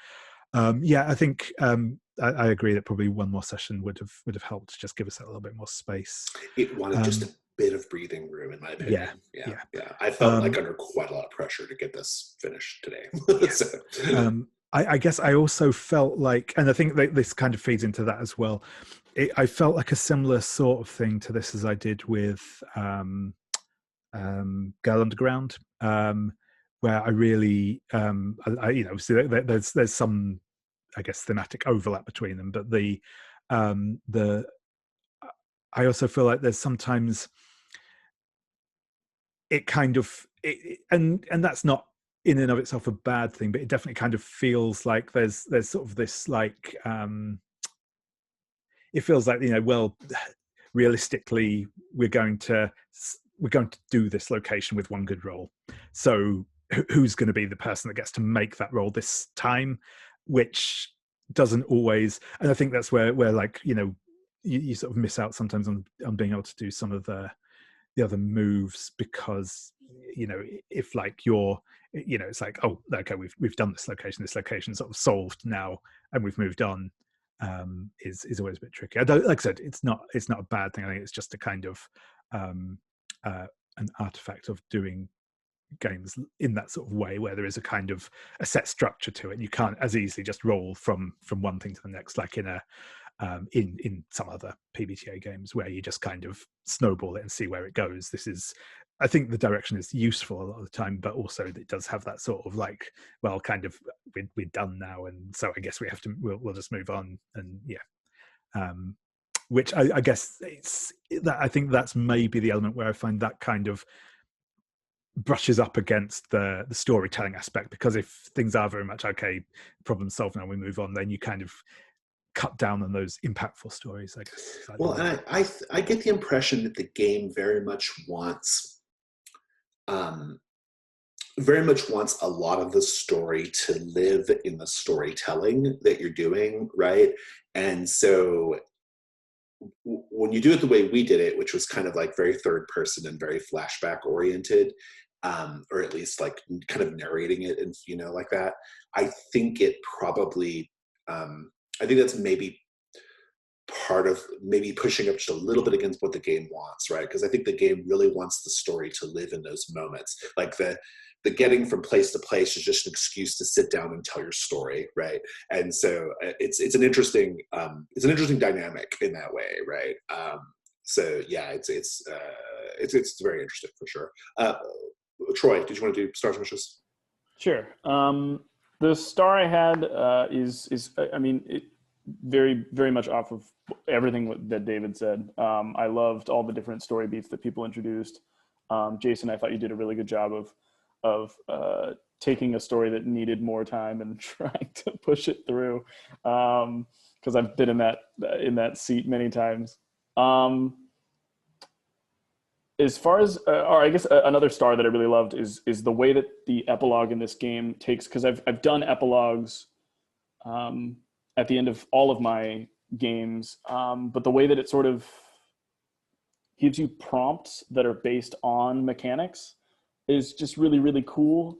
Yeah, I think I agree that probably one more session would have helped to just give us a little bit more space. It wanted just a bit of breathing room, in my opinion. Yeah. I felt like under quite a lot of pressure to get this finished today. So. I guess I also felt like, and I think that this kind of feeds into that as well, I felt like a similar sort of thing to this as I did with Girl Underground, where I really, obviously there's some, I guess, thematic overlap between them, but I also feel like there's sometimes it kind of, and that's not in and of itself a bad thing, but it definitely kind of feels like there's sort of this like, it feels like, well, realistically, we're going to do this location with one good roll. So who's going to be the person that gets to make that roll this time, which doesn't always, and I think that's where like, you sort of miss out sometimes on being able to do some of the other moves, because if like you're, it's like, oh, okay, we've done this location sort of solved now and we've moved on, is always a bit tricky. I don't, like I said, it's not a bad thing. I think it's just a kind of an artifact of doing games in that sort of way, where there is a kind of a set structure to it, and you can't as easily just roll from one thing to the next, like in a in some other PBTA games where you just kind of snowball it and see where it goes. I think the direction is useful a lot of the time, but also it does have that sort of like, well, kind of we're done now, and so I guess we'll just move on. And yeah, which I guess it's that, I think that's maybe the element where I find that kind of brushes up against the storytelling aspect, because if things are very much okay, problem solved, now we move on, then you kind of cut down on those impactful stories, I guess. Well, and I get the impression that the game very much wants a lot of the story to live in the storytelling that you're doing, right? And so when you do it the way we did it, which was kind of like very third person and very flashback oriented, or at least like kind of narrating it and like that, I think it probably I think that's maybe part of maybe pushing up just a little bit against what the game wants, right? Because I think the game really wants the story to live in those moments. Like the getting from place to place is just an excuse to sit down and tell your story, right? And so it's an interesting dynamic in that way, right? So yeah, it's very interesting for sure. Troy, did you want to do stars and wishes? Sure. The star I had is I mean, very, very much off of everything that David said. I loved all the different story beats that people introduced. Jason, I thought you did a really good job of taking a story that needed more time and trying to push it through. Because I've been in that seat many times. As far as, or I guess another star that I really loved is the way that the epilogue in this game takes, because I've done epilogues at the end of all of my games, but the way that it sort of gives you prompts that are based on mechanics is just really, really cool.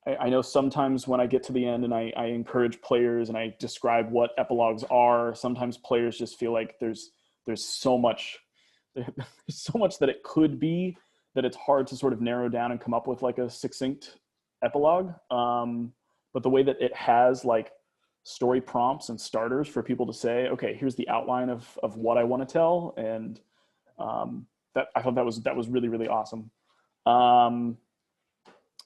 I know sometimes when I get to the end and I encourage players and I describe what epilogues are, sometimes players just feel like there's so much that it could be, that it's hard to sort of narrow down and come up with like a succinct epilogue. But the way that it has like story prompts and starters for people to say, okay, here's the outline of what I want to tell. And that I thought that was really, really awesome.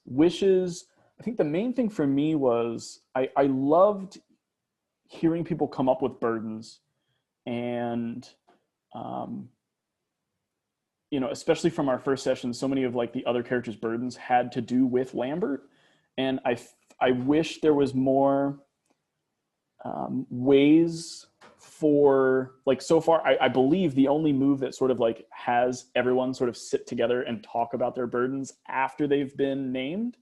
Wishes, I think the main thing for me was I loved hearing people come up with burdens, and you know, especially from our first session, so many of like the other characters' burdens had to do with Lambert, and I wish there was more ways for, like, so far I believe the only move that sort of like has everyone sort of sit together and talk about their burdens after they've been named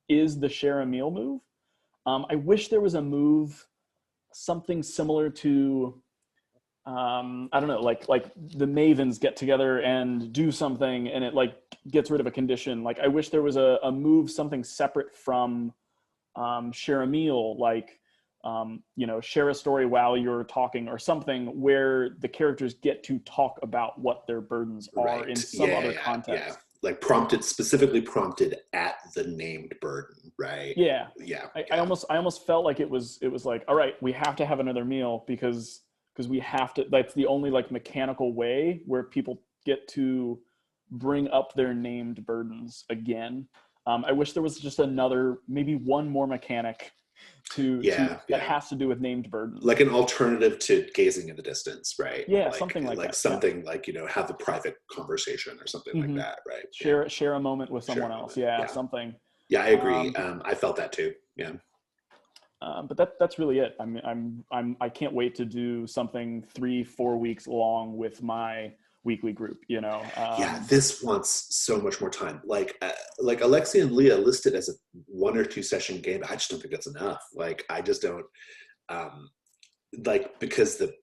is the share a meal move. I wish there was a move, something similar to I don't know, like the Mavens get together and do something and it like gets rid of a condition. Like I wish there was a move, something separate from share a meal, like you know, share a story while you're talking or something, where the characters get to talk about what their burdens are in some other context. Yeah. Like specifically prompted at the named burden, right? Yeah. Yeah. I almost felt like it was like, all right, we have to have another meal because we have to, that's the only like mechanical way where people get to bring up their named burdens again. I wish there was just another, maybe one more mechanic that has to do with named burdens, like an alternative to gazing in the distance, right? Yeah, like, something like that. Something like, you know, have a private conversation or something like that, right? Share a moment with someone else. Yeah, something. Yeah, I agree. I felt that too. Yeah. But that's really it. I can't wait to do something 3-4 weeks long with my weekly group, you know. This wants so much more time. Like Alexi and Leah listed as a 1 or 2 session game. I just don't think that's enough. Like I just don't like, because the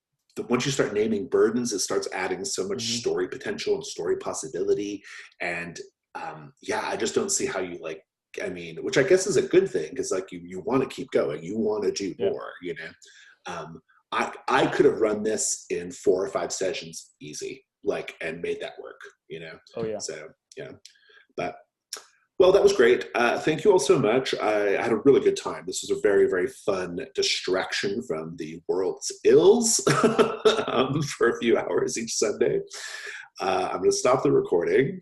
once you start naming burdens, it starts adding so much story potential and story possibility. And I just don't see how you, like, I mean, which I guess is a good thing, because like you want to keep going, you want to do more, you know. I could have run this in 4 or 5 sessions easy, like, and made that work, you know. So but well, that was great. Thank you all so much. I had a really good time. This was a very, very fun distraction from the world's ills for a few hours each Sunday. I'm going to stop the recording.